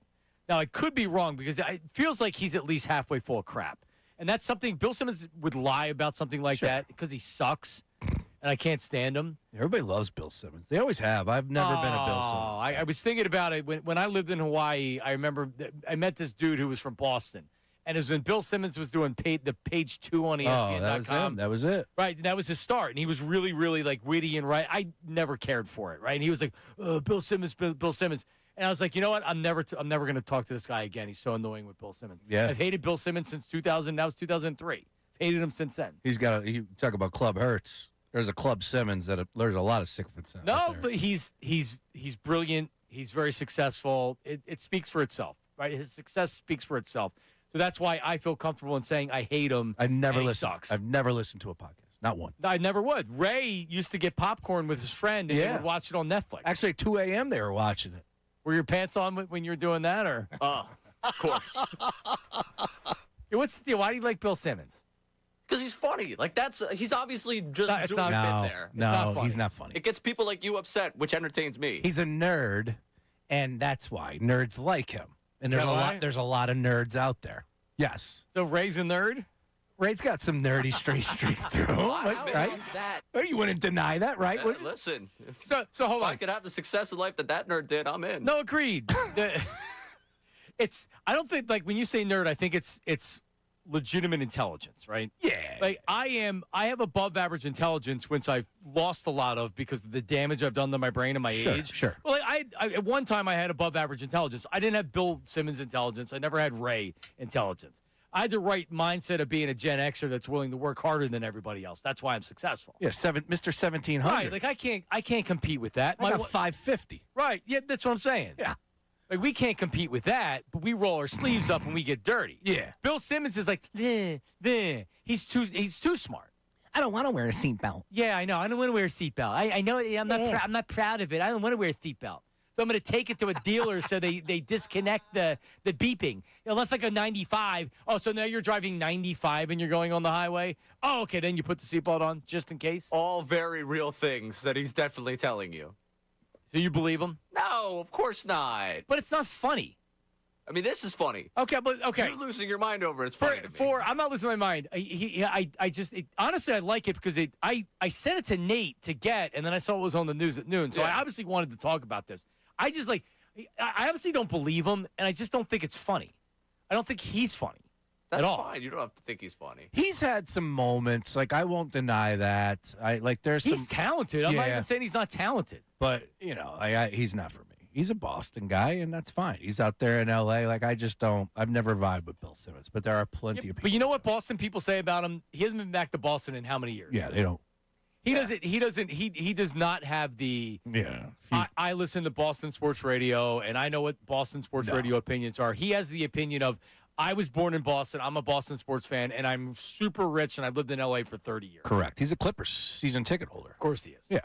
Now, I could be wrong because it feels like he's at least halfway full of crap. And that's something Bill Simmons would lie about something like that because he sucks. And I can't stand him. Everybody loves Bill Simmons. They always have. I've never been a Bill Simmons. I was thinking about it when I lived in Hawaii. I remember I met this dude who was from Boston, and it was when Bill Simmons was doing the page 2 on ESPN.com. That was him. That was it. Right, and that was his start, and he was really, really witty and right. I never cared for it, right? And he was like, Bill Simmons, Bill Simmons. And I was like, you know what? I'm never going to talk to this guy again. He's so annoying with Bill Simmons. Yeah. I've hated Bill Simmons since 2000. That was 2003. Hated him since then. You talk about Club Hurts. There's a Club Simmons there's a lot of sycophants. No, but he's brilliant. He's very successful. It speaks for itself, right? His success speaks for itself. So that's why I feel comfortable in saying I hate him. I've never and listened. He sucks. I've never listened to a podcast. Not one. I never would. Ray used to get popcorn with his friend and he would watch it on Netflix. Actually, at 2 a.m. they were watching it. Were your pants on when you were doing that, or? Oh, of course. What's the deal? Why do you like Bill Simmons? Because he's funny. He's obviously just doing no, it there. No, he's not funny. It gets people like you upset, which entertains me. He's a nerd, and that's why nerds like him. And there's a lot of nerds out there. Yes. So Ray's a nerd? Ray's got some nerdy streaks to him, right? Well, you wouldn't deny that, right? Listen. So hold on. If I could have the success in life that nerd did, I'm in. No, agreed. I don't think, when you say nerd, I think it's legitimate intelligence, right? Yeah. I have above average intelligence, which I've lost a lot of because of the damage I've done to my brain and my age. Sure. Well, I at one time I had above average intelligence. I didn't have Bill Simmons intelligence. I never had Ray intelligence. I had the right mindset of being a Gen Xer that's willing to work harder than everybody else. That's why I'm successful. Yeah, Mr. 1700. Right, I can't compete with that. I got 550. Right, yeah, that's what I'm saying. Yeah. We can't compete with that, but we roll our sleeves up when we get dirty. Yeah. Bill Simmons is like, he's too smart. I don't want to wear a seatbelt. Yeah, I know. I don't want to wear a seatbelt. I know. I'm not proud of it. I don't want to wear a seatbelt. So I'm going to take it to a dealer so they disconnect the beeping. That's like a 95. Oh, so now you're driving 95 and you're going on the highway? Oh, okay. Then you put the seatbelt on just in case? All very real things that he's definitely telling you. So you believe him? No, of course not. But it's not funny. I mean, this is funny. Okay. You're losing your mind over it. It's funny to me. I'm not losing my mind. Honestly, I like it because I sent it to Nate to get, and then I saw it was on the news at noon. So I obviously wanted to talk about this. I just I honestly don't believe him, and I just don't think it's funny. I don't think he's funny That's at all. fine. You don't have to think he's funny. He's had some moments. Like, I won't deny that. He's talented. I'm not Yeah. even saying he's not talented. But, he's not for me. He's a Boston guy, and that's fine. He's out there in L.A. Like, I've never vibed with Bill Simmons, but there are plenty of people. But you know what Boston people say about him? He hasn't been back to Boston in how many years? Yeah, they don't. He does not have the. Yeah. I listen to Boston sports radio, and I know what Boston sports radio opinions are. He has the opinion of, I was born in Boston. I'm a Boston sports fan, and I'm super rich, and I've lived in L.A. for 30 years. Correct. He's a Clippers season ticket holder. Of course he is. Yeah.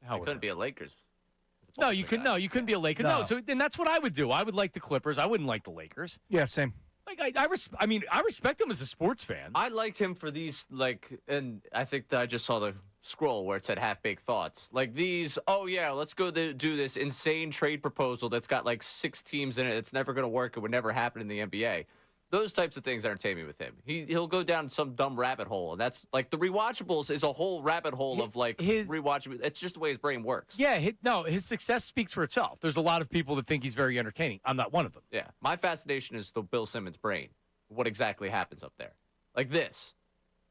He couldn't be a Lakers. No, you couldn't. No, you couldn't be a Laker. No, so then that's what I would do. I would like the Clippers. I wouldn't like the Lakers. Yeah, same. Like I respect him as a sports fan. I liked him for these, and I think that I just saw the scroll where it said half-baked thoughts. Like these, let's go do this insane trade proposal that's got 6 teams in it. It's never going to work. It would never happen in the NBA. Those types of things entertain me with him. He'll go down some dumb rabbit hole, and that's the rewatchables is a whole rabbit hole of rewatchable. It's just the way his brain works. Yeah, his success speaks for itself. There's a lot of people that think he's very entertaining. I'm not one of them. Yeah, my fascination is the Bill Simmons brain. What exactly happens up there? Like this.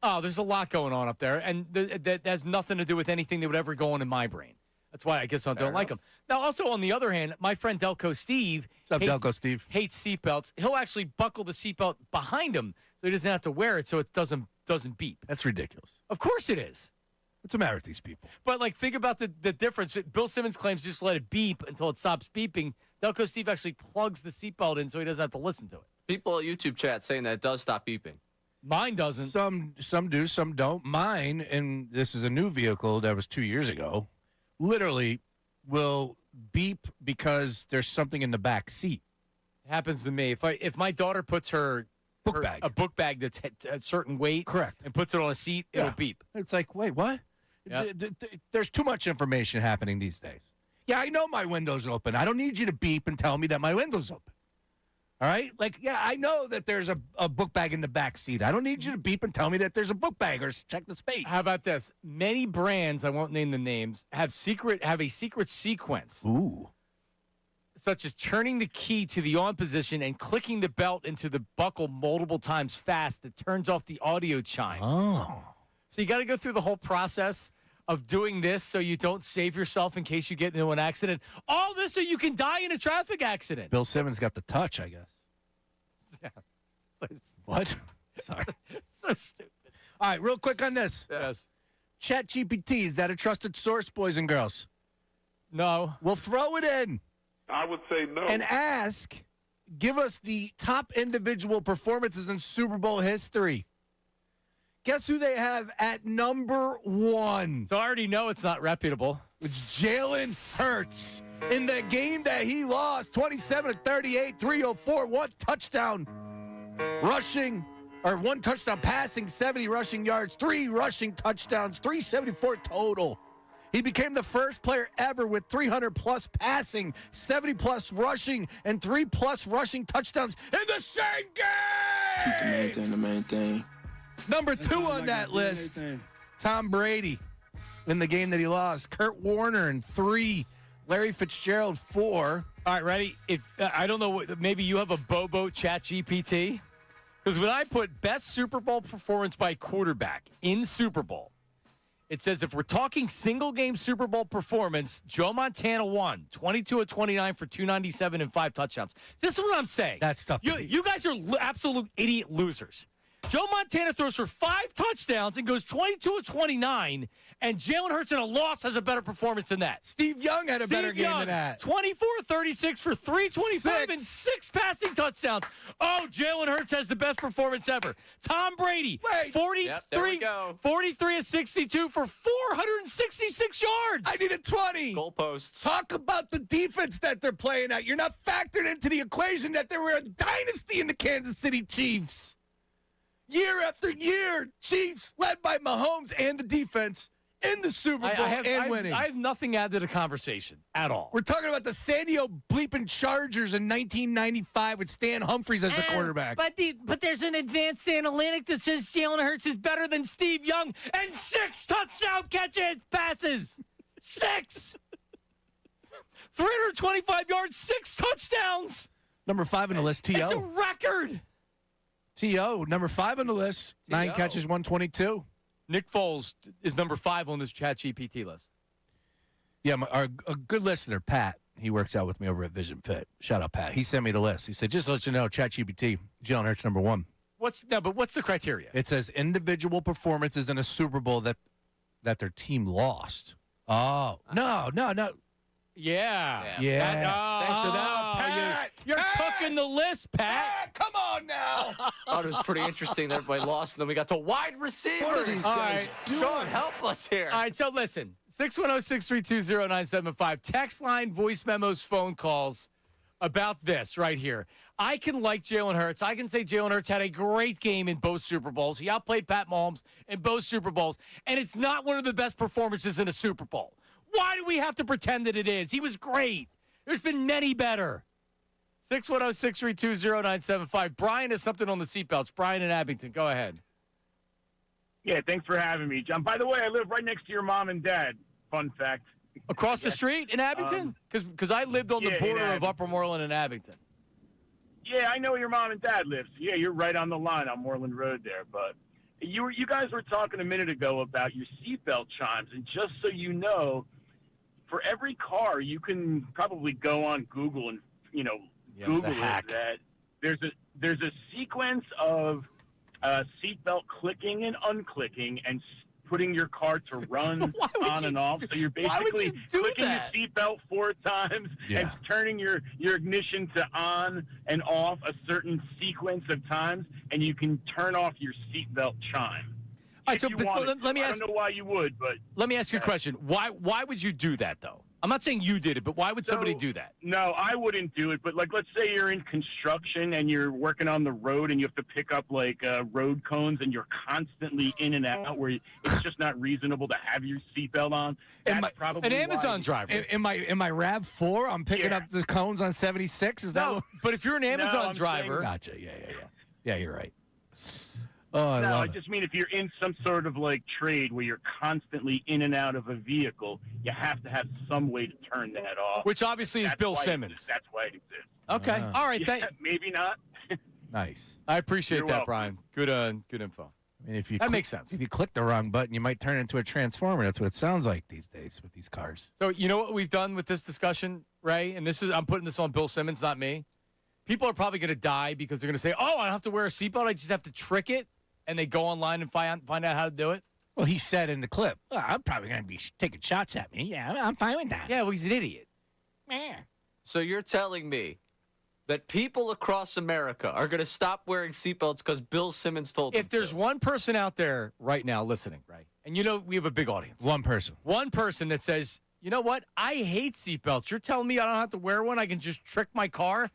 Oh, there's a lot going on up there, and that has nothing to do with anything that would ever go on in my brain. That's why I guess I don't like him. Now, also, on the other hand, my friend Delco Steve. What's up, Delco Steve? Hates seatbelts. He'll actually buckle the seatbelt behind him so he doesn't have to wear it so it doesn't beep. That's ridiculous. Of course it is. What's the matter with these people? But, think about the difference. Bill Simmons claims just let it beep until it stops beeping. Delco Steve actually plugs the seatbelt in so he doesn't have to listen to it. People at YouTube chat saying that it does stop beeping. Mine doesn't. Some do, some don't. Mine, and this is a new vehicle that was 2 years ago, literally will beep because there's something in the back seat. It happens to me. If my daughter puts a book bag that's a certain weight, correct, and puts it on a seat, it'll beep. It's like, wait, what? Yep. There's too much information happening these days. Yeah, I know my window's open. I don't need you to beep and tell me that my window's open. All right? I know that there's a book bag in the back seat. I don't need you to beep and tell me that there's a book bag or check the space. How about this? Many brands, I won't name the names, have a secret sequence. Ooh. Such as turning the key to the on position and clicking the belt into the buckle multiple times fast that turns off the audio chime. Oh. So you got to go through the whole process of doing this so you don't save yourself in case you get into an accident. All this so you can die in a traffic accident. Bill Simmons got the touch, I guess. Yeah. What? Sorry. So stupid. All right, real quick on this. Yes. ChatGPT, is that a trusted source, boys and girls? No. We'll throw it in. I would say no. And give us the top individual performances in Super Bowl history. Guess who they have at number 1? So I already know it's not reputable. It's Jalen Hurts. In the game that he lost, 27-38, 304, 1 touchdown rushing, or 1 touchdown passing, 70 rushing yards, 3 rushing touchdowns, 374 total. He became the first player ever with 300-plus passing, 70-plus rushing, and 3-plus rushing touchdowns in the same game! Keep the main thing the main thing. Number 2 on that list, Tom Brady in the game that he lost. Kurt Warner in 3. Larry Fitzgerald 4. All right, ready? If I don't know, maybe you have a Bobo Chat GPT? Because when I put best Super Bowl performance by quarterback in Super Bowl, it says if we're talking single game Super Bowl performance, Joe Montana won 22-29 for 297 and 5 touchdowns. This is what I'm saying. That's tough. You guys are absolute idiot losers. Joe Montana throws for 5 touchdowns and goes 22-29, and Jalen Hurts in a loss has a better performance than that. Steve Young had a better game than that. 24-36 for 325 and 6 passing touchdowns. Oh, Jalen Hurts has the best performance ever. Tom Brady, 43 of 62 for 466 yards. I need a 20. Goalposts. Talk about the defense that they're playing at. You're not factored into the equation that they were a dynasty in the Kansas City Chiefs. Year after year, Chiefs led by Mahomes and the defense in the Super Bowl winning. I have nothing to add to the conversation at all. We're talking about the San Diego bleeping Chargers in 1995 with Stan Humphries as the quarterback. But there's an advanced analytic that says Jalen Hurts is better than Steve Young and 6 touchdown passes. 6. 325 yards, 6 touchdowns. Number 5 on the list, T.O. It's a record. T.O., number 5 on the list. 9 catches, 122. Nick Foles is number 5 on this ChatGPT list. Yeah, a good listener, Pat, he works out with me over at Vision Fit. Shout out, Pat. He sent me the list. He said, just to let you know, ChatGPT, Jalen Hurts number 1. What's the criteria? It says individual performances in a Super Bowl that their team lost. Oh, no. Yeah. Pat, you're cooking the list, Pat. Come on now. Thought it was pretty interesting that everybody lost, and then we got to wide receivers. All right. Sean, help us here. All right, so listen, 610-632-0975. Text line, voice memos, phone calls about this right here. I can like Jalen Hurts. I can say Jalen Hurts had a great game in both Super Bowls. He outplayed Pat Mahomes in both Super Bowls, and it's not one of the best performances in a Super Bowl. Why do we have to pretend that it is? He was great. There's been many better. 610-632-0975. Brian has something on the seatbelts. Brian in Abington, go ahead. Yeah, thanks for having me, John. By the way, I live right next to your mom and dad. Fun fact. Across the street in Abington? Because I lived on the border of Upper Moreland and Abington. Yeah, I know where your mom and dad live. So yeah, you're right on the line on Moreland Road there. But you guys were talking a minute ago about your seatbelt chimes, and just so you know, for every car, you can probably go on Google and Google it, that there's a sequence of seatbelt clicking and unclicking and putting your car to run on and off. So you're basically clicking your seatbelt 4 times and turning your ignition to on and off a certain sequence of times, and you can turn off your seatbelt chime. All right, so let me ask. I don't know why you would, but let me ask you a question. Why would you do that though? I'm not saying you did it, but why would somebody do that? No, I wouldn't do it. But let's say you're in construction and you're working on the road and you have to pick up road cones and you're constantly in and out where it's just not reasonable to have your seatbelt on. That's probably an Amazon driver. In my RAV4, I'm picking up the cones on 76. Is that? But if you're an Amazon driver, gotcha. Yeah, you're right. Oh, I just mean if you're in some sort of trade where you're constantly in and out of a vehicle, you have to have some way to turn that off. Which obviously is Bill Simmons. That's why it exists. Okay. All right. Maybe not. Nice. I appreciate You're that, welcome. Brian. Good info. I mean, that makes sense. If you click the wrong button, you might turn into a transformer. That's what it sounds like these days with these cars. So you know what we've done with this discussion, Ray? And I'm putting this on Bill Simmons, not me. People are probably going to die because they're going to say, "Oh, I don't have to wear a seatbelt. I just have to trick it." And they go online and find out how to do it? Well, he said in the clip, I'm probably going to be taking shots at me. Yeah, I'm fine with that. Yeah, well, he's an idiot. So you're telling me that people across America are going to stop wearing seatbelts because Bill Simmons told them If there's one person out there right now listening, right, and we have a big audience. One person that says, you know what, I hate seatbelts. You're telling me I don't have to wear one? I can just trick my car?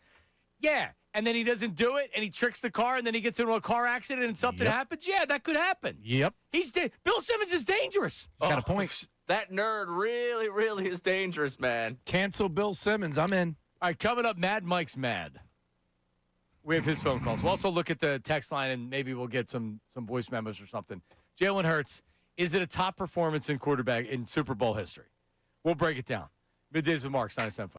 Yeah. And then he doesn't do it, and he tricks the car, and then he gets into a car accident, and something happens. Yeah, that could happen. Yep. Bill Simmons is dangerous. He's got a point. That nerd really, really is dangerous, man. Cancel Bill Simmons. I'm in. All right, coming up, Mad Mike's mad. We have his phone calls. We'll also look at the text line, and maybe we'll get some voice memos or something. Jalen Hurts, is it a top performance in quarterback in Super Bowl history? We'll break it down. Middays with Marks, 97.5.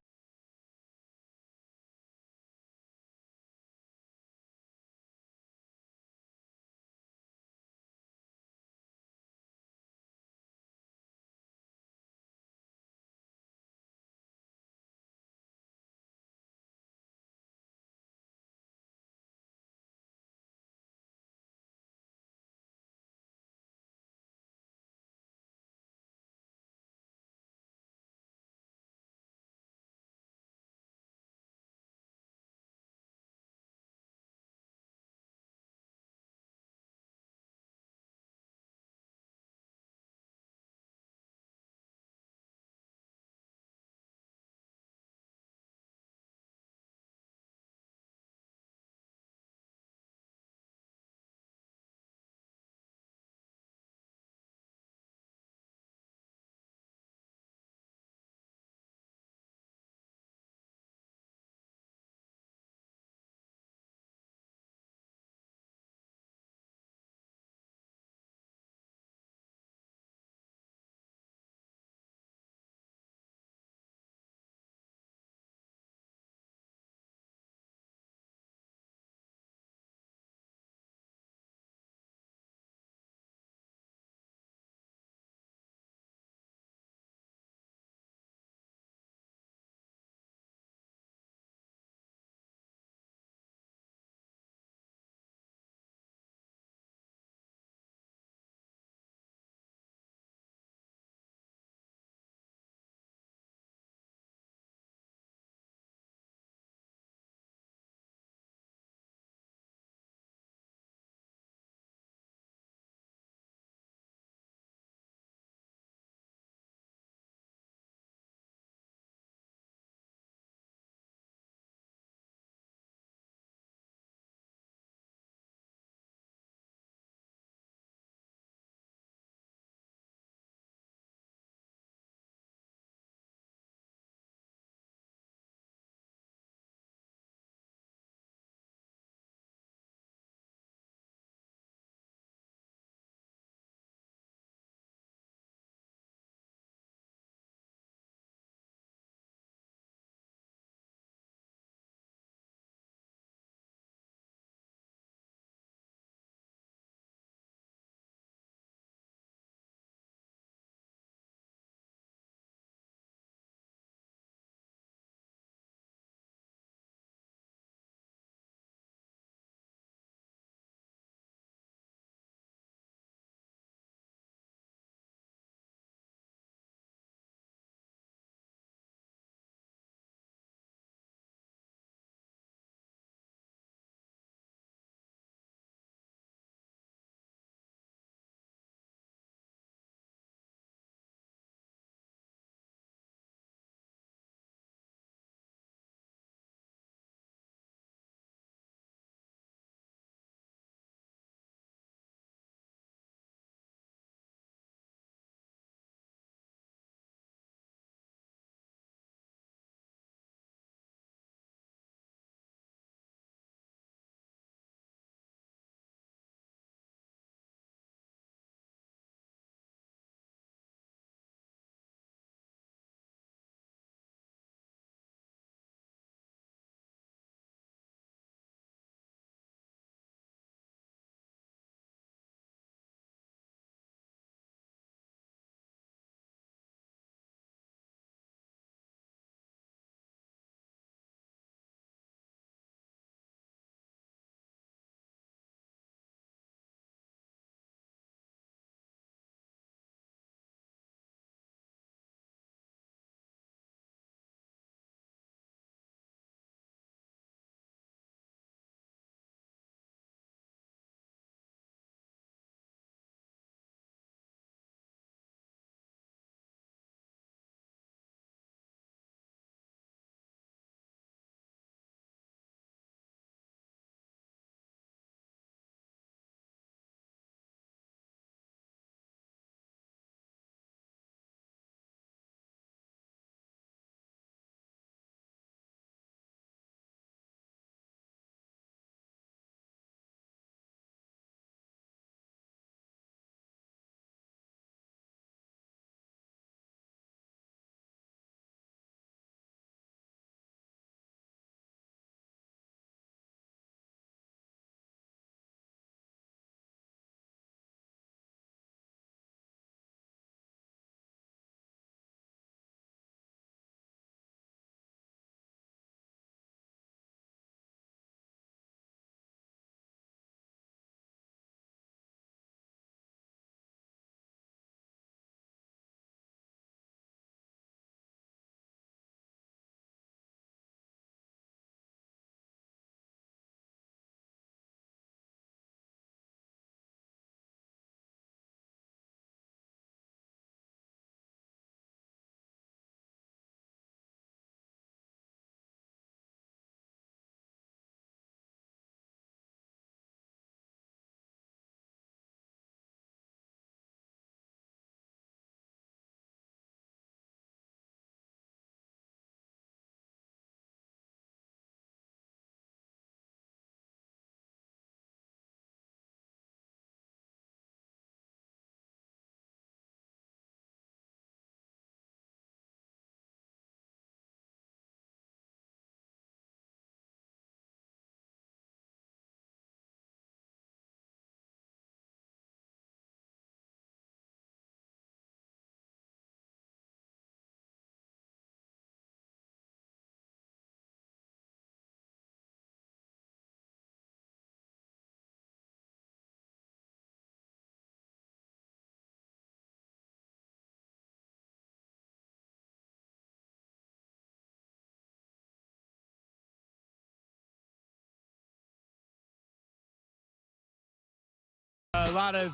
a lot of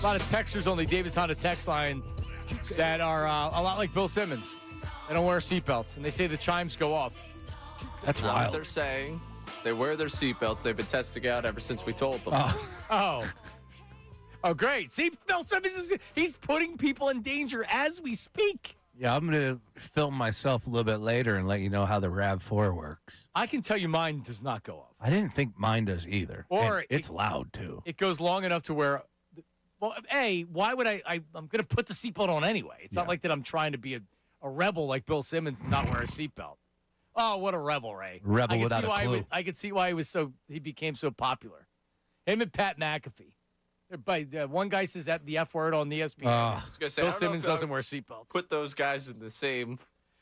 texters on the Davis Honda text line that are a lot like Bill Simmons. They don't wear seatbelts, and they say the chimes go off. That's Not wild. what they're saying. They wear their seatbelts. They've been testing out ever since we told them. Oh, great. See, Bill Simmons, he's putting people in danger as we speak. Yeah, I'm going to film myself a little bit later and let you know how the RAV4 works. I can tell you mine does not go off. I didn't think mine does either. Or And it's loud, too. It goes long enough to where, well, why would I'm going to put the seatbelt on anyway. It's not like that I'm trying to be a rebel like Bill Simmons and not wear a seatbelt. Oh, what a rebel, Ray. Rebel without a clue. I could see why he became so popular. Him and Pat McAfee. One guy says the F word on the ESPN. I was gonna say, Bill Simmons doesn't wear seatbelts. Put those guys in the same.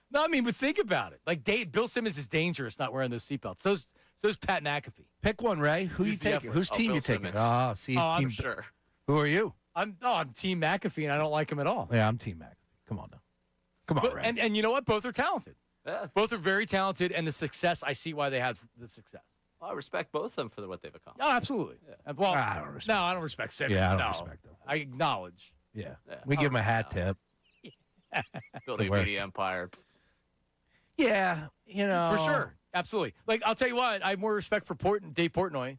No, I mean, but think about it. Like, Bill Simmons is dangerous not wearing those seatbelts. So's Pat McAfee. Pick one, Ray. Who you taking? Whose team you taking? Oh, see, his team. I'm sure. Who are you? I'm Team McAfee, and I don't like him at all. Yeah, I'm Team McAfee. Come on now. Come on, Ray. And you know what? Both are talented. Yeah. Both are very talented, and the success, I see why they have the success. I respect both of them for what they've accomplished. Oh, absolutely. Yeah. Well, I don't respect. no, I don't respect Simmons. Yeah, I don't no. respect them. I acknowledge. Yeah. Yeah. We give him a hat tip. Building a Where? media empire. Yeah, For sure. Absolutely. Like, I'll tell you what, I have more respect for Dave Portnoy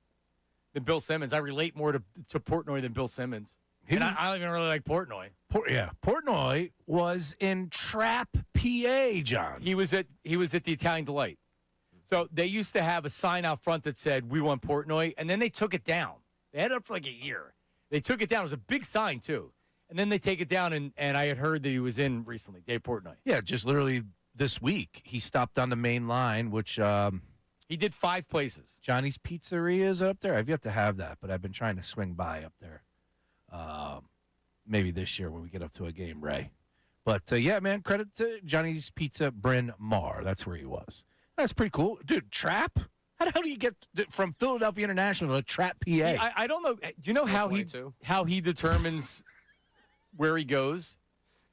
than Bill Simmons. I relate more to Portnoy than Bill Simmons. I don't even really like Portnoy. Portnoy was in Trap, PA, John. He was at the Italian Delight. So they used to have a sign out front that said, "We want Portnoy," and then they took it down. They had it up for like a year. They took it down. It was a big sign, too. And then they take it down, and I had heard that he was in recently, Dave Portnoy. Yeah, just literally this week. He stopped on the main line, which he did 5 places. Johnny's Pizzeria is up there. I've yet to have that, but I've been trying to swing by up there. Maybe this year when we get up to a game, Ray. But, yeah, man, credit to Johnny's Pizza, Bryn Mawr. That's where he was. That's pretty cool. Dude, Trap? How the hell do you get from Philadelphia International to Trap, PA? I don't know. Do you know how he determines where he goes?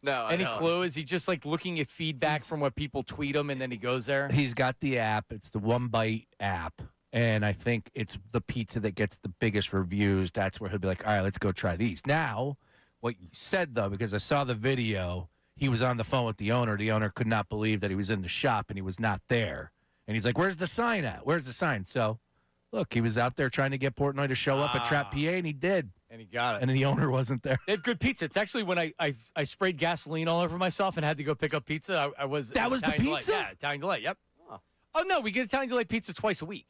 No, Any clue? Is he just like looking at feedback from what people tweet him and then he goes there? He's got the app. It's the One Bite app. And I think it's the pizza that gets the biggest reviews. That's where he'll be like, all right, let's go try these. Now, what you said, though, because I saw the video, he was on the phone with the owner. The owner could not believe that he was in the shop and he was not there. And he's like, where's the sign at? Where's the sign? So, look, he was out there trying to get Portnoy to show up at Trap, PA, and he did. And he got it. And then the owner wasn't there. They have good pizza. It's actually when I sprayed gasoline all over myself and had to go pick up pizza. I was That was the Italian Delight. pizza? Yeah, Italian Delight. Yep. Oh, no, we get Italian Delight pizza twice a week.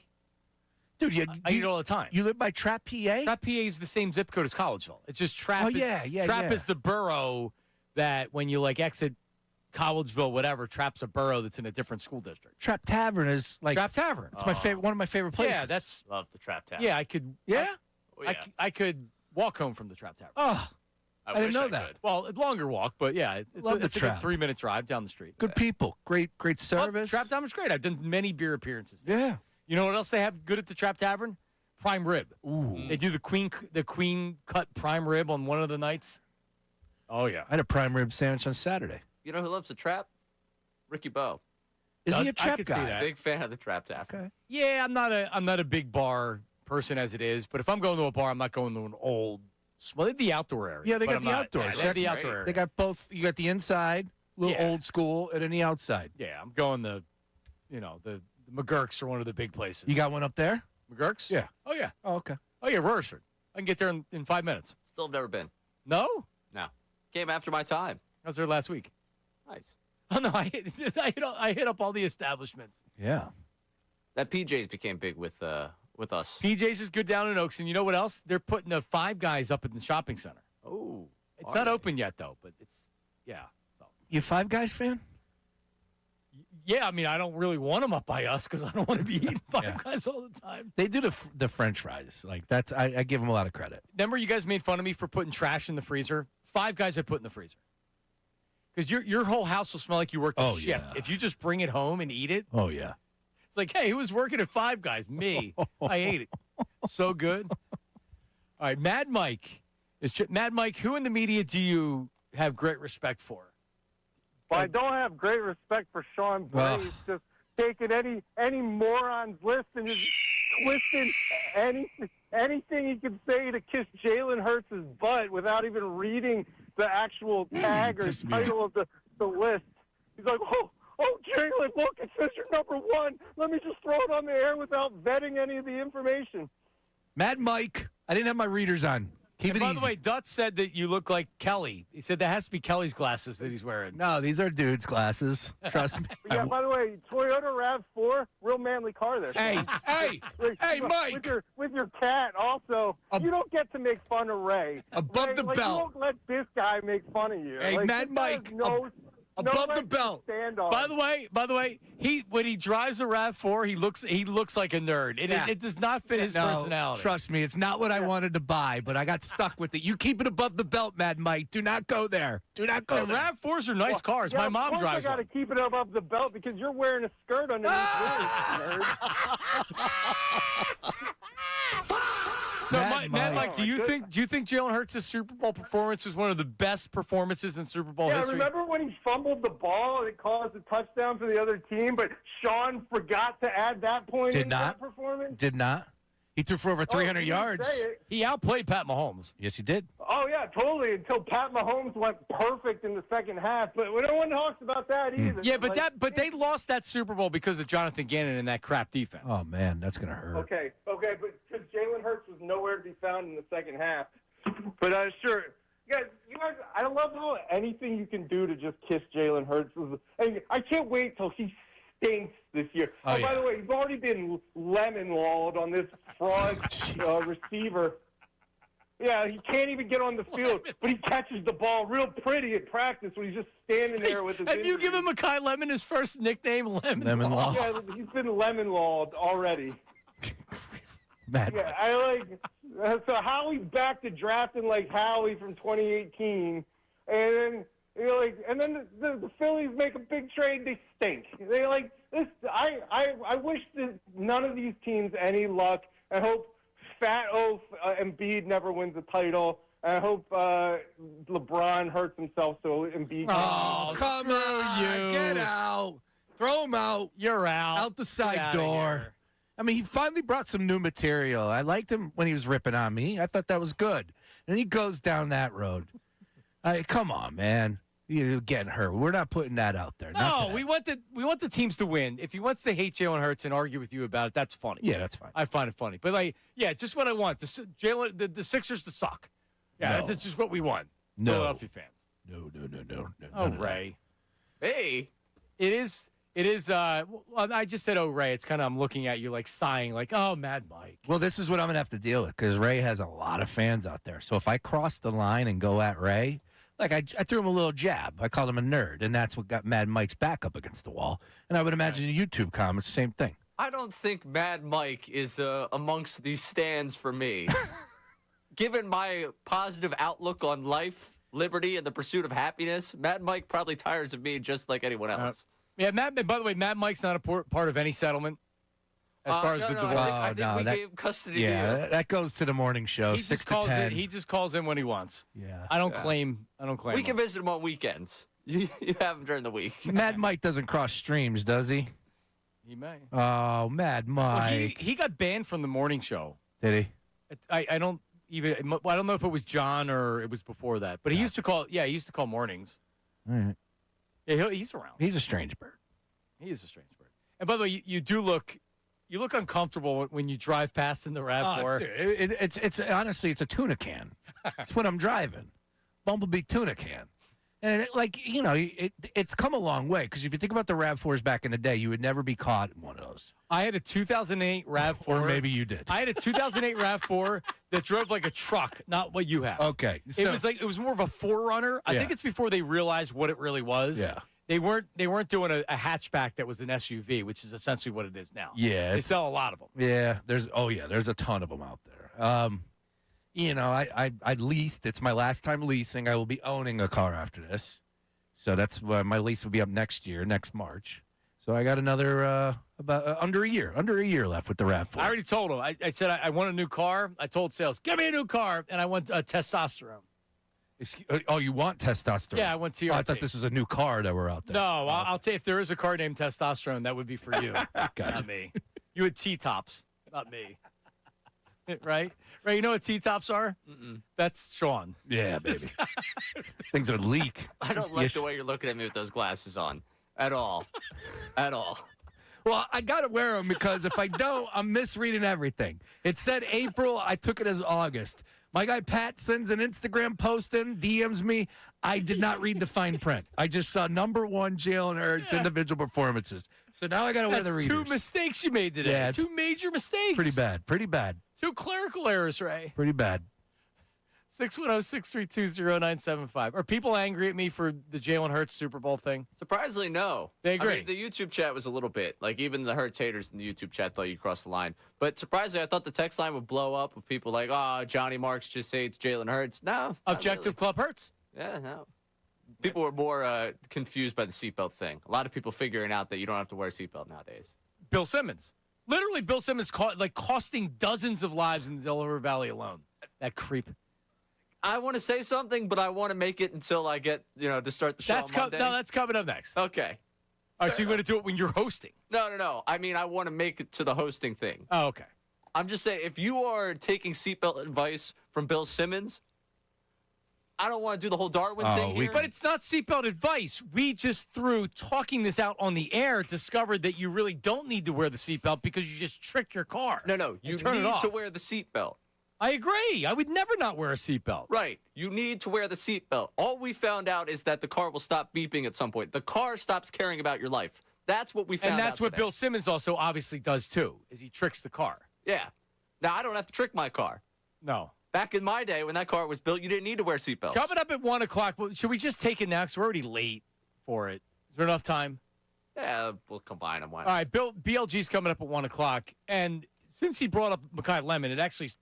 Dude, I eat it all the time. You live by Trap, PA? Trap, PA is the same zip code as Collegeville. It's just Trap. Oh, yeah. Trap is the borough that when you like exit Collegeville, whatever, Trap's a borough that's in a different school district. Trap Tavern is like Trap Tavern. It's my favorite, one of my favorite places. Yeah, that's Love the Trap Tavern. yeah. I could. Yeah? I could walk home from the Trap Tavern. Oh, I didn't wish know I that. could. Well, a longer walk, but yeah, it's Love the a good Trap. 3-minute drive down the street. Good people, great service. Trap Tavern's great. I've done many beer appearances there. Yeah. You know what else they have good at the Trap Tavern? Prime rib. Ooh. They do the queen cut prime rib on one of the nights. Oh yeah. I had a prime rib sandwich on Saturday. You know who loves the Trap? Ricky Bo. Is he a I trap could see guy? that. Big fan of the Trap Tavern. Okay. Yeah, I'm not a big bar person as it is, but if I'm going to a bar, I'm not going to an old. Well, they have the outdoor area. Yeah, they but got I'm the not- outdoor. Yeah, So they have the that's outdoor great. area. They got both. You got the inside, little Yeah. old school, and then the outside. Yeah, I'm going the McGurk's are one of the big places. You got one up there? McGurk's? Yeah. Oh yeah. Oh, okay. Oh yeah, Rorschach. I can get there in 5 minutes. Still have never been. No? No. Came after my time. I was there last week. Nice. Oh no, I hit up all the establishments. Yeah. That PJ's became big with us. PJ's is good down in Oaks, and you know what else? They're putting the Five Guys up in the shopping center. Oh. It's not open yet though, but it's So You a Five Guys fan? yeah, I mean, I don't really want them up by us because I don't want to be eating Five Guys all the time. They do the French fries. Like that's I give them a lot of credit. Remember, you guys made fun of me for putting trash in the freezer. Five Guys I put in the freezer because your whole house will smell like you worked a shift yeah. if you just bring it home and eat it. Oh yeah. It's like, hey, who was working at Five Guys? Me. I ate it. So good. All right, Mad Mike. Mad Mike, who in the media do you have great respect for? Well, I don't have great respect for Sean Bray. He's just taking any moron's list and just twisting anything he could say to kiss Jalen Hurts' butt without even reading the actual tag or title of the list. He's like, oh, Jalen, look, it says you're number one. Let me just throw it on the air without vetting any of the information. Mad Mike, I didn't have my readers on. Keep it by easy. the way, Dutz said that you look like Kelly. He said that has to be Kelly's glasses that he's wearing. No, these are dudes' glasses. Trust me. Yeah, by the way, Toyota RAV4, real manly car there. Hey, Mike. With your cat also. You don't get to make fun of Ray. Above Ray, the like, belt. You don't let this guy make fun of you. Hey, like, Mad Mike. Above the belt. By the way, when he drives a RAV4, he looks like a nerd. It does not fit his personality. Trust me, it's not what I wanted to buy, but I got stuck with it. You keep it above the belt, Mad Mike. Do not go there. Do not go there. RAV4s are nice cars. Yeah, My mom of course drives I got to keep it above the belt because you're wearing a skirt underneath. Nerd. So, Mad Mike, do you think Jalen Hurts' Super Bowl performance was one of the best performances in Super Bowl history? Remember when he fumbled the ball and it caused a touchdown for the other team, but Sean forgot to add that point into that performance? Did not. He threw for over 300 yards. He outplayed Pat Mahomes. Yes, he did. Oh, yeah, totally, until Pat Mahomes went perfect in the second half. But no one talks about that either. Yeah, but they lost that Super Bowl because of Jonathan Gannon and that crap defense. Oh, man, that's going to hurt. Okay, but because Jalen Hurts was nowhere to be found in the second half. But sure. You guys, I love how anything you can do to just kiss Jalen Hurts. I can't wait till he stinks this year. Oh, by the way, he's already been lemon-walled on this fraud receiver. Yeah, he can't even get on the field, but he catches the ball real pretty at practice when he's just standing there with his Have you given Mekhi Lemon his first nickname, Lemon Law? Yeah, he's been lemon-walled already. Mad I so Howie's back to drafting like Howie from 2018, and then the Phillies make a big trade. They stink. They like this. I wish that none of these teams any luck. I hope Fat Oaf Embiid never wins a title. I hope LeBron hurts himself so Embiid. Oh, come on, get out! Throw him out. You're out the side Get outta door. here. I mean, he finally brought some new material. I liked him when he was ripping on me. I thought that was good. And he goes down that road. Come on, man. You're getting hurt. We're not putting that out there. No, we want the teams to win. If he wants to hate Jalen Hurts and argue with you about it, that's funny. Yeah, that's fine. I find it funny. But just what I want. The Sixers to suck. Yeah, No. that's just what we want. No. Philadelphia fans. No. Oh, Ray. Hey. It is. Well, I just said, oh, Ray. It's kind of, I'm looking at you like sighing, like, oh, Mad Mike. Well, this is what I'm going to have to deal with because Ray has a lot of fans out there. So if I cross the line and go at Ray, like I threw him a little jab. I called him a nerd, and that's what got Mad Mike's back up against the wall. And I would imagine in YouTube comments, same thing. I don't think Mad Mike is amongst these stands for me. Given my positive outlook on life, liberty, and the pursuit of happiness, Mad Mike probably tires of me just like anyone else. Yeah, by the way, Mad Mike's not a part of any settlement as far as the divorce. I think we gave custody to you. Yeah, that goes to the morning show, He 6 just to calls 10. in. He just calls in when he wants. Yeah. I don't claim. We can visit him on weekends. You have him during the week. Mad Mike doesn't cross streams, does he? He may. Oh, Mad Mike. Well, he got banned from the morning show. Did he? I don't know if it was John or it was before that, but he used to call. Yeah, he used to call mornings. All right. Yeah, he's around. He's a strange bird. He is a strange bird. And by the way, you do look. You look uncomfortable when you drive past in the RAV4. It's honestly, it's a tuna can. That's what I'm driving. Bumblebee tuna can. And it's come a long way because if you think about the RAV4s back in the day, you would never be caught in one of those. I had a 2008 RAV4. Or maybe you did. I had a 2008 RAV4 that drove like a truck, not what you have. Okay. It was more of a forerunner. I think it's before they realized what it really was. Yeah. They weren't doing a hatchback that was an SUV, which is essentially what it is now. Yeah. They sell a lot of them. Yeah. There's a ton of them out there. I leased. It's my last time leasing. I will be owning a car after this. So that's why my lease will be up next March. So I got another about under a year left with the RAV4. I already told him. I said I want a new car. I told sales, give me a new car, and I want testosterone. You want testosterone? Yeah, I want TRT. I thought this was a new car that were out there. No, I'll tell you, if there is a car named testosterone, that would be for you. Gotcha. Not me. You had T-tops, not me. Right? Right, you know what T-tops are? Mm-mm. That's Sean. Yeah, baby. Things would leak. I don't like the way you're looking at me with those glasses on. At all. At all. Well, I got to wear them because if I don't, I'm misreading everything. It said April. I took it as August. My guy Pat sends an Instagram post in, DMs me. I did not read the fine print. I just saw number 1 Jalen Hurts individual performances. So now I got to wear the That's readers. 2 mistakes you made today. Yeah, 2 major mistakes. Pretty bad. Pretty bad. 2 clerical errors, Ray. Pretty bad. 610-632-0975. Are people angry at me for the Jalen Hurts Super Bowl thing? Surprisingly, no. They agree. I mean, the YouTube chat was a little bit. Like, even the Hurts haters in the YouTube chat thought you crossed the line. But surprisingly, I thought the text line would blow up with people like, oh, Johnny Marks just hates Jalen Hurts. No. Objective Club Hurts. Yeah, no. People were more confused by the seatbelt thing. A lot of people figuring out that you don't have to wear a seatbelt nowadays. Bill Simmons. Literally, Bill Simmons costing dozens of lives in the Delaware Valley alone. That creep. I want to say something, but I want to make it until I get, to start the show on Monday. That's coming up next. Okay. All right, so you're going to do it when you're hosting? No. I mean, I want to make it to the hosting thing. Oh, okay. I'm just saying, if you are taking seatbelt advice from Bill Simmons, I don't want to do the whole Darwin thing here. But it's not seatbelt advice. We just, through talking this out on the air, discovered that you really don't need to wear the seatbelt because you just trick your car. No. You turn it need off. to wear the seatbelt. I agree. I would never not wear a seatbelt. Right. You need to wear the seatbelt. All we found out is that the car will stop beeping at some point. The car stops caring about your life. That's what we found out. And that's what today. Bill Simmons also obviously does, too, is he tricks the car. Yeah. Now, I don't have to trick my car. No. Back in my day, when that car was built, you didn't need to wear seatbelts. Coming up at 1 o'clock. Should we just take it now? Because we're already late for it. Is there enough time? Yeah, we'll combine them. All right, BLG's coming up at 1 o'clock. And since he brought up Mekhi Lemon, it actually –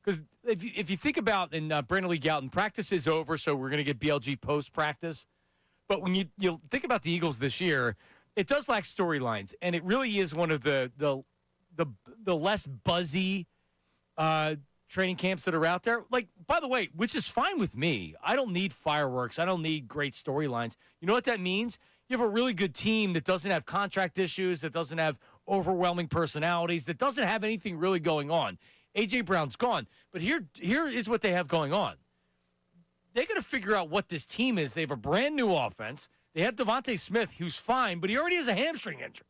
because if you think about, and Brandon Lee Gouton, practice is over, so we're going to get BLG post-practice. But when you think about the Eagles this year, it does lack storylines. And it really is one of the less buzzy training camps that are out there. Like, by the way, which is fine with me. I don't need fireworks. I don't need great storylines. You know what that means? You have a really good team that doesn't have contract issues, that doesn't have overwhelming personalities, that doesn't have anything really going on. A.J. Brown's gone. But here is what they have going on. They're going to figure out what this team is. They have a brand new offense. They have Devontae Smith, who's fine, but he already has a hamstring injury.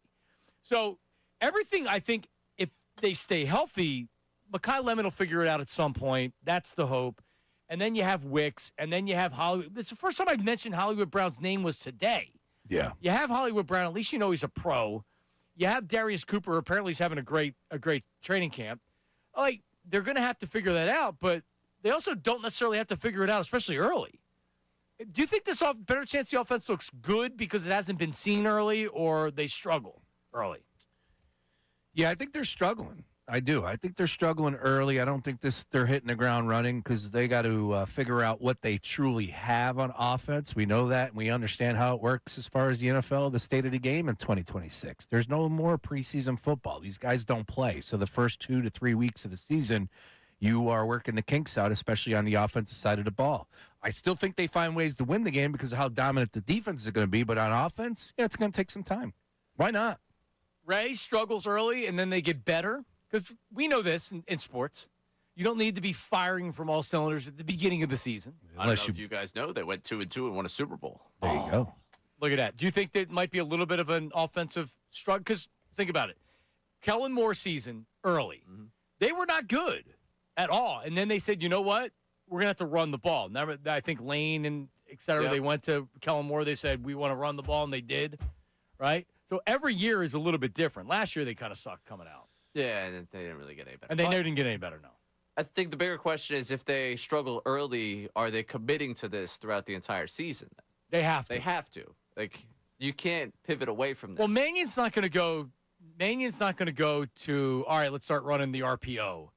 So everything, I think, if they stay healthy, Mekhi Lemon will figure it out at some point. That's the hope. And then you have Wicks, and then you have Hollywood. It's the first time I've mentioned Hollywood Brown's name was today. Yeah. You have Hollywood Brown. At least you know he's a pro. You have Darius Cooper. Apparently he's having a great training camp. Like, they're going to have to figure that out, but they also don't necessarily have to figure it out, especially early. Do you think this better chance the offense looks good because it hasn't been seen early, or they struggle early? Yeah, I think they're struggling. I do. I think they're struggling early. I don't think they're hitting the ground running because they got to figure out what they truly have on offense. We know that, and we understand how it works as far as the NFL, the state of the game in 2026. There's no more preseason football. These guys don't play. So the first 2 to 3 weeks of the season, you are working the kinks out, especially on the offensive side of the ball. I still think they find ways to win the game because of how dominant the defense is going to be. But on offense, yeah, it's going to take some time. Why not? Ray struggles early, and then they get better. Because we know this in sports. You don't need to be firing from all cylinders at the beginning of the season. I don't know if you guys know, they went 2-2 and won a Super Bowl. There you go. Look at that. Do you think that might be a little bit of an offensive struggle? Because think about it. Kellen Moore season early. Mm-hmm. They were not good at all. And then they said, you know what? We're going to have to run the ball. Now, I think Lane and et cetera, They went to Kellen Moore. They said, we want to run the ball, and they did. Right? So every year is a little bit different. Last year, they kind of sucked coming out. Yeah, and they didn't really get any better. And they never didn't get any better, no. I think the bigger question is if they struggle early, are they committing to this throughout the entire season? They have to. They have to. Like, you can't pivot away from this. Well, Mannion's not going to go to, all right, let's start running the RPO.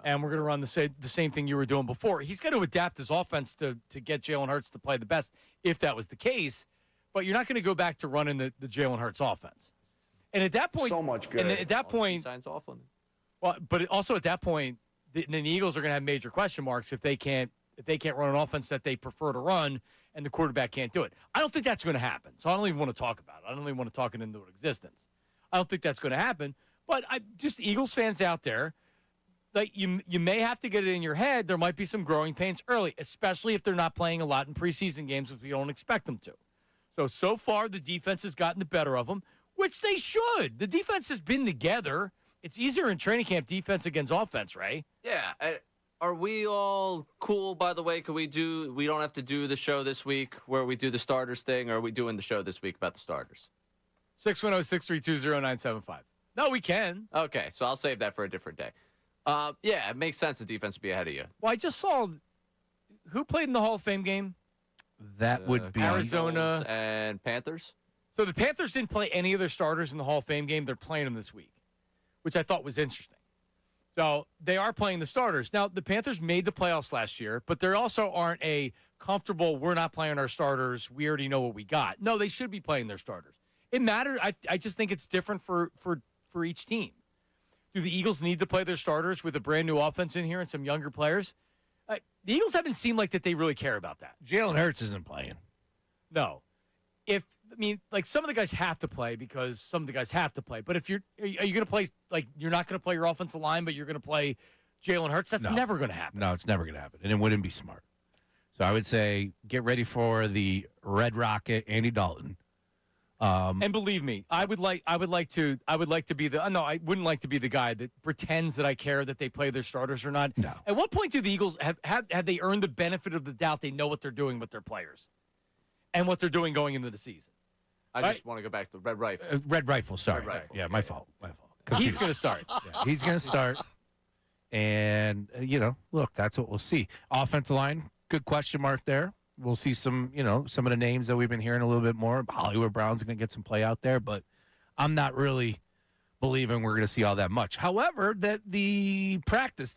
And we're going to run the same thing you were doing before. He's got to adapt his offense to get Jalen Hurts to play the best, if that was the case. But you're not going to go back to running the Jalen Hurts offense. And at that point, So much good. And at that point, signs off on it. well, but also at that point, then the Eagles are going to have major question marks if they can't run an offense that they prefer to run, and the quarterback can't do it. I don't think that's going to happen. So I don't even want to talk about it. I don't even want to talk it into existence. I don't think that's going to happen. But just Eagles fans out there, like you may have to get it in your head. There might be some growing pains early, especially if they're not playing a lot in preseason games, which we don't expect them to. So far, the defense has gotten the better of them, which they should. The defense has been together. It's easier in training camp defense against offense, Ray. Yeah. Are we all cool, by the way? We don't have to do the show this week where we do the starters thing, or are we doing the show this week about the starters? 610-632-0975. No, we can. Okay, so I'll save that for a different day. Yeah, it makes sense the defense would be ahead of you. Well, I just saw who played in the Hall of Fame game? That would be Arizona Eagles and Panthers. So the Panthers didn't play any of their starters in the Hall of Fame game. They're playing them this week, which I thought was interesting. So they are playing the starters. Now, the Panthers made the playoffs last year, but they also aren't a comfortable, we're not playing our starters, we already know what we got. No, they should be playing their starters. It matters. I just think it's different for each team. Do the Eagles need to play their starters with a brand-new offense in here and some younger players? The Eagles haven't seemed like that they really care about that. Jalen Hurts isn't playing. No. Some of the guys have to play because some of the guys have to play. But are you going to play, you're not going to play your offensive line, but you're going to play Jalen Hurts? That's never going to happen. No, it's never going to happen, and it wouldn't be smart. So I would say get ready for the Red Rocket, Andy Dalton. And believe me, I wouldn't like to be the guy that pretends that I care that they play their starters or not. No. At what point do the Eagles have they earned the benefit of the doubt? They know what they're doing with their players and what they're doing going into the season. I just want to go back to the Red Rifle. Red Rifle, sorry. Red Rifle. Yeah, my fault. He's going to start. Yeah, he's going to start. And, look, that's what we'll see. Offensive line, good question mark there. We'll see some of the names that we've been hearing a little bit more. Hollywood Brown's going to get some play out there, but I'm not really believing we're going to see all that much. However, that the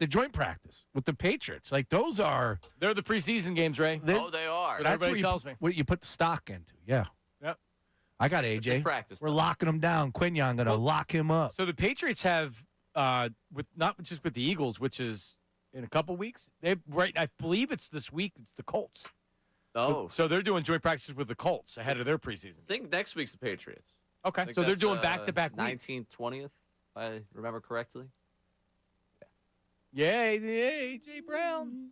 joint practice with the Patriots, they're the preseason games, Ray. They are. That's everybody tells me. What you put the stock into. Yeah. Yep. I got AJ. Practice. We're locking him down. Quinyon going to lock him up. So the Patriots have, not just with the Eagles, which is in a couple weeks. I believe it's this week. It's the Colts. Oh. So they're doing joint practices with the Colts ahead of their preseason. I think next week's the Patriots. Okay. So they're doing back-to-back weeks. 19th, 20th, if I remember correctly. Yeah, A.J. Brown.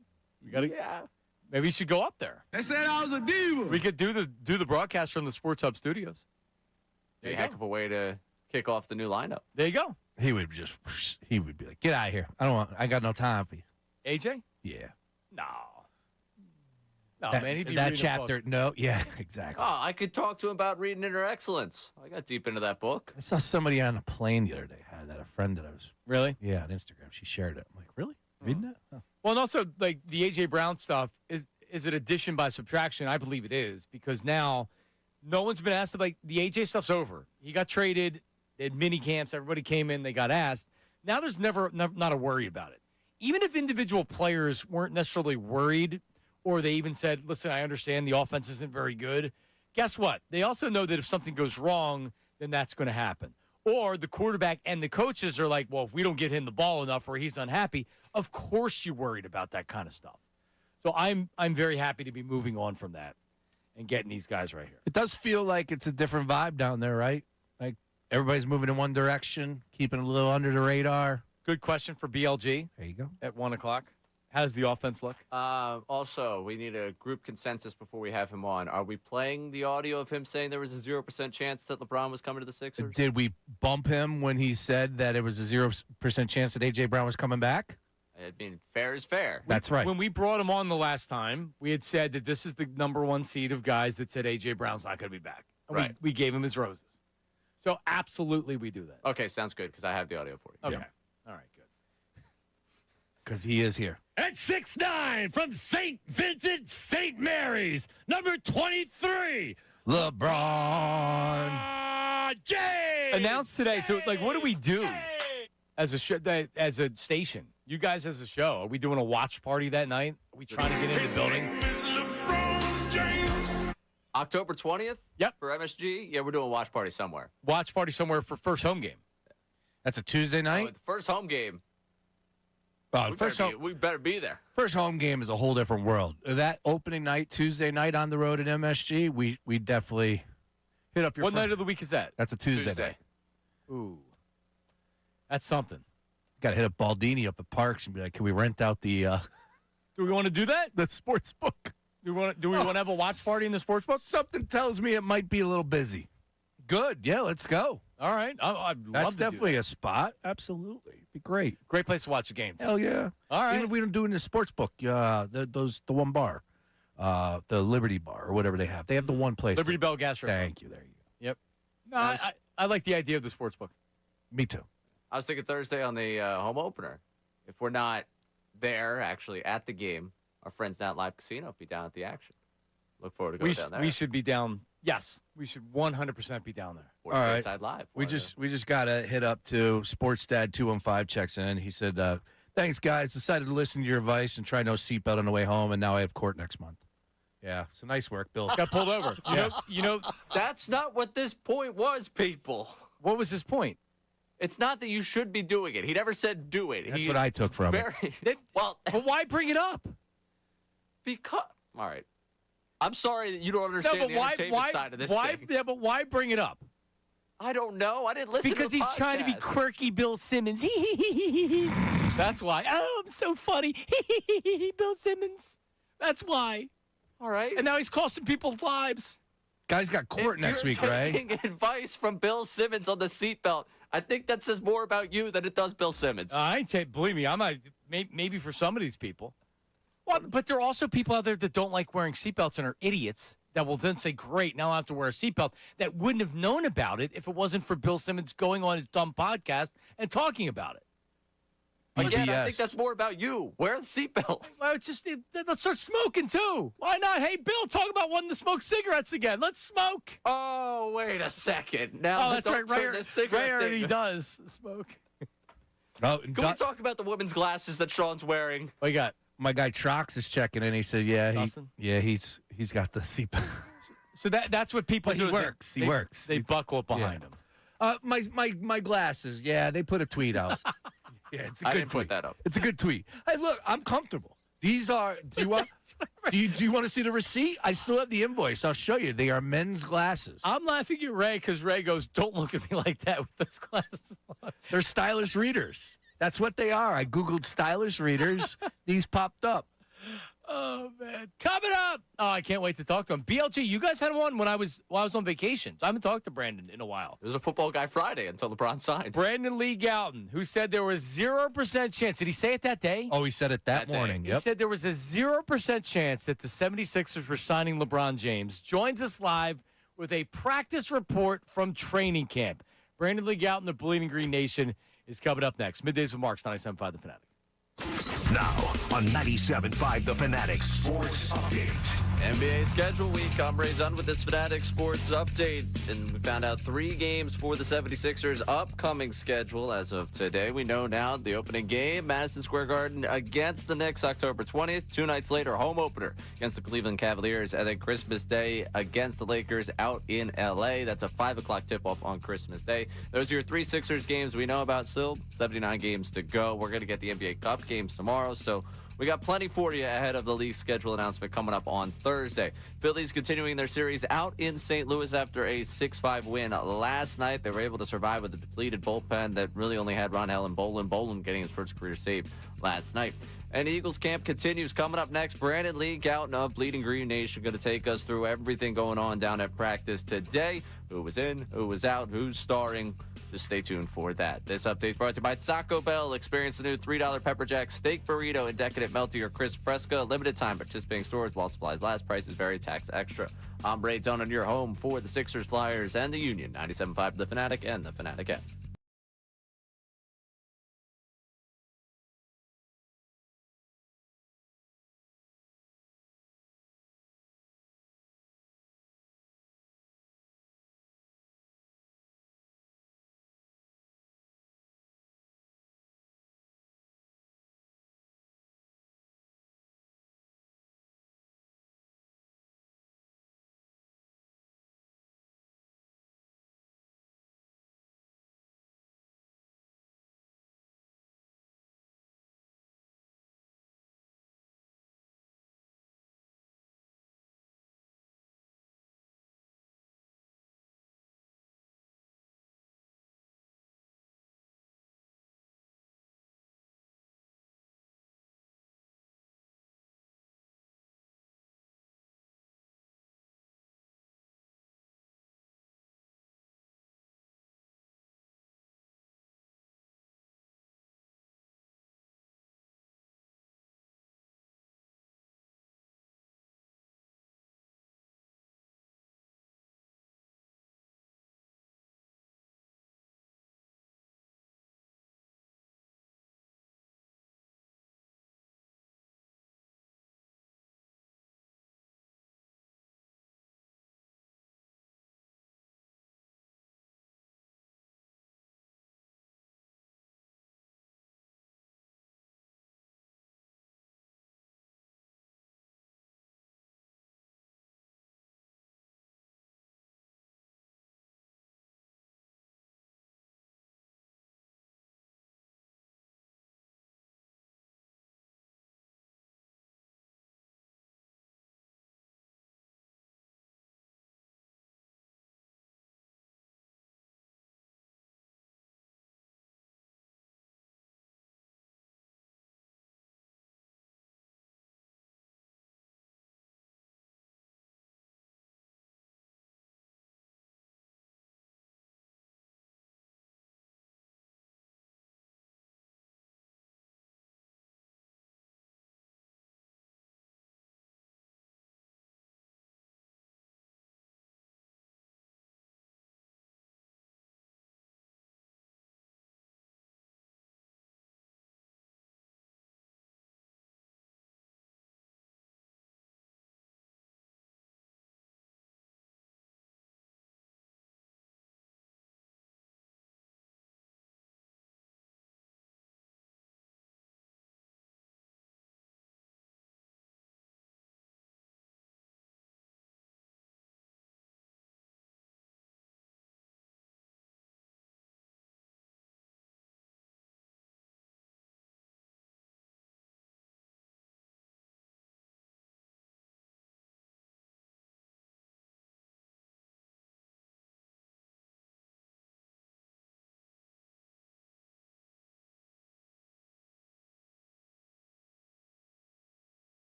Maybe you should go up there. They said I was a diva. We could do the broadcast from the Sports Hub studios. A heck of a way to kick off the new lineup. There you go. He would be like, get out of here. I got no time for you. AJ? Yeah. No, that, man. He'd be that reading a chapter. book. No. Yeah, exactly. Oh, I could talk to him about reading Inner Excellence. I got deep into that book. I saw somebody on a plane the other day had that. A friend that I was. Really? Yeah, on Instagram. She shared it. I'm like, really? Reading that? Oh. Well, and also, the A.J. Brown stuff, is it addition by subtraction? I believe it is, because now no one's been asked about the A.J. stuff's over. He got traded. They had mini camps. Everybody came in. They got asked. Now there's never not a worry about it. Even if individual players weren't necessarily worried, or they even said, listen, I understand the offense isn't very good. Guess what? They also know that if something goes wrong, then that's going to happen. Or the quarterback and the coaches are like, well, if we don't get him the ball enough or he's unhappy, of course you're worried about that kind of stuff. So I'm very happy to be moving on from that and getting these guys right here. It does feel like it's a different vibe down there, right? Like everybody's moving in one direction, keeping a little under the radar. Good question for BLG. There you go. At 1 o'clock. How's the offense look? Also, we need a group consensus before we have him on. Are we playing the audio of him saying there was a 0% chance that LeBron was coming to the Sixers? Did we bump him when he said that it was a 0% chance that A.J. Brown was coming back? I mean, fair is fair. That's right. When we brought him on the last time, we had said that this is the number one seed of guys that said A.J. Brown's not going to be back. And Right. we gave him his roses. So absolutely we do that. Okay, sounds good, because I have the audio for you. Okay. All right, good. Because he is here. At 6'9" from St. Vincent, St. Mary's, number 23, LeBron James. Announced today. So, what do we do as a station? You guys as a show, are we doing a watch party that night? Are we trying to get in the building? October 20th? Yep. For MSG? Yeah, we're doing a watch party somewhere. Watch party somewhere for first home game. That's a Tuesday night? The first home game. We better be there. First home game is a whole different world. That opening night, Tuesday night on the road at MSG, we definitely hit up your What night of the week is that? That's a Tuesday night. Ooh. That's something. Got to hit up Baldini up at Parks and be like, can we rent out the Do we want to do that? the sports book? Do we want to have a watch party in the sports book? Something tells me it might be a little busy. Good. Yeah, let's go. All right. I'd love That's to do definitely that. a spot. Absolutely. Be great. Great place to watch a game. too. Hell yeah. All right. Even if we don't do it in the sports book, the one bar, the Liberty Bar or whatever they have. They have the one place. Liberty Bell Gastro. Thank you. There you go. Yep. No, I like the idea of the sports book. Me too. I was thinking Thursday on the home opener. If we're not there, actually, at the game, our friends down at Live Casino be down at the action. Look forward to going down there. We should be down. Yes, we should 100% be down there. Or All right. Stateside Live. We just got to hit up to Sports Dad 215 checks in. He said, thanks, guys. Decided to listen to your advice and try no seatbelt on the way home, and now I have court next month. Yeah, so nice work, Bill. Got pulled over. You know, That's not what this point was, people. what was his point? It's not that you should be doing it. He never said do it. That's what I took from it. Well, But why bring it up? because all right. I'm sorry that you don't understand the entertainment side of this thing. Yeah, but why bring it up? I don't know. I didn't listen Because to the he's trying to be podcast. quirky Bill Simmons. That's why. Oh, I'm so funny. Bill Simmons. That's why. All right. And now he's costing people's lives. Guys got court If next you're week, Ray. taking advice from Bill Simmons on the seatbelt, I think that says more about you than it does Bill Simmons. Believe me, maybe for some of these people. Well, but there are also people out there that don't like wearing seatbelts and are idiots that will then say, great, now I have to wear a seatbelt, that wouldn't have known about it if it wasn't for Bill Simmons going on his dumb podcast and talking about it. Again, I think that's more about you. Wear the seatbelt. Well, let's start smoking too. Why not? Hey, Bill, talk about wanting to smoke cigarettes again. Let's smoke. Oh, wait a second. Now, that's don't right. turn this cigarette Ray already thing. does smoke. Oh, Can we talk about the women's glasses that Sean's wearing? What you got? My guy Trox is checking in. He said, "Yeah, Dustin? he's got the seatbelt." So that's what people But do. he is works. He works. They buckle up behind him. My glasses. Yeah, they put a tweet out. Yeah, it's a I good didn't tweet. put that up. It's a good tweet. Hey, look, I'm comfortable. These are. Do you want? do you want to see the receipt? I still have the invoice. I'll show you. They are men's glasses. I'm laughing at Ray because Ray goes, "Don't look at me like that with those glasses on." They're stylish readers. That's what they are. I googled stylish readers. These popped up. Oh man, coming up! Oh, I can't wait to talk to him. BLG, you guys had one when I was on vacation. I haven't talked to Brandon in a while. It was a football guy Friday until LeBron signed. Brandon Lee Gouton, who said there was 0% chance. Did he say it that day? Oh, he said it that That day. morning. He Yep. said there was a 0% chance that the 76ers were signing LeBron James. Joins us live with a practice report from training camp. Brandon Lee Gouton, the Bleeding Green Nation, is coming up next. Middays with Marks, 97.5 The Fanatic. Now on 97.5 The Fanatic Sports Update. NBA schedule week. I'm Ray Dunn with this Fanatic Sports Update. And we found out 3 games for the 76ers upcoming schedule as of today. We know now the opening game, Madison Square Garden against the Knicks, October 20th. 2 nights later, home opener against the Cleveland Cavaliers. And then Christmas Day against the Lakers out in L.A. That's a 5 o'clock tip-off on Christmas Day. Those are your 3 Sixers games we know about still. 79 games to go. We're going to get the NBA Cup games tomorrow. So we got plenty for you ahead of the league schedule announcement coming up on Thursday. Phillies continuing their series out in St. Louis after a 6-5 win last night. They were able to survive with a depleted bullpen that really only had Ronell and Bolin getting his first career save last night. And Eagles camp continues. Coming up next, Brandon Lee Gouton of Bleeding Green Nation going to take us through everything going on down at practice today. Who was in, who was out, who's starring. Just stay tuned for that. This update is brought to you by Taco Bell. Experience the new $3 Pepper Jack Steak Burrito and Decadent Melty or Crisp Fresca. Limited time participating stores while supplies last. Prices vary. Tax extra. I'm Ray Dunn on your home for the Sixers, Flyers, and the Union. 97.5 The Fanatic and The Fanatic app.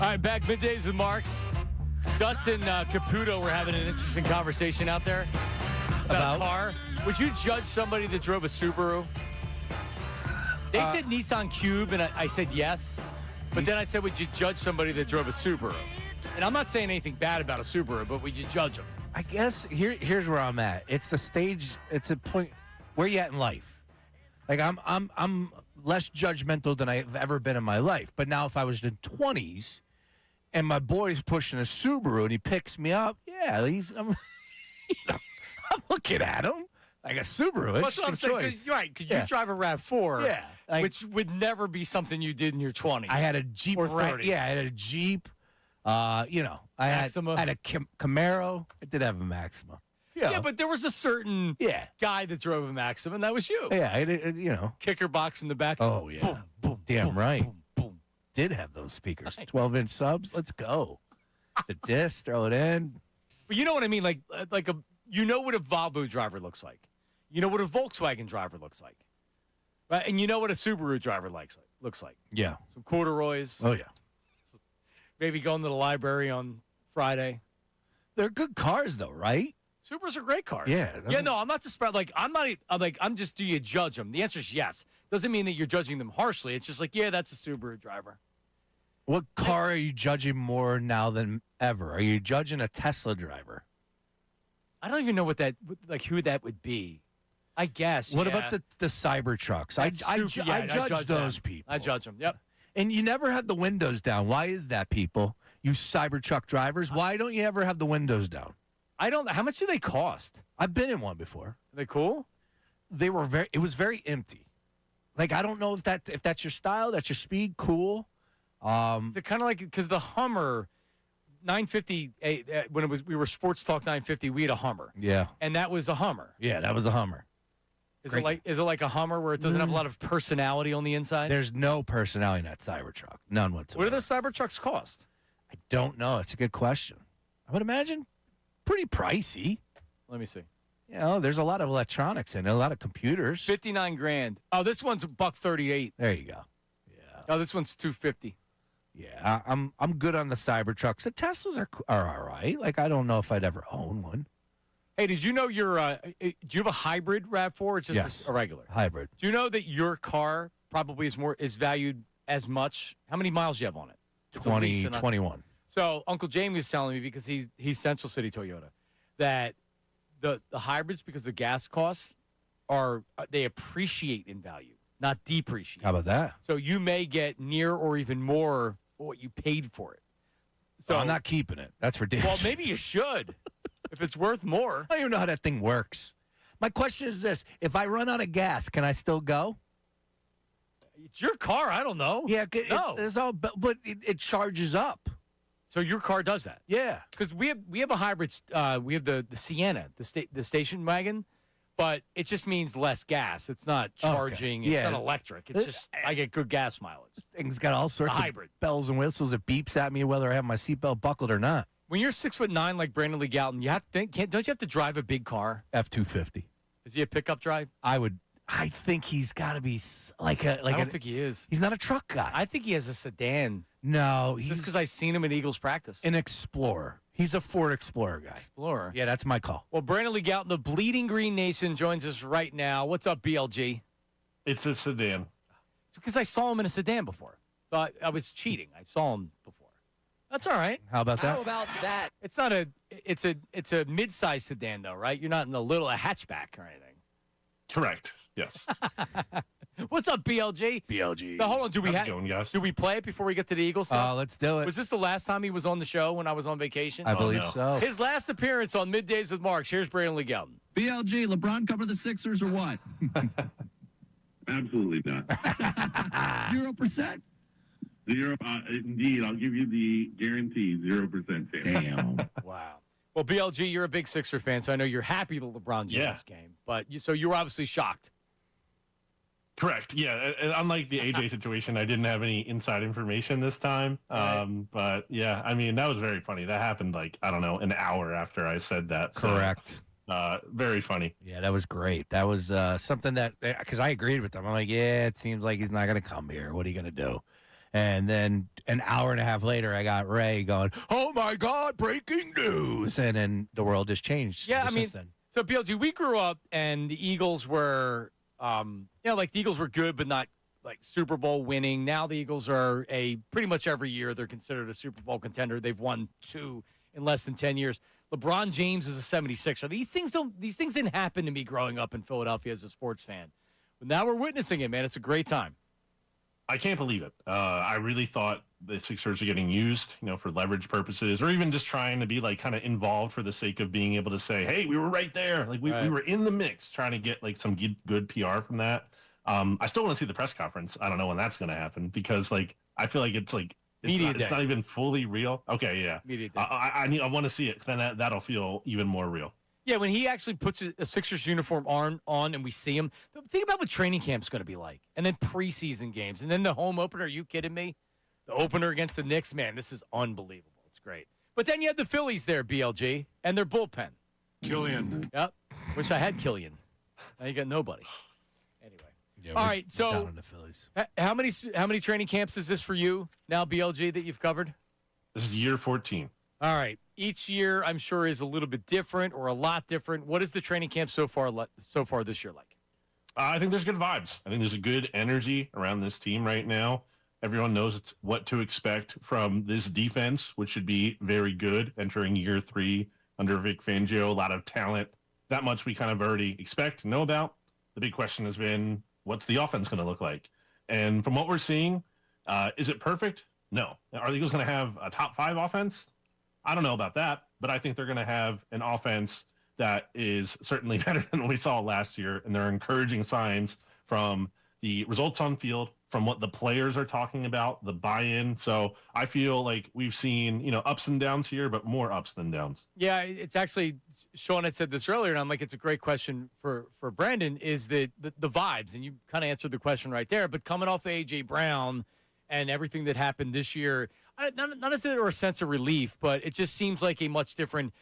right, back middays with Marks. Dutz and Caputo were having an interesting conversation out there about a car. Would you judge somebody that drove a Subaru? They said Nissan Cube, and I said yes. But then I said, would you judge somebody that drove a Subaru? And I'm not saying anything bad about a Subaru, but would you judge them? I guess here's where I'm at. It's the stage. It's a point. Where you at in life? Like I'm less judgmental than I've ever been in my life. But now, if I was in 20s, and my boy's pushing a Subaru and he picks me up, yeah, I'm looking at him like a Subaru. That's what I'm saying. Because you drive a RAV4, which would never be something you did in your 20s. I had a Jeep or 30s. I had a Jeep. I had a Camaro. I did have a Maxima. Yeah, but there was a certain guy that drove a Maxima, and that was you. Yeah, Kicker box in the back. Oh, yeah. Boom, boom, damn boom, right. Boom, boom. Did have those speakers. 12-inch subs. Let's go. The disc, throw it in. But you know what I mean? You know what a Volvo driver looks like. You know what a Volkswagen driver looks like. Right? And you know what a Subaru driver looks like. Yeah. Some corduroys. Oh, yeah. Maybe going to the library on Friday. They're good cars, though, right? Subarus are great cars. Yeah. Yeah, no, I'm not just I'm just, do you judge them? The answer is yes. Doesn't mean that you're judging them harshly. It's just like, yeah, that's a Subaru driver. What car are you judging more now than ever? Are you judging a Tesla driver? I don't even know who that would be. I guess. What about the Cybertrucks? I judge those people. I judge them. Yep. And you never have the windows down. Why is that, people? You Cybertruck drivers, why don't you ever have the windows down? I don't know. How much do they cost? I've been in one before. Are they cool? It was very empty. Like, I don't know if that's your style, that's your speed, cool. Is it kind of like, because the Hummer 950, when we were Sports Talk 950, we had a Hummer. Yeah. And that was a Hummer. Yeah, that was a Hummer. Is it like a Hummer where it doesn't have a lot of personality on the inside? There's no personality in that Cybertruck. None whatsoever. What do those Cybertrucks cost? I don't know. It's a good question. I would imagine pretty pricey. Let me see. There's a lot of electronics in it, a lot of computers. $59,000. Oh, this one's $138. There you go. Yeah. Oh, this one's $250. Yeah, I'm good on the Cybertrucks. The Teslas are all right. Like, I don't know if I'd ever own one. Hey, did you know do you have a hybrid RAV4 or just yes, a regular? Hybrid. Do you know that your car probably is valued as much? How many miles do you have on it? 21. So Uncle Jamie was telling me, because he's Central City Toyota, that the hybrids, because the gas costs they appreciate in value, not depreciate. How about that? So you may get near or even more what you paid for it. So I'm not keeping it. That's for damn Well, sure. maybe you should. If it's worth more. I don't even know how that thing works. My question is this. If I run out of gas, can I still go? It's your car. I don't know. Yeah, no. But it charges up. So your car does that? Yeah. Because we have a hybrid. We have the Sienna, the station wagon, but it just means less gas. It's not charging. Okay. It's not electric. It's just I get good gas mileage. This thing's got all sorts of bells and whistles. It beeps at me whether I have my seatbelt buckled or not. When you're 6'9" like Brandon Lee Galton, don't you have to drive a big car? F-250. Is he a pickup drive? I think he's got to be I don't think he is. He's not a truck guy. I think he has a sedan. No, just because I've seen him in Eagles practice. An Explorer. He's a Ford Explorer guy. Explorer. Yeah, that's my call. Well, Brandon Lee Galton, the Bleeding Green Nation, joins us right now. What's up, BLG? It's a sedan. It's because I saw him in a sedan before. So I was cheating. I saw him before. That's all right. How about that? How about that? It's not it's a mid-sized sedan though, right? You're not in a hatchback or anything. Correct. Yes. What's up, BLG? BLG. Now, hold on. How's it going, guys? Do we play it before we get to the Eagles stuff? Let's do it. Was this the last time he was on the show when I was on vacation? I believe so. His last appearance on Middays with Marks. Here's Brandon Lee Galton. BLG, LeBron cover the Sixers or what? Absolutely not. 0%? Zero. Indeed, I'll give you the guarantee 0% chance. Damn. Wow. Well, BLG, you're a big Sixer fan, so I know you're happy the LeBron James game. But so you were obviously shocked. Correct. Yeah. And unlike the AJ situation, I didn't have any inside information this time. But yeah, I mean, that was very funny. That happened an hour after I said that. So, correct. Very funny. Yeah, that was great. That was something that, because I agreed with them. I'm like, yeah, it seems like he's not going to come here. What are you going to do? And then an hour and a half later, I got Ray going, "Oh my God, breaking news!" And then the world just changed. Yeah, I mean, since then. so BLG, we grew up and the Eagles were, the Eagles were good, but not like Super Bowl winning. Now the Eagles are pretty much every year they're considered a Super Bowl contender. They've won 2 in less than 10 years. LeBron James is a 76er. These things didn't happen to me growing up in Philadelphia as a sports fan. But now we're witnessing it, man. It's a great time. I can't believe it. I really thought the Sixers are getting used, for leverage purposes, or even just trying to be like kind of involved for the sake of being able to say, "Hey, we were right there. Like we were in the mix," trying to get like some good PR from that. I still want to see the press conference. I don't know when that's going to happen because I feel like it's not even fully real. Okay, yeah. Media day. I want to see it because then that'll feel even more real. Yeah, when he actually puts a Sixers uniform on and we see him, think about what training camp's going to be like. And then preseason games. And then the home opener. Are you kidding me? The opener against the Knicks, man, this is unbelievable. It's great. But then you had the Phillies there, BLG, and their bullpen. Killian. Yep. Wish I had Killian. Now you got nobody. Anyway. Yeah, all right, so down on the Phillies. How many training camps is this for you now, BLG, that you've covered? This is year 14. All right. Each year, I'm sure, is a little bit different or a lot different. What is the training camp so far this year like? I think there's good vibes. I think there's a good energy around this team right now. Everyone knows what to expect from this defense, which should be very good entering year 3 under Vic Fangio. A lot of talent. That much we kind of already expect, know about. The big question has been, what's the offense going to look like? And from what we're seeing, is it perfect? No. Are the Eagles going to have a top 5 offense? I don't know about that, but I think they're going to have an offense that is certainly better than what we saw last year. And there are encouraging signs from the results on field, from what the players are talking about, the buy-in. So I feel like we've seen, ups and downs here, but more ups than downs. Yeah, it's actually, Sean had said this earlier, and I'm like, it's a great question for Brandon, is that the vibes, and you kind of answered the question right there, but coming off of A.J. Brown and everything that happened this year, not necessarily a sense of relief, but it just seems like a much different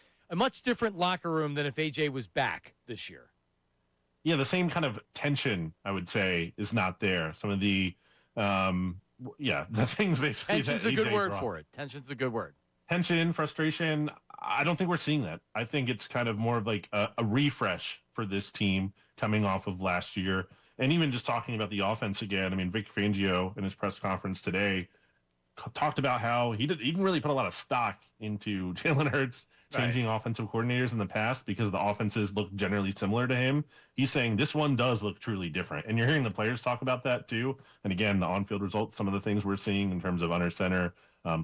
locker room than if AJ was back this year. Yeah, the same kind of tension, I would say, is not there. Some of the, the things basically. Tension's a good word for it. Tension's a good word. Tension, frustration. I don't think we're seeing that. I think it's kind of more of like a refresh for this team coming off of last year. And even just talking about the offense again, I mean, Vic Fangio in his press conference today talked about how he didn't really put a lot of stock into Jalen Hurts changing offensive coordinators in the past because the offenses look generally similar to him. He's saying this one does look truly different. And you're hearing the players talk about that too. And again, the on-field results, some of the things we're seeing in terms of under center,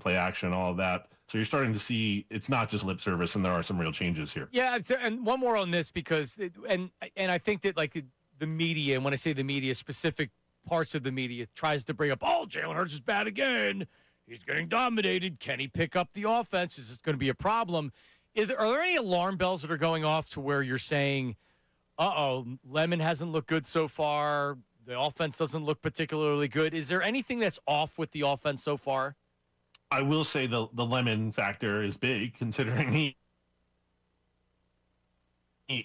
play action, all of that. So you're starting to see it's not just lip service and there are some real changes here. Yeah, and one more on this because, and I think that like the media, and when I say the media, specific parts of the media tries to bring up, Jalen Hurts is bad again. He's getting dominated. Can he pick up the offense? Is this going to be a problem? Are there any alarm bells that are going off to where you're saying, Lemon hasn't looked good so far. The offense doesn't look particularly good. Is there anything that's off with the offense so far? I will say the Lemon factor is big considering he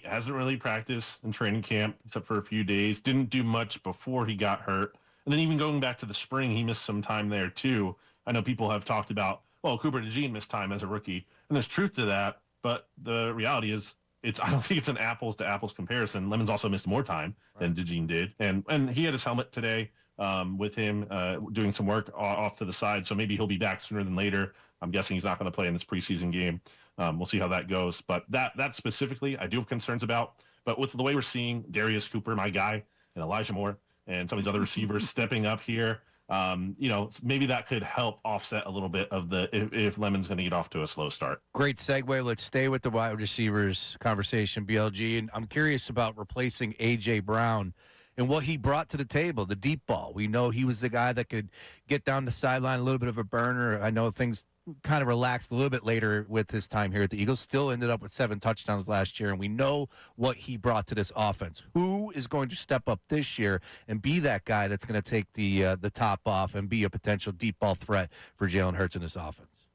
hasn't really practiced in training camp except for a few days. Didn't do much before he got hurt. And then even going back to the spring, he missed some time there too. I know people have talked about, Cooper DeJean missed time as a rookie. And there's truth to that. But the reality is, I don't think it's an apples to apples comparison. Lemon's also missed more time than DeJean did. And he had his helmet today with him doing some work off to the side. So maybe he'll be back sooner than later. I'm guessing he's not going to play in this preseason game. We'll see how that goes. But that specifically, I do have concerns about. But with the way we're seeing Darius Cooper, my guy, and Elijah Moore, and some of these other receivers stepping up here, maybe that could help offset a little bit of if Lemon's going to get off to a slow start. Great segue. Let's stay with the wide receivers conversation, BLG. And I'm curious about replacing A.J. Brown and what he brought to the table, the deep ball. We know he was the guy that could get down the sideline, a little bit of a burner. I know things kind of relaxed a little bit later with his time here at the Eagles. Still ended up with 7 touchdowns last year, and we know what he brought to this offense. Who is going to step up this year and be that guy that's going to take the top off and be a potential deep ball threat for Jalen Hurts in this offense?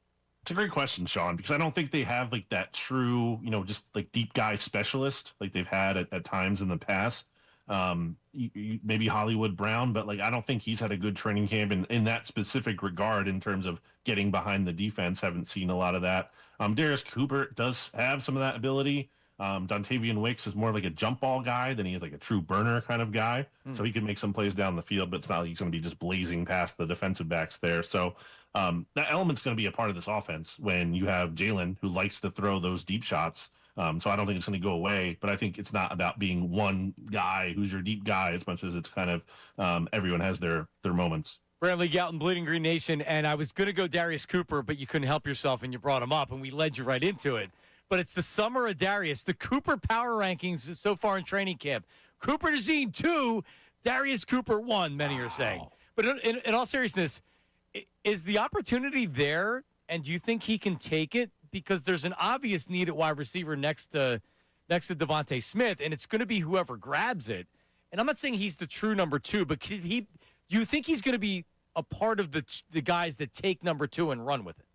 It's a great question, Sean, because I don't think they have like that true, just like deep guy specialist like they've had at times in the past. maybe Hollywood Brown, but like I don't think he's had a good training camp in that specific regard in terms of getting behind the defense. Haven't seen a lot of that. Darius Cooper does have some of that ability. Dontavian Wicks is more of like a jump ball guy than he is like a true burner kind of guy. So he can make some plays down the field, but it's not like he's going to be just blazing past the defensive backs there. So that element's going to be a part of this offense when you have Jalen who likes to throw those deep shots. So I don't think it's going to go away, but I think it's not about being one guy who's your deep guy as much as it's kind of everyone has their moments. Brandon Lee Galton, Bleeding Green Nation, and I was going to go Darius Cooper, but you couldn't help yourself and you brought him up, and we led you right into it. But it's the summer of Darius. The Cooper power rankings so far in training camp. Cooper Dezine 2, Darius Cooper 1, many are saying. But in all seriousness, is the opportunity there, and do you think he can take it? Because there's an obvious need at wide receiver next to Devontae Smith, and it's going to be whoever grabs it. And I'm not saying he's the true number 2, but do you think he's going to be a part of the guys that take number 2 and run with it?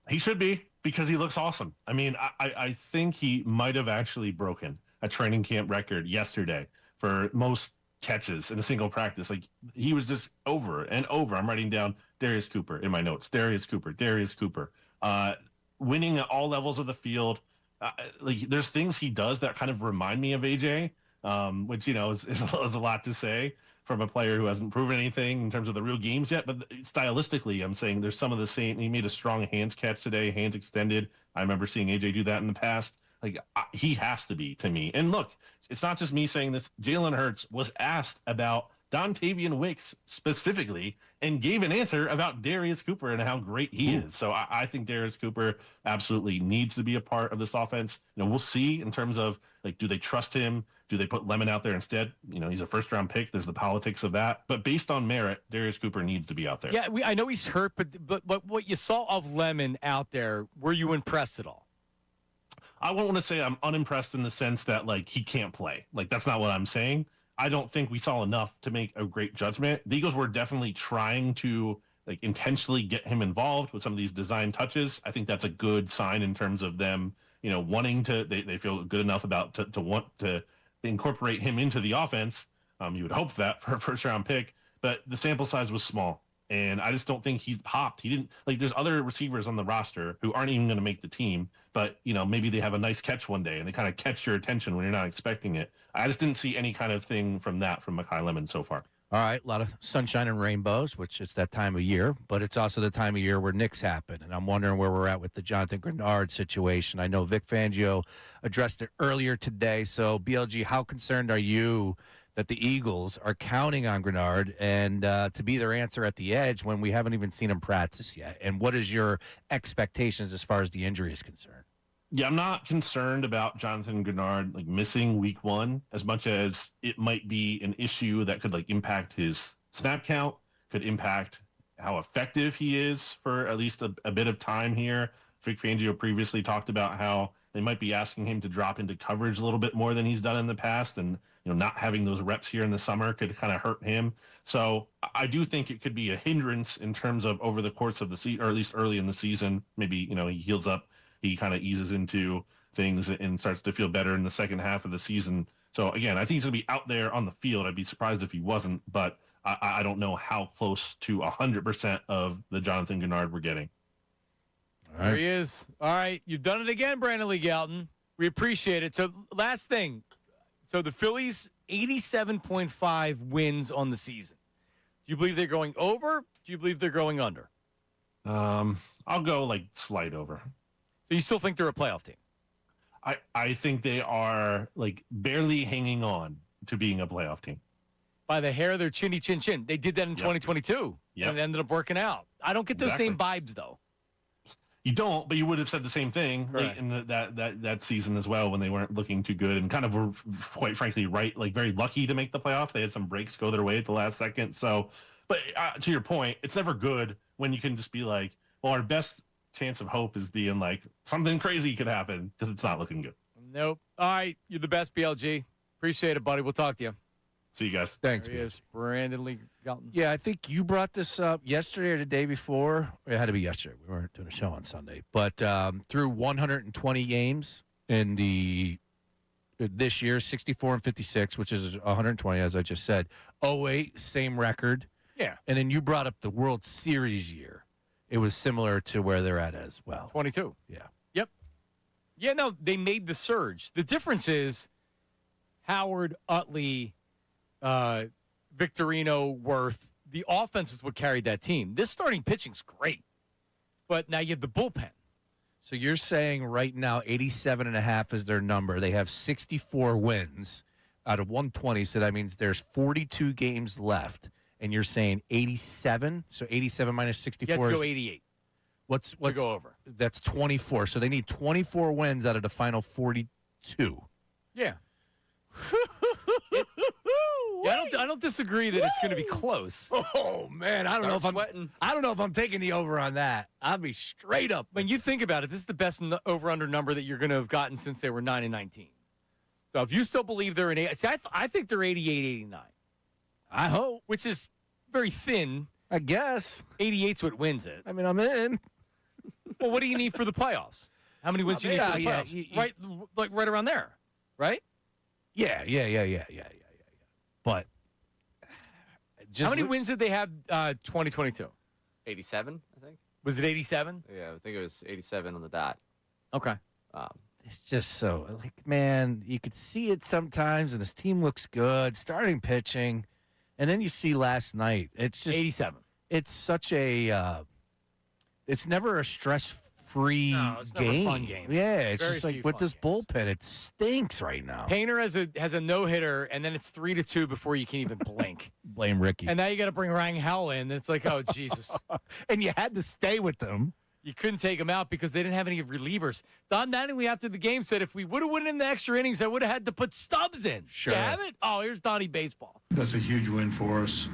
He should be, because he looks awesome. I mean, I think he might have actually broken a training camp record yesterday for most catches in a single practice. Like, he was just over and over. I'm writing down Darius Cooper in my notes. Darius Cooper. Winning at all levels of the field. Like, there's things he does that kind of remind me of AJ, which, is a lot to say from a player who hasn't proven anything in terms of the real games yet. But stylistically, I'm saying there's some of the same. He made a strong hands catch today, hands extended. I remember seeing AJ do that in the past. Like, he has to be, to me. And look, it's not just me saying this. Jalen Hurts was asked about Dontavian Wicks specifically and gave an answer about Darius Cooper and how great he is. So I think Darius Cooper absolutely needs to be a part of this offense. We'll see in terms of, like, do they trust him? Do they put Lemon out there instead? He's a first-round pick. There's the politics of that. But based on merit, Darius Cooper needs to be out there. Yeah, I know he's hurt, but what you saw of Lemon out there, were you impressed at all? I won't want to say I'm unimpressed in the sense that, like, he can't play. Like, that's not what I'm saying. I don't think we saw enough to make a great judgment. The Eagles were definitely trying to, like, intentionally get him involved with some of these design touches. I think that's a good sign in terms of them, wanting to. They feel good enough about to want to incorporate him into the offense. You would hope that for a first-round pick, but the sample size was small. And I just don't think he's popped. He didn't, like, there's other receivers on the roster who aren't even going to make the team, but, maybe they have a nice catch one day and they kind of catch your attention when you're not expecting it. I just didn't see any kind of thing from Mekhi Lemon so far. All right, a lot of sunshine and rainbows, which is that time of year, but it's also the time of year where nicks happen. And I'm wondering where we're at with the Jonathan Grenard situation. I know Vic Fangio addressed it earlier today. So, BLG, how concerned are you that the Eagles are counting on Grenard and to be their answer at the edge when we haven't even seen him practice yet? And what is your expectations as far as the injury is concerned? Yeah, I'm not concerned about Jonathan Grenard, like, missing week 1 as much as it might be an issue that could, like, impact his snap count, could impact how effective he is for at least a bit of time here. Vic Fangio previously talked about how they might be asking him to drop into coverage a little bit more than he's done in the past, and not having those reps here in the summer could kind of hurt him. So I do think it could be a hindrance in terms of over the course of the season, or at least early in the season. Maybe, he heals up, he kind of eases into things and starts to feel better in the second half of the season. So again, I think he's going to be out there on the field. I'd be surprised if he wasn't, but I don't know how close to 100% of the Jonathan Grenard we're getting. All right. There he is. All right, you've done it again, Brandon Lee Galton. We appreciate it. So last thing. So the Phillies, 87.5 wins on the season. Do you believe they're going over? Do you believe they're going under? I'll go, like, slight over. So you still think they're a playoff team? I think they are, like, barely hanging on to being a playoff team. By the hair of their chinny chin chin. They did that in 2022. Yep. And it ended up working out. I don't get those same vibes, though. You don't, but you would have said the same thing late in that season as well when they weren't looking too good and kind of were, quite frankly, very lucky to make the playoff. They had some breaks go their way at the last second. So, but to your point, it's never good when you can just be like, well, our best chance of hope is being like something crazy could happen because it's not looking good. Nope. All right. You're the best, BLG. Appreciate it, buddy. We'll talk to you. See you guys. Thanks, there he is, Brandon Lee Galton. Yeah, I think you brought this up yesterday or the day before. It had to be yesterday. We weren't doing a show on Sunday. But through 120 games in the This year, 64 and 56, which is 120, as I just said. 08, same record. Yeah. And then you brought up the World Series year. It was similar to where they're at as well. 22. Yeah. Yep. Yeah, no, they made the surge. The difference is Howard, Utley, Victorino, Worth, the offense is what carried that team. This starting pitching's great, but now you have the bullpen. So you're saying right now 87.5 is their number. They have 64 wins out of 120, so that means there's 42 games left, and you're saying 87? So 87 minus 64 You have to is... go 88 What's to go over. That's 24. So they need 24 wins out of the final 42. Yeah. Yeah, I don't disagree that it's going to be close. Oh man, I don't know if I'm taking the over on that. I'll be straight up. When you think about it, this is the best over/under number that you're going to have gotten since they were 9-19. So if you still believe they're in 8, see, I think they're 88, 89. I hope, which is very thin. I guess 88's what wins it. I mean, I'm in. Well, what do you need for the playoffs? How many wins do you need for the playoffs? Right around there, right? Yeah. But how many wins did they have 2022? 87, I think. Was it 87? Yeah, I think it was 87 on the dot. Okay. It's just so, like, man, you could see it sometimes, and this team looks good, starting pitching, and then you see last night. It's just 87. It's such a it's never a stress-free it's never game. fun games. Yeah, it's Very just like few with fun this bullpen, it stinks right now. Painter has a no-hitter, and then it's 3-2 before you can even blink. Blame Ricky. And now you got to bring Rangel in. It's like, oh, Jesus. And you had to stay with them. You couldn't take him out because they didn't have any relievers. Don Mattingly, after the game, said, if we would have won in the extra innings, I would have had to put Stubbs in. Sure. You have it? Oh, here's Donnie Baseball. That's a huge win for us,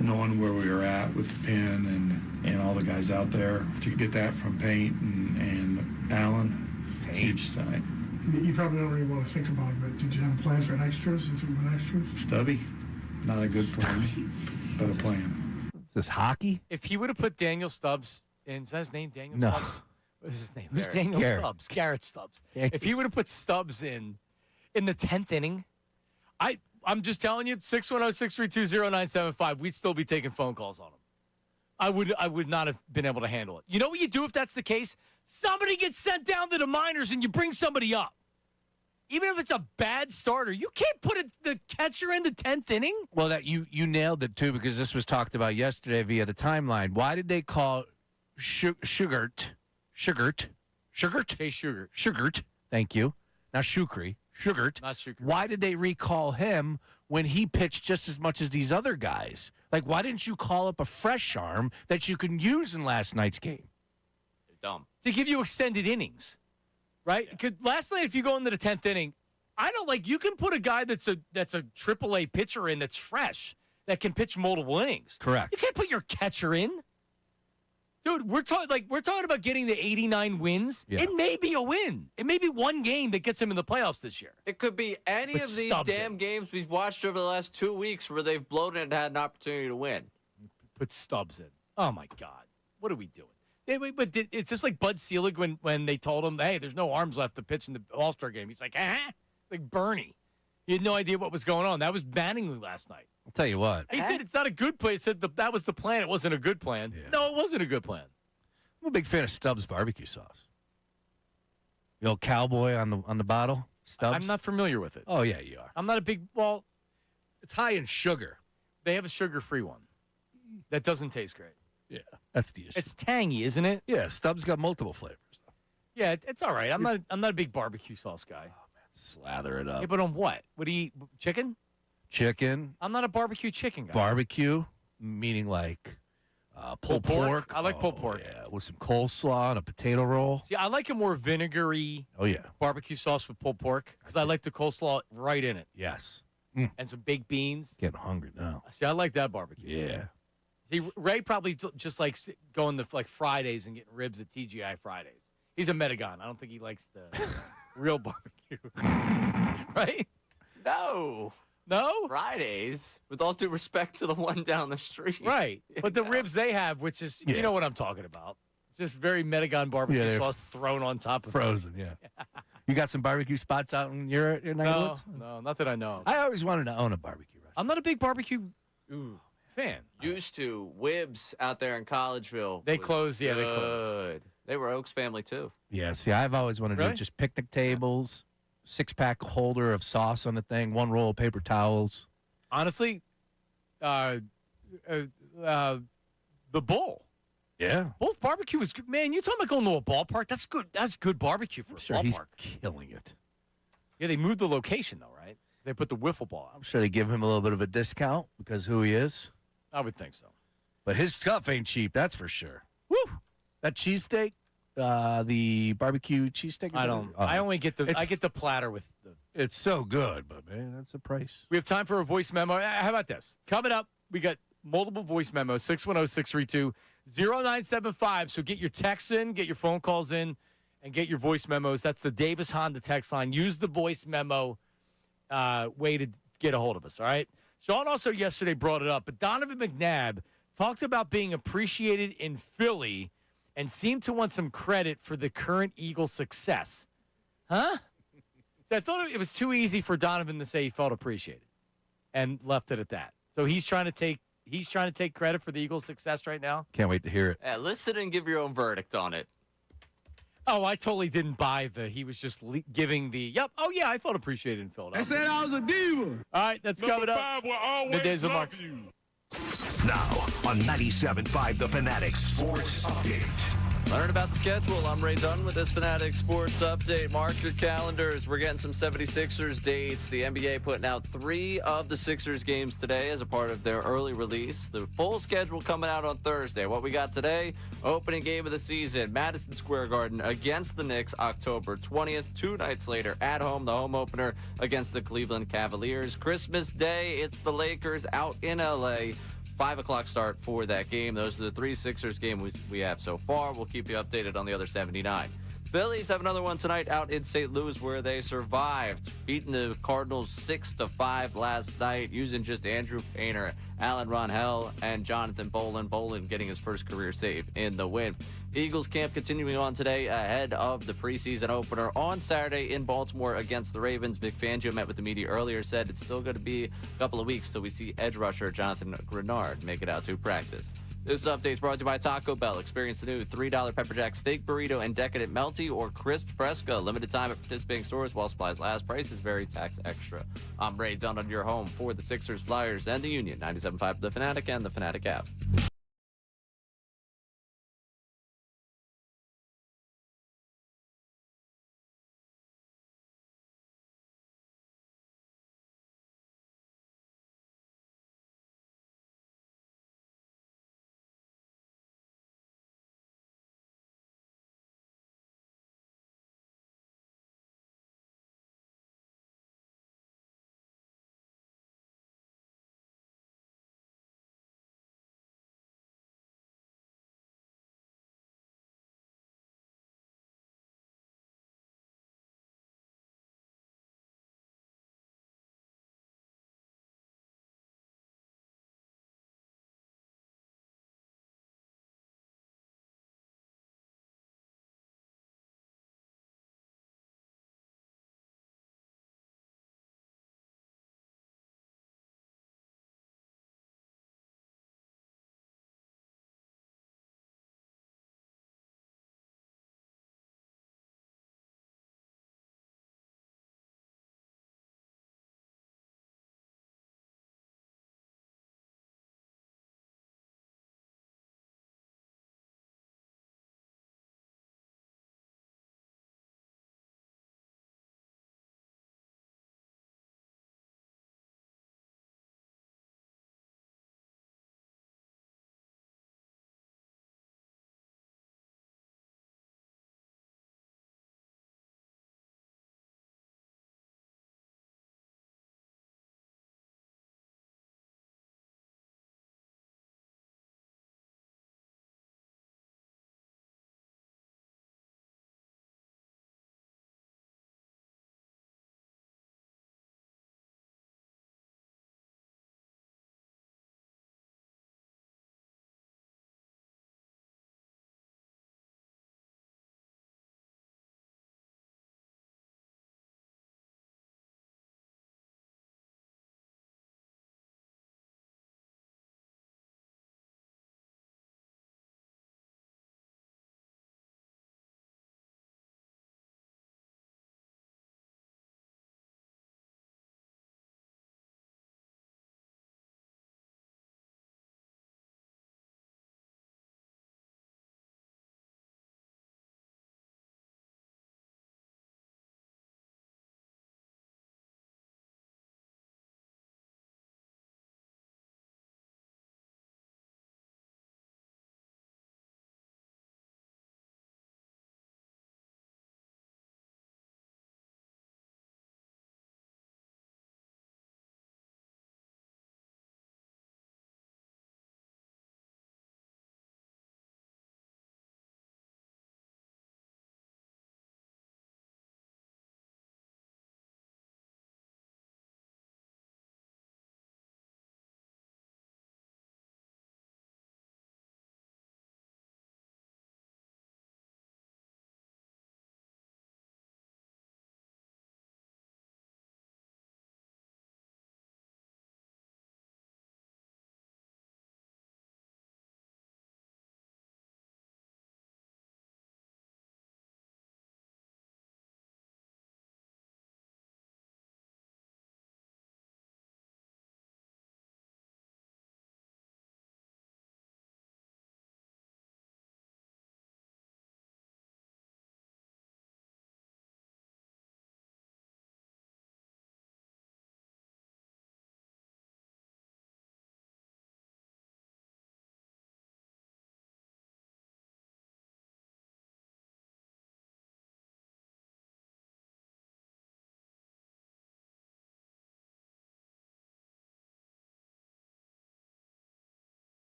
knowing where we were at with the pen and all the guys out there. To get that from Paint and Allen, huge tonight. You probably don't really want to think about it, but did you have a plan for extras if it went extras? Stubby, not a good plan, but a plan. Is this hockey? If he would have put Daniel Stubbs in, is that his name, Daniel No. Stubbs? What is his name? Who's Garrett. Daniel Garrett. Stubbs? Garrett Stubbs. Garrett. If he would have put Stubbs in the 10th inning, I'm just telling you, 610-632-0975, we'd still be taking phone calls on him. I would not have been able to handle it. You know what you do if that's the case? Somebody gets sent down to the minors and you bring somebody up. Even if it's a bad starter, you can't put the catcher in the 10th inning. Well, that you nailed it, too, because this was talked about yesterday via the timeline. Why did they call Sugart? Jay Sugart. Thank you. Now Shukri. Sugart. Not Sugart. Why did they recall him when he pitched just as much as these other guys? Like, why didn't you call up a fresh arm that you can use in last night's game? They're dumb. To give you extended innings, right? Because last night, if you go into the 10th inning, I don't like, you can put a guy that's a AAA pitcher in that's fresh, that can pitch multiple innings. Correct. You can't put your catcher in. Dude, we're talking about getting the 89 wins. Yeah. It may be a win. It may be one game that gets him in the playoffs this year. It could be any Put of these Stubbs damn in. games we've watched over the last 2 weeks where they've blown it and had an opportunity to win. Put Stubbs in. Oh, my God. What are we doing? But it's just like Bud Selig when they told him, hey, there's no arms left to pitch in the All-Star game. He's like, like Bernie. He had no idea what was going on. That was Mattingly last night. I'll tell you what. He said it's not a good plan. He said that was the plan. It wasn't a good plan. Yeah. No, it wasn't a good plan. I'm a big fan of Stubbs barbecue sauce. The old cowboy on the bottle, Stubbs. I'm not familiar with it. Oh, yeah, you are. I'm not a big, well, It's high in sugar. they have a sugar-free one. That doesn't taste great. Yeah, that's the issue. It's tangy, isn't it? Yeah, Stubbs got multiple flavors. Yeah, it's all right. I'm not a big barbecue sauce guy. Slather it up. Yeah, but on what? What do you eat? Chicken? Chicken, I'm not a barbecue chicken guy. barbecue, meaning like pulled pork. I like pulled pork. Yeah, with some coleslaw and a potato roll. See, I like a more vinegary Oh, yeah. barbecue sauce with pulled pork because I like the coleslaw right in it Yes. and some baked beans. Getting hungry now. See, I like that barbecue. Yeah. See, Ray probably just likes going to like Fridays and getting ribs at TGI Fridays. He's a Metagon. I don't think he likes the real barbecue. Right? No. No? Fridays, with all due respect to the one down the street. Right. But the ribs they have, which is, you know what I'm talking about. Just very Metagon barbecue Yeah, they're sauce thrown on top of Frozen, yeah. You got some barbecue spots out in your neck of the No, woods? no, not that I know of. I always wanted to own a barbecue restaurant. I'm not a big barbecue fan. Used to. Wibbs out there in Collegeville. They was closed. Yeah, they closed. good. They were Oaks family, too. Yeah, see, I've always wanted to Really? do just picnic tables, 6-pack holder of sauce on the thing, 1 roll of paper towels. Honestly, the Bull. Yeah. Bull's barbecue was good. Man, you talking about going to a ballpark? That's good. That's good barbecue for a Sure, ballpark. he's killing it. Yeah, they moved the location, though, right? They put the wiffle ball I'm out. sure they give him a little bit of a discount because who he is. I would think so. But his stuff ain't cheap, that's for sure. Woo! That cheesesteak, the barbecue cheesesteak. I don't. I only get the. I get the platter with the. It's so good, but man, that's the price. We have time for a voice memo. How about this? Coming up, we got multiple voice memos, 610-632-0975. So get your texts in, get your phone calls in, and get your voice memos. That's the Davis Honda text line. Use the voice memo way to get a hold of us, all right? Sean also yesterday brought it up, but Donovan McNabb talked about being appreciated in Philly and seemed to want some credit for the current Eagles' success. Huh? So I thought it was too easy for Donovan to say he felt appreciated and left it at that. So he's trying to take credit for the Eagles' success right now. Can't wait to hear it. Yeah, listen and give your own verdict on it. Oh, I totally didn't buy he was just giving the, yep, oh yeah, I felt appreciated in Philadelphia. They said I was a diva. All right, that's coming up. Middays with Marks. Now on 97.5 The Fanatic Sports Update. Learn about the schedule. I'm Ray Dunn with this Fanatic Sports Update. Mark your calendars. We're getting some 76ers dates. The NBA putting out 3 of the Sixers games today as a part of their early release. The full schedule coming out on Thursday. What we got today, opening game of the season, Madison Square Garden against the Knicks, October 20th. 2 nights later, at home, the home opener against the Cleveland Cavaliers. Christmas Day, it's the Lakers out in L.A., 5 o'clock start for that game. Those are the 3 Sixers games we have so far. We'll keep you updated on the other 79. Phillies have another one tonight out in St. Louis where they survived, beating the Cardinals 6-5 last night using just Andrew Painter, Alan Ronhell, and Jonathan Bolin. Bolin getting his first career save in the win. Eagles camp continuing on today ahead of the preseason opener on Saturday in Baltimore against the Ravens. Vic Fangio met with the media earlier, said it's still going to be a couple of weeks till we see edge rusher Jonathan Grenard make it out to practice. This update is brought to you by Taco Bell. Experience the new $3 Pepper Jack Steak Burrito and Decadent Melty or Crisp Fresca. Limited time at participating stores while supplies last. Price is very tax extra. I'm Ray Dunn on your home for the Sixers, Flyers, and the Union. 97.5 The Fanatic and the Fanatic app.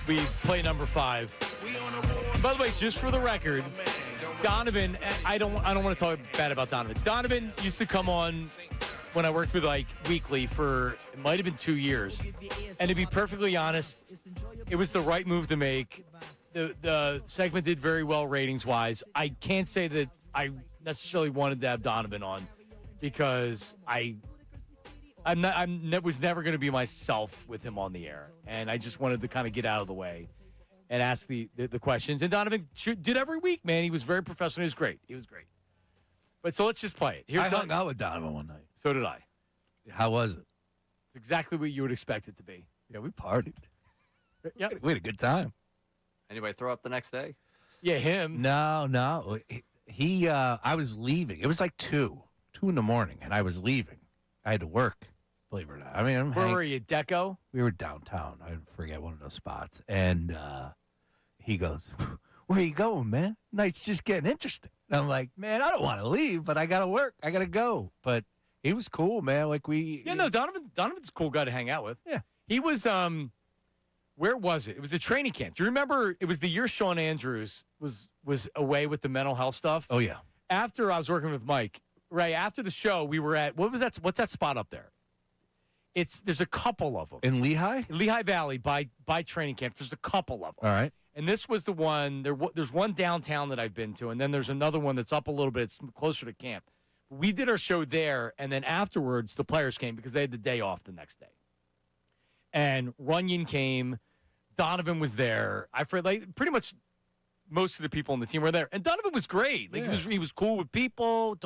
we play number 5. By the way, just for the record, Donovan, I don't want to talk bad about Donovan. Donovan used to come on when I worked with Weekly for, it might have been 2 years. And to be perfectly honest, it was the right move to make. The segment did very well ratings-wise. I can't say that I necessarily wanted to have Donovan on because I was never going to be myself with him on the air. And I just wanted to kind of get out of the way and ask the questions. And Donovan did every week, man. He was very professional. He was great. But so let's just play it. I hung out with Donovan one night. So did I. How was it? It's exactly what you would expect it to be. Yeah, we partied. Yep. We had a good time. Anybody throw up the next day? Yeah, him. No. He I was leaving. It was like 2 in the morning, and I was leaving. I had to work, believe it or not. I mean, where were you, Deco? We were downtown. I forget one of those spots. And he goes, "Where are you going, man? Night's just getting interesting." And I'm like, "Man, I don't want to leave, but I got to work. I got to go." But he was cool, man. Like Donovan's a cool guy to hang out with. Yeah. He was where was it? It was a training camp. Do you remember it was the year Sean Andrews was away with the mental health stuff? Oh yeah. After I was working with Mike, right after the show, we were at what's that spot up there? There's a couple of them. In Lehigh? Lehigh Valley by training camp. There's a couple of them. All right. And this was the one, there's one downtown that I've been to, and then there's another one that's up a little bit. It's closer to camp. We did our show there, and then afterwards the players came because they had the day off the next day. And Runyon came. Donovan was there. I feel like pretty much most of the people on the team were there. And Donovan was great. Like he was cool with people.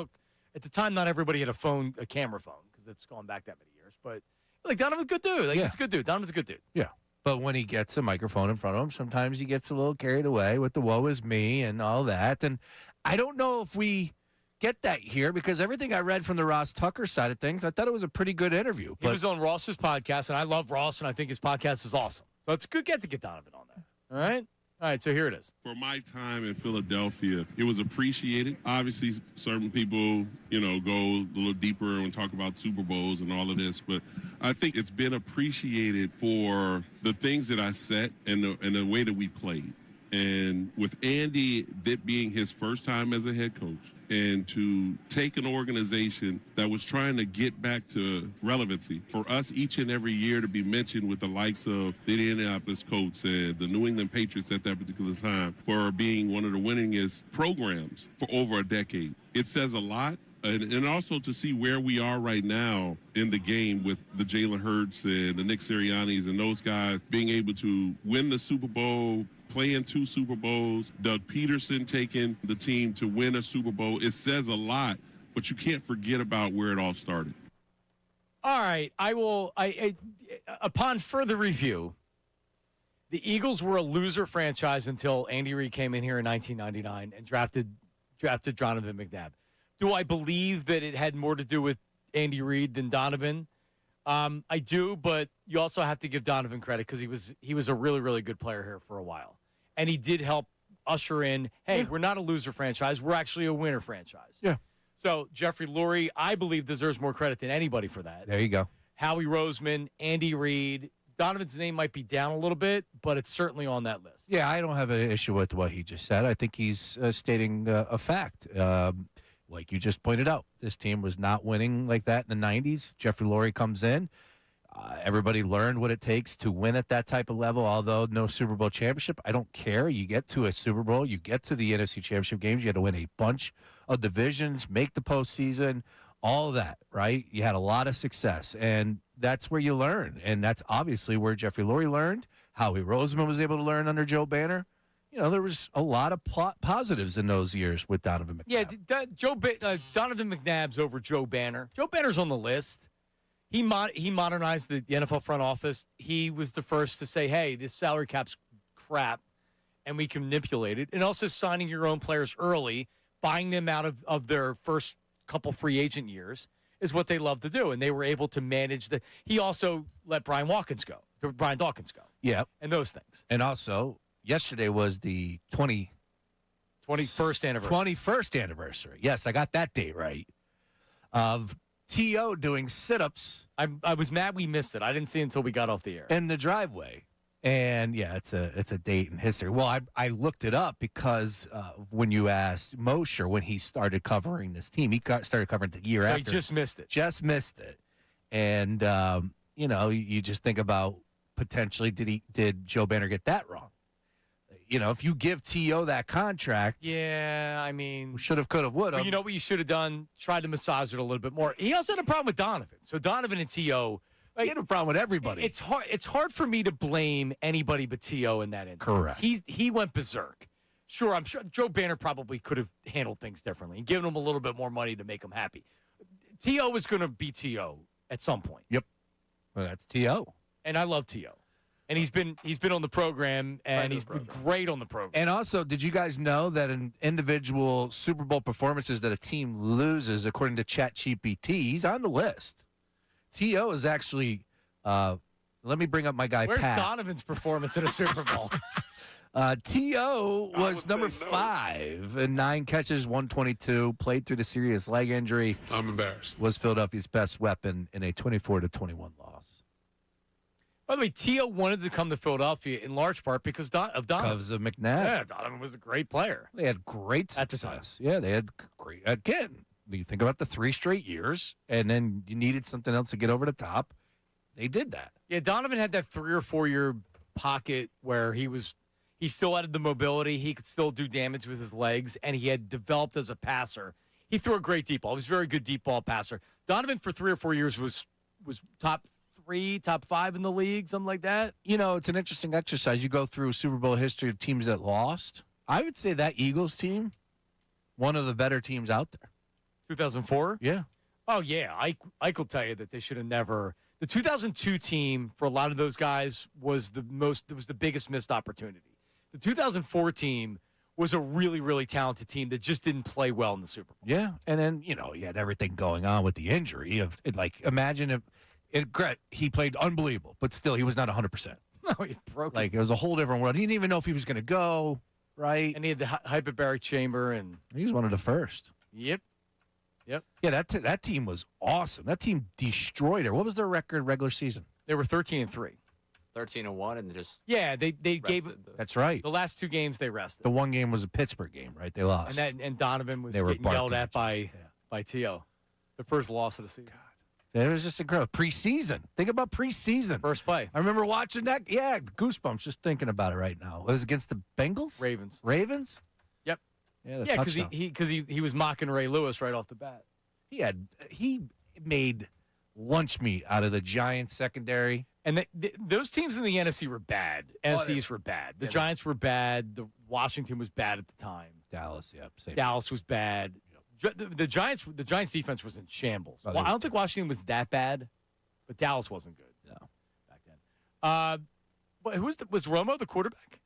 At the time, not everybody had a camera phone, because it's gone back that many years. But like Donovan's a good dude. He's a good dude. Donovan's a good dude. Yeah. But when he gets a microphone in front of him, sometimes he gets a little carried away with the woe is me and all that. And I don't know if we get that here, because everything I read from the Ross Tucker side of things, I thought it was a pretty good interview. He was on Ross's podcast, and I love Ross, and I think his podcast is awesome. So it's a good get Donovan on there. All right? All right, so here it is. For my time in Philadelphia, it was appreciated. Obviously, certain people, go a little deeper and talk about Super Bowls and all of this, but I think it's been appreciated for the things that I said and the way that we played. And with Andy, that being his first time as a head coach, and to take an organization that was trying to get back to relevancy, for us each and every year to be mentioned with the likes of the Indianapolis Colts and the New England Patriots at that particular time for being one of the winningest programs for over a decade. It says a lot. And also to see where we are right now in the game with the Jalen Hurts and the Nick Siriannis and those guys being able to win the Super Bowl, play in 2 Super Bowls, Doug Peterson taking the team to win a Super Bowl. It says a lot, but you can't forget about where it all started. All right. Upon further review, the Eagles were a loser franchise until Andy Reid came in here in 1999 and drafted Donovan McNabb. Do I believe that it had more to do with Andy Reid than Donovan? I do, but you also have to give Donovan credit because he was a really, really good player here for a while. And he did help usher in, we're not a loser franchise. We're actually a winner franchise. Yeah. So Jeffrey Lurie, I believe, deserves more credit than anybody for that. There you go. Howie Roseman, Andy Reid. Donovan's name might be down a little bit, but it's certainly on that list. Yeah, I don't have an issue with what he just said. I think he's stating a fact. Like you just pointed out, this team was not winning like that in the 90s. Jeffrey Lurie comes in. Everybody learned what it takes to win at that type of level, although no Super Bowl championship. I don't care. You get to a Super Bowl. You get to the NFC championship games. You had to win a bunch of divisions, make the postseason, all of that, right? You had a lot of success, and that's where you learn. And that's obviously where Jeffrey Lurie learned. Howie Roseman was able to learn under Joe Banner. There was a lot of positives in those years with Donovan McNabb. Yeah, Donovan McNabb's over Joe Banner. Joe Banner's on the list. He modernized the NFL front office. He was the first to say, hey, this salary cap's crap, and we can manipulate it. And also signing your own players early, buying them out of their first couple free agent years is what they love to do. And they were able to manage he also let Brian Dawkins go. Yeah. And those things. And also, yesterday was the 21st anniversary. 21st anniversary. Yes, I got that date right. Of T.O. doing sit-ups. I was mad we missed it. I didn't see it until we got off the air. In the driveway. And yeah, it's a date in history. Well, I looked it up because when you asked Mosher when he started covering this team, started covering the year after. He just missed it. Just missed it. And you just think about potentially did Joe Banner get that wrong? If you give T.O. that contract, yeah, I mean, should have, could have, would have. You know what you should have done? Tried to massage it a little bit more. He also had a problem with Donovan. So Donovan and T.O. He had a problem with everybody. It's hard for me to blame anybody but T.O. in that instance. Correct. He went berserk. Sure, I'm sure Joe Banner probably could have handled things differently and given him a little bit more money to make him happy. T.O. is going to be T.O. at some point. Yep. Well, that's T.O. And I love T.O. And he's been on the program, and he's been great on the program. And also, did you guys know that in individual Super Bowl performances that a team loses, according to ChatGPT, he's on the list. T.O. is actually, let me bring up my guy, Where's Pat. Donovan's performance in a Super Bowl? T.O. was number 5 in 9 catches, 122, played through the serious leg injury. I'm embarrassed. Was Philadelphia's best weapon in a 24-21 loss. By the way, T.O. wanted to come to Philadelphia in large part because of Donovan. Because of McNabb. Yeah, Donovan was a great player. They had great success. At the time. Yeah, they had great. Again, you think about the 3 straight years, and then you needed something else to get over the top. They did that. Yeah, Donovan had that 3 or 4 year pocket where he still had the mobility. He could still do damage with his legs, and he had developed as a passer. He threw a great deep ball. He was a very good deep ball passer. Donovan for 3 or 4 years was top 3, top 5 in the league, something like that. It's an interesting exercise. You go through Super Bowl history of teams that lost. I would say that Eagles team, one of the better teams out there. 2004? Yeah. Oh, yeah. I could tell you that they should have never. The 2002 team, for a lot of those guys, was the biggest missed opportunity. The 2004 team was a really, really talented team that just didn't play well in the Super Bowl. Yeah. And then, you had everything going on with the injury. Imagine if. He played unbelievable, but still, he was not 100%. No, he broke it. It was a whole different world. He didn't even know if he was going to go, right? And he had the hyperbaric chamber, and he was one of the first. Yep. Yeah, that team was awesome. That team destroyed her. What was their record regular season? They were 13-3. 13-1, and just they gave. That's right. The last 2 games they rested. The one game was a Pittsburgh game, right? They lost. And Donovan was getting yelled at by T.O. The first loss of the season. It was just incredible. Preseason. Think about preseason. First play. I remember watching that. Yeah, goosebumps just thinking about it right now. It was against the Bengals? Ravens? Yep. Yeah, because he was mocking Ray Lewis right off the bat. He made lunch meat out of the Giants secondary. And those teams in the NFC were bad. NFCs were bad. The Giants were bad. The Washington was bad at the time. Dallas, yep. Dallas was bad. The Giants defense was in shambles. Oh, I don't think Washington was that bad, but Dallas wasn't good. No, back then. But was Romo the quarterback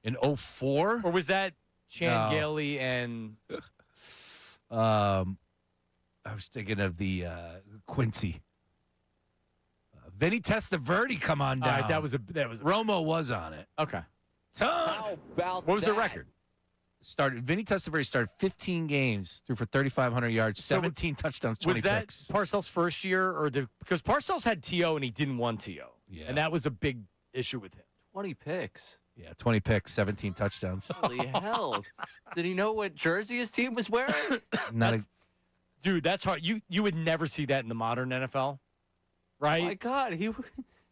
in 2004, or was that Chan Gailey and? I was thinking of the Quincy. Vinny Testaverde, come on down. All right, that was Romo was on it. Okay. How about what was the record? Vinny Testaverde started 15 games, threw for 3,500 yards, 17 touchdowns, 20 picks. Was that Parcells' first year, because Parcells had T.O. and he didn't want T.O. Yeah. And that was a big issue with him. 20 picks. Yeah, 20 picks, 17 touchdowns. Holy hell! Did he know what jersey his team was wearing? Dude, that's hard. You would never see that in the modern NFL, right? Oh my God,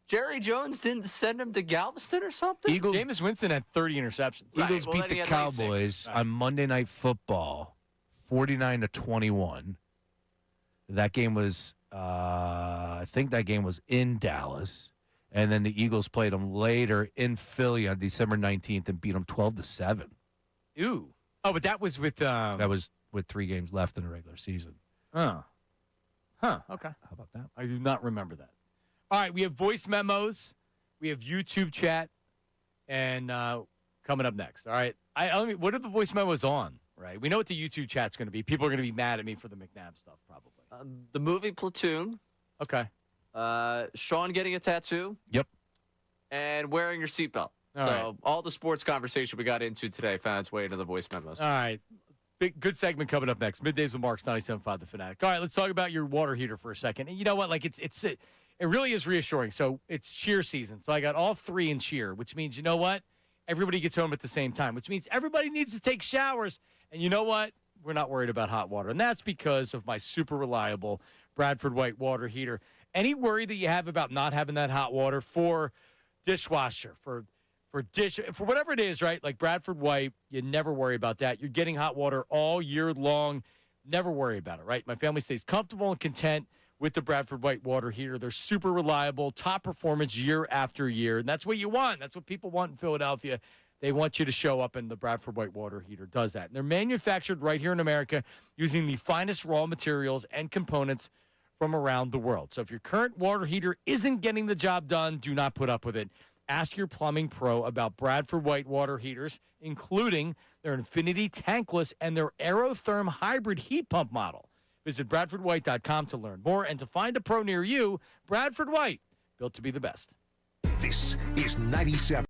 Jerry Jones didn't send him to Galveston or something? Jameis Winston had 30 interceptions. Eagles beat the Cowboys on Monday Night Football, 49-21. That game was, I think that game was in Dallas. And then the Eagles played them later in Philly on December 19th and beat them 12-7. Ooh. Oh, but that was with... that was with 3 games left in the regular season. Huh. Okay. How about that? I do not remember that. All right, we have voice memos. We have YouTube chat. And coming up next. All right. What are the voice memos on? Right. We know what the YouTube chat's going to be. People are going to be mad at me for the McNabb stuff, probably. The movie Platoon. Okay. Sean getting a tattoo. Yep. And wearing your seatbelt. All the sports conversation we got into today found its way into the voice memos. All right. Good segment coming up next. Middays with Marks, 97.5 The Fanatic. All right, let's talk about your water heater for a second. And you know what? Like it's it really is reassuring. So it's cheer season. So I got all 3 in cheer, which means, you know what? Everybody gets home at the same time, which means everybody needs to take showers. And you know what? We're not worried about hot water. And that's because of my super reliable Bradford White water heater. Any worry that you have about not having that hot water for dishwasher, for whatever it is, right? Like Bradford White, you never worry about that. You're getting hot water all year long. Never worry about it, right? My family stays comfortable and content with the Bradford White water heater. They're super reliable, top performance year after year. And that's what you want. That's what people want in Philadelphia. They want you to show up, and the Bradford White water heater does that. And they're manufactured right here in America using the finest raw materials and components from around the world. So if your current water heater isn't getting the job done, do not put up with it. Ask your plumbing pro about Bradford White water heaters, including their Infinity tankless and their Aerotherm hybrid heat pump model. Visit BradfordWhite.com to learn more and to find a pro near you. Bradford White, built to be the best. This is 97.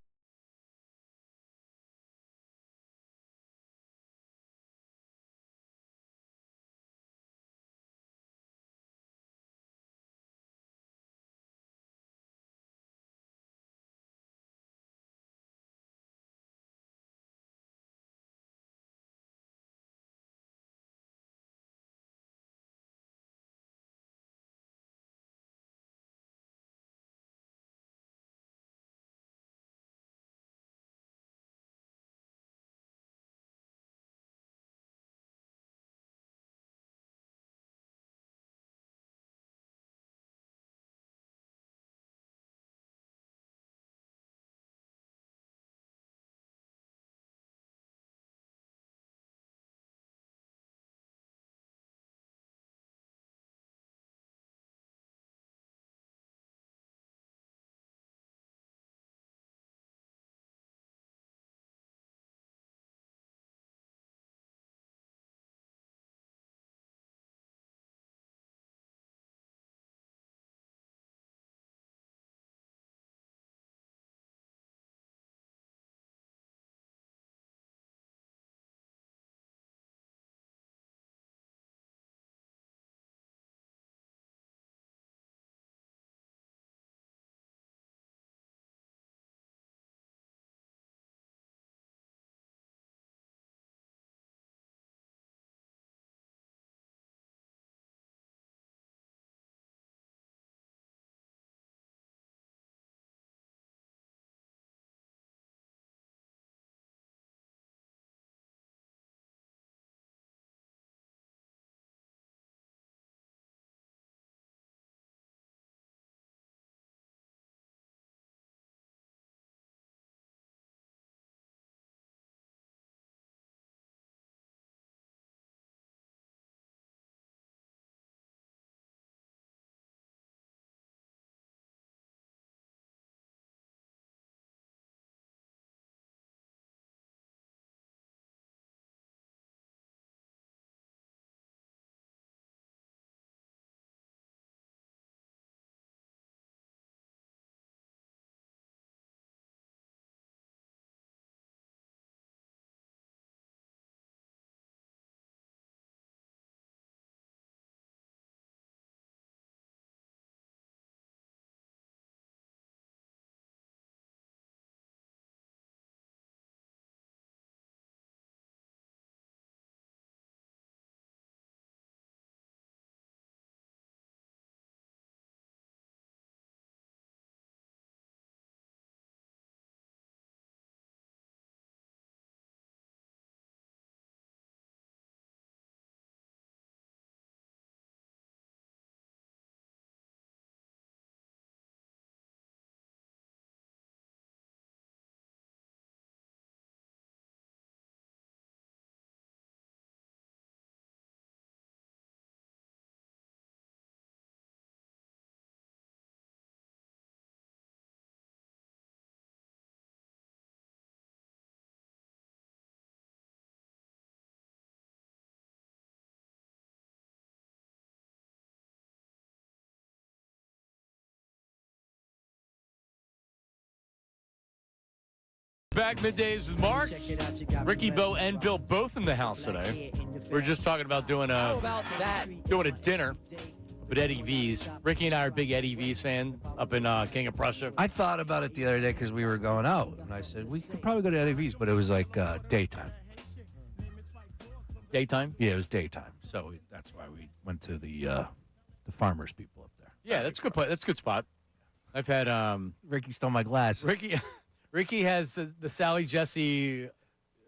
Back middays with Marks. Ricky, Bo, and Bill both in the house today. We're just talking about doing a dinner But Eddie V's. Ricky and I are big Eddie V's fans up in King of Prussia. I thought about it the other day because we were going out, and I said we could probably go to Eddie V's, but it was like daytime. Daytime? Yeah, it was daytime, so that's why we went to the farmers people up there. Yeah, that's a good place. That's a good spot. I've had Ricky stole my glass. Ricky has the Sally Jesse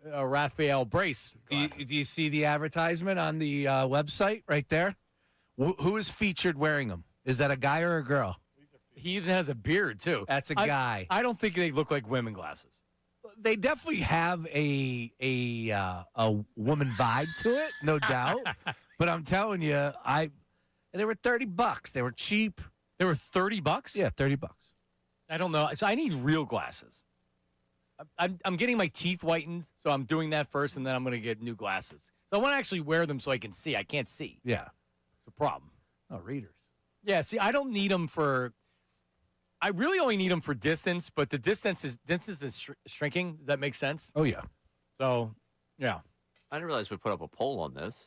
Raphael brace. Do you see the advertisement on the website right there? Who is featured wearing them? Is that a guy or a girl? He even has a beard too. That's a guy. I don't think they look like women glasses. They definitely have a woman vibe to it, no doubt. But I'm telling you, they were $30. They were cheap. They were $30? Yeah, $30. I don't know. So I need real glasses. I'm getting my teeth whitened, so I'm doing that first, and then I'm going to get new glasses. So I want to actually wear them so I can see. I can't see. Yeah. It's a problem. Oh, readers. Yeah, see, I don't need them for – I really only need them for distance, but the distance is shrinking. Does that make sense? Oh, yeah. So, yeah. I didn't realize we put up a poll on this.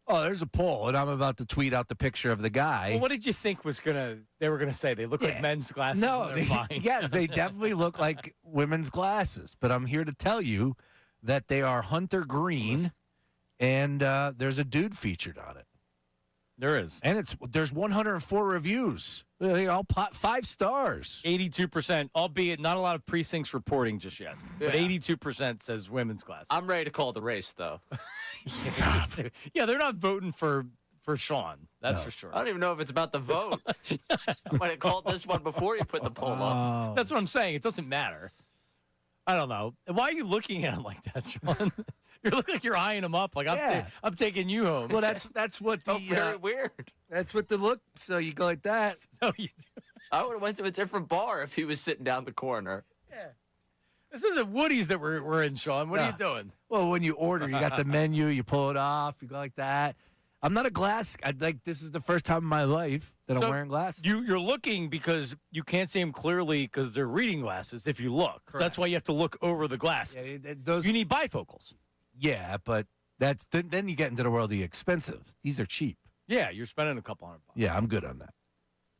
Oh, there's a poll, and I'm about to tweet out the picture of the guy. Well, what did you think they were going to say? They look like men's glasses? No, they're fine. Yes, they definitely look like women's glasses. But I'm here to tell you that they are hunter green, and there's a dude featured on it. There is. And there's 104 reviews. They all 5 stars. 82%, albeit not a lot of precincts reporting just yet. But Yeah. 82% says women's glasses. I'm ready to call the race, though. Yeah, they're not voting for Sean. That's for sure. I don't even know if it's about the vote. I might have called this one before you put the poll up. That's what I'm saying. It doesn't matter. I don't know. Why are you looking at him like that, Sean? You look like you're eyeing him up. Like I'm taking you home. Well, that's what the very weird. That's what the look. So you go like that. No, you do. I would have went to a different bar if he was sitting down the corner. Yeah. This isn't Woody's that we're in, Sean. What are you doing? Well, when you order, you got the menu, you pull it off, you go like that. I'm not a glass. This is the first time in my life that I'm wearing glasses. You're looking because you can't see them clearly because they're reading glasses if you look. So that's why you have to look over the glasses. Yeah, you need bifocals. Yeah, but then you get into the world of the expensive. These are cheap. Yeah, you're spending a couple $100. Yeah, I'm good on that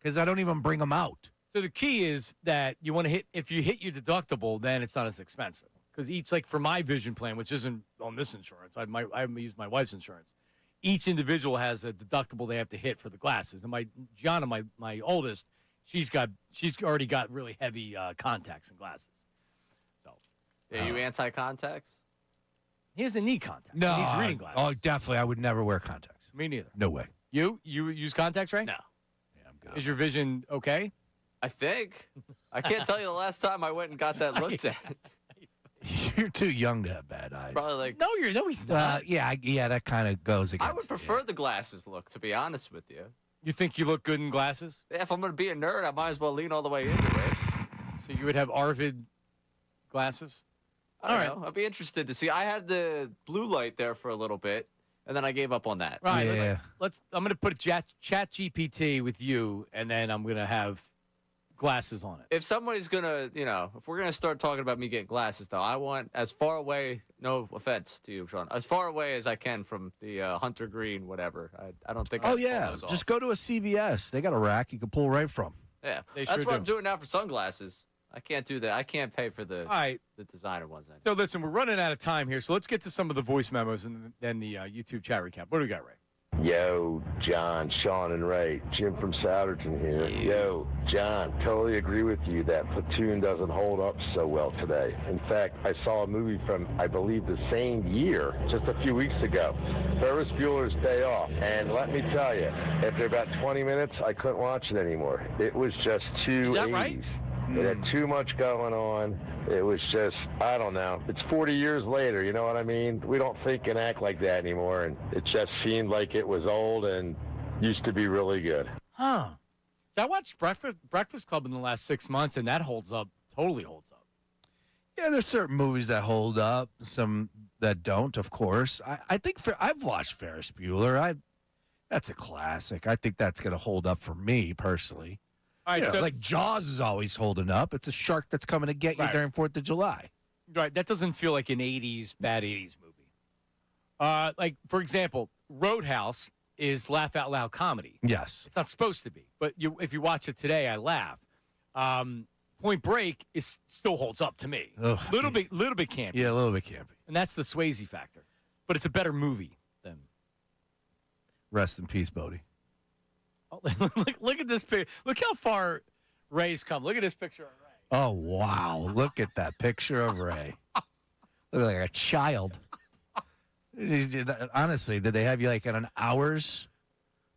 because I don't even bring them out. So the key is that you want to hit. If you hit your deductible, then it's not as expensive because each, like for my vision plan, which isn't on this insurance, I use my wife's insurance. Each individual has a deductible they have to hit for the glasses. And Gianna, my oldest, she's already got really heavy contacts and glasses. So, are you anti-contacts? He doesn't need contacts. No, He's reading glasses. Oh, definitely. I would never wear contacts. Me neither. No way. You use contacts, right? No. Yeah, I'm good. Is your vision okay? I think. I can't tell you the last time I went and got that looked at. You're too young to have bad eyes. Probably like. No, he's not. Yeah, that kind of goes against. I would prefer the glasses look, to be honest with you. You think you look good in glasses? Yeah, if I'm going to be a nerd, I might as well lean all the way into it. So you would have Arvid glasses? I don't know. I'd be interested to see. I had the blue light there for a little bit, and then I gave up on that. Right. Yeah. I'm going to put Chat GPT with you, and then I'm going to have glasses on it. If somebody's going to, if we're going to start talking about me getting glasses, though, I want as far away, no offense to you, Sean, as far away as I can from the hunter green, whatever. I don't think I'd pull those off. Just go to a CVS. They got a rack you can pull right from. Yeah, They that's sure what do. I'm doing now for sunglasses. I can't do that. I can't pay for the All right. the designer ones. Then. So listen, we're running out of time here, so let's get to some of the voice memos and then the YouTube chat recap. What do we got, Ray? Yo, John, Sean, and Ray. Jim from Souderton here. Yo, John, totally agree with you that Platoon doesn't hold up so well today. In fact, I saw a movie from, I believe, the same year, just a few weeks ago, Ferris Bueller's Day Off. And let me tell you, after about 20 minutes, I couldn't watch it anymore. It was just too Is that 80s. right? It had too much going on. It was just, I don't know. It's 40 years later, you know what I mean? We don't think and act like that anymore, and it just seemed like it was old and used to be really good. Huh. So I watched Breakfast Club in the last 6 months, and that holds up, totally holds up. Yeah, there's certain movies that hold up, some that don't, of course. I think I've watched Ferris Bueller. That's a classic. I think that's going to hold up for me personally. All right, so like Jaws is always holding up. It's a shark that's coming to get you during 4th of July. Right, that doesn't feel like an bad 80s movie. Like, for example, Roadhouse is laugh out loud comedy. Yes. It's not supposed to be, but if you watch it today, I laugh. Point Break still holds up to me. Ugh. Little bit campy. Yeah, a little bit campy. And that's the Swayze factor. But it's a better movie than. Rest in peace, Bodie. Oh, look at this picture. Look how far Ray's come. Look at this picture of Ray. Oh, wow. Look at that picture of Ray. Look like a child. Honestly, did they have you like at an hour's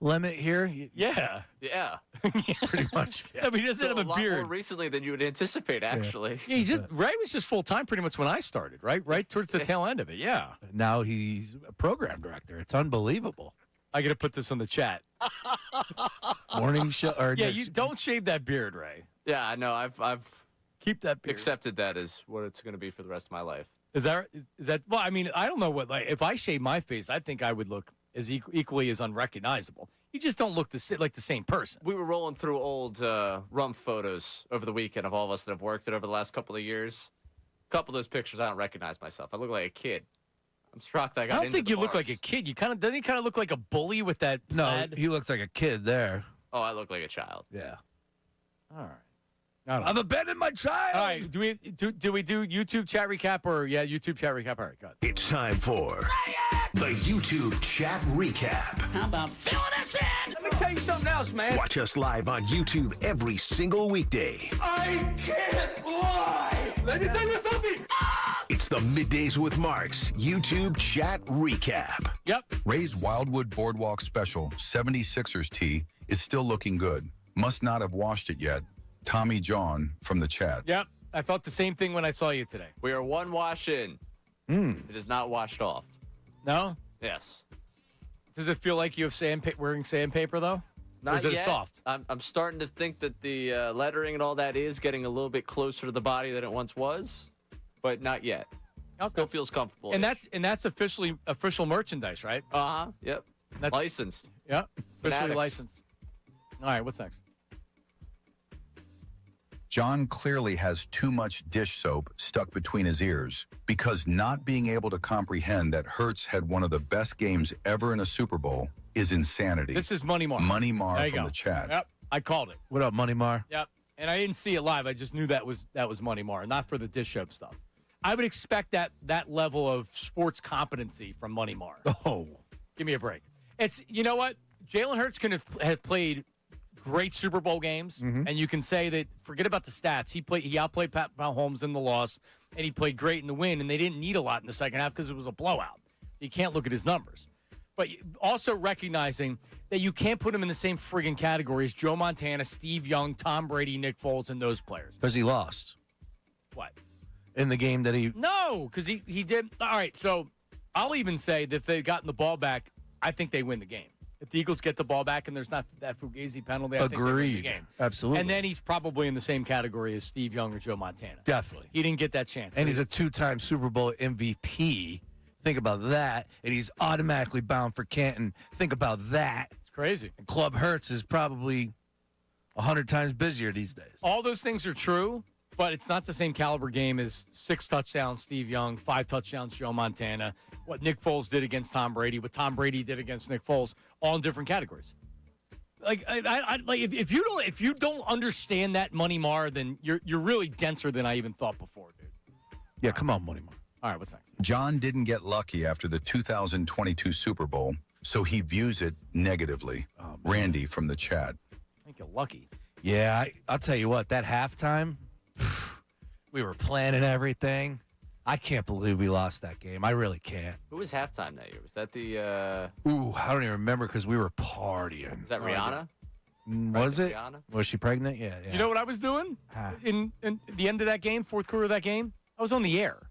limit here? Yeah. Yeah. Pretty much. I mean, he doesn't have a lot beard. more recently than you would anticipate, actually. Yeah, Ray was just full time pretty much when I started, right? Right towards the tail end of it. Yeah. Now he's a program director. It's unbelievable. I got to put this on the chat. Morning show. Or Yeah, you don't shave that beard, Ray. Yeah, I know. I've keep that beard. Accepted that as what it's going to be for the rest of my life. Is that well, I mean, I don't know what, like, if I shave my face, I think I would look as equally as unrecognizable. You just don't look like the same person. We were rolling through old Rump photos over the weekend of all of us that have worked it over the last couple of years. A couple of those pictures, I don't recognize myself. I look like a kid. I'm shocked I got I don't think you look like a kid. Doesn't he kind of look like a bully with that plaid? No, he looks like a kid there. Oh, I look like a child. Yeah. All right. I've abandoned my child. All right. Do we do YouTube chat recap or YouTube chat recap? All right, go ahead. It's time for the YouTube chat recap. How about filling us in? Let me tell you something else, man. Watch us live on YouTube every single weekday. I can't lie. Let me tell you something. It's the Middays with Marks YouTube chat recap. Yep. Ray's Wildwood Boardwalk Special 76ers tee is still looking good. Must not have washed it yet. Tommy John from the chat. Yep. I thought the same thing when I saw you today. We are one wash in. It is not washed off. No? Yes. Does it feel like you have wearing sandpaper, though? Not or is it yet. soft? I'm starting to think that the lettering and all that is getting a little bit closer to the body than it once was, but not yet. Still feels comfortable. And that's official merchandise, right? Uh-huh. Yep. That's licensed. Yep. Officially Fanatics. licensed. All right, what's next? John clearly has too much dish soap stuck between his ears because not being able to comprehend that Hurts had one of the best games ever in a Super Bowl is insanity. This is Money Mar. Money Mar There you from go. the chat. Yep. I called it. What up, Money Mar? Yep. And I didn't see it live. I just knew that was Money Mar, not for the dish soap stuff. I would expect that level of sports competency from Money Mar. Oh. Give me a break. It's, you know what? Jalen Hurts can have played great Super Bowl games, and you can say that, forget about the stats. He outplayed Pat Mahomes in the loss, and he played great in the win, and they didn't need a lot in the second half because it was a blowout. You can't look at his numbers. But also recognizing that you can't put him in the same friggin' category as Joe Montana, Steve Young, Tom Brady, Nick Foles, and those players. Because he lost. What? In the game that he... No, because he did. All right, so I'll even say that if they've gotten the ball back, I think they win the game. If the Eagles get the ball back and there's not that Fugazi penalty, I think they win the Agreed. game. Absolutely. And then he's probably in the same category as Steve Young or Joe Montana. Definitely. He didn't get that chance. And he's a two-time Super Bowl MVP. Think about that. And he's automatically bound for Canton. Think about that. It's crazy. And Club Hurts is probably 100 times busier these days. All those things are true, but it's not the same caliber game as 6 touchdowns Steve Young, 5 touchdowns Joe Montana, what Nick Foles did against Tom Brady, what Tom Brady did against Nick Foles, all in different categories. Like, if you don't understand that, Money Mar, then you're really denser than I even thought before, dude. Yeah, come on, Money Mar. All right, what's next? John didn't get lucky after the 2022 Super Bowl, so he views it negatively. Randy from the chat. I think you're lucky. Yeah, I'll tell you what, that halftime, we were planning everything. I can't believe we lost that game. I really can't. Who was halftime that year? Was that the... Ooh, I don't even remember because we were partying. Was that Rihanna? Was it? Rihanna? Was she pregnant? Yeah. You know what I was doing in the end of that game, fourth quarter of that game? I was on the air.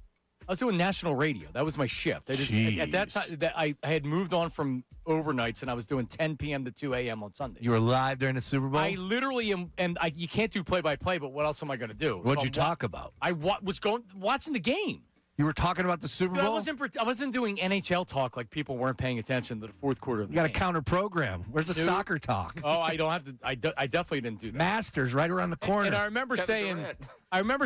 I was doing national radio. That was my shift. At that time, I had moved on from overnights, and I was doing 10 p.m. to 2 a.m. on Sundays. You were live during the Super Bowl? I literally am, and you can't do play-by-play, but what else am I going to do? What'd you talk about? I was watching the game. You were talking about the Super Bowl? I wasn't doing NHL talk like people weren't paying attention to the fourth quarter of the game. You got game. a counter program. Where's the Dude. soccer talk? Oh, I don't have to. I definitely didn't do that. Masters right around the corner. And I remember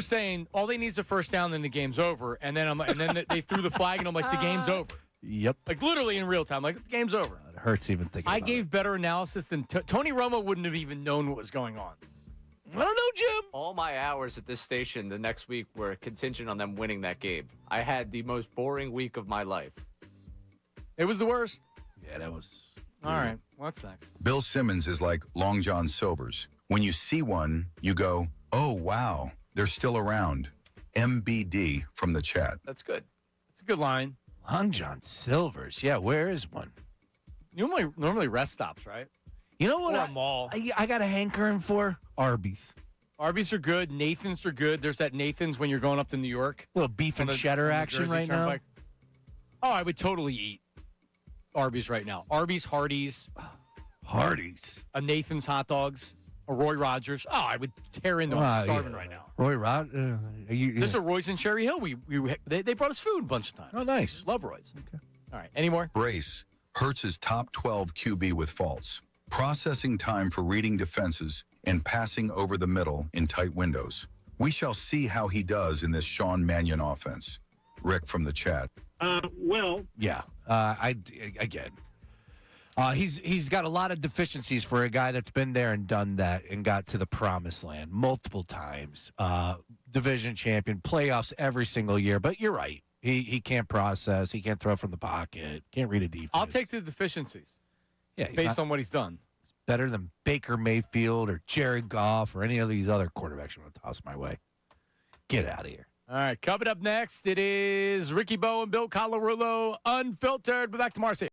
saying, all they need is a first down, then the game's over. And then they threw the flag, and I'm like, the game's over. Yep. Like literally in real time, like the game's over. It Hurts even thinking I about gave better analysis than Tony Romo wouldn't have even known what was going on. I don't know, Jim. All my hours at this station the next week were contingent on them winning that game. I had the most boring week of my life. It was the worst. Yeah, that was. All right. What's next? Bill Simmons is like Long John Silver's. When you see one, you go, oh, wow, they're still around. MBD from the chat. That's good. It's a good line. Long John Silver's. Yeah, where is one? Normally rest stops, right? You know what? Or a mall. I got a hankering for Arby's. Arby's are good. Nathan's are good. There's that Nathan's when you're going up to New York. Little beef and cheddar action Jersey right now. Turnpike. Oh, I would totally eat Arby's right now. Arby's, Hardee's, a Nathan's hot dogs, a Roy Rogers. Oh, I would tear into. I'm starving right now. Roy Rod. There's a Roy's in Cherry Hill. They brought us food a bunch of times. Oh, nice. Love Roy's. Okay. All right. Any more? Brace. Hurts is top 12 QB with faults. Processing time for reading defenses and passing over the middle in tight windows. We shall see how he does in this Sean Mannion offense. Rick from the chat. Yeah. He's got a lot of deficiencies for a guy that's been there and done that and got to the promised land multiple times. Division champion, playoffs every single year. But you're right. He can't process. He can't throw from the pocket. Can't read a defense. I'll take the deficiencies. Yeah, based on what he's done. Better than Baker Mayfield or Jared Goff or any of these other quarterbacks I'm going to toss my way. Get out of here. All right, coming up next, it is Ricky Bowe and Bill Colarulo, Unfiltered. But back to Marcy.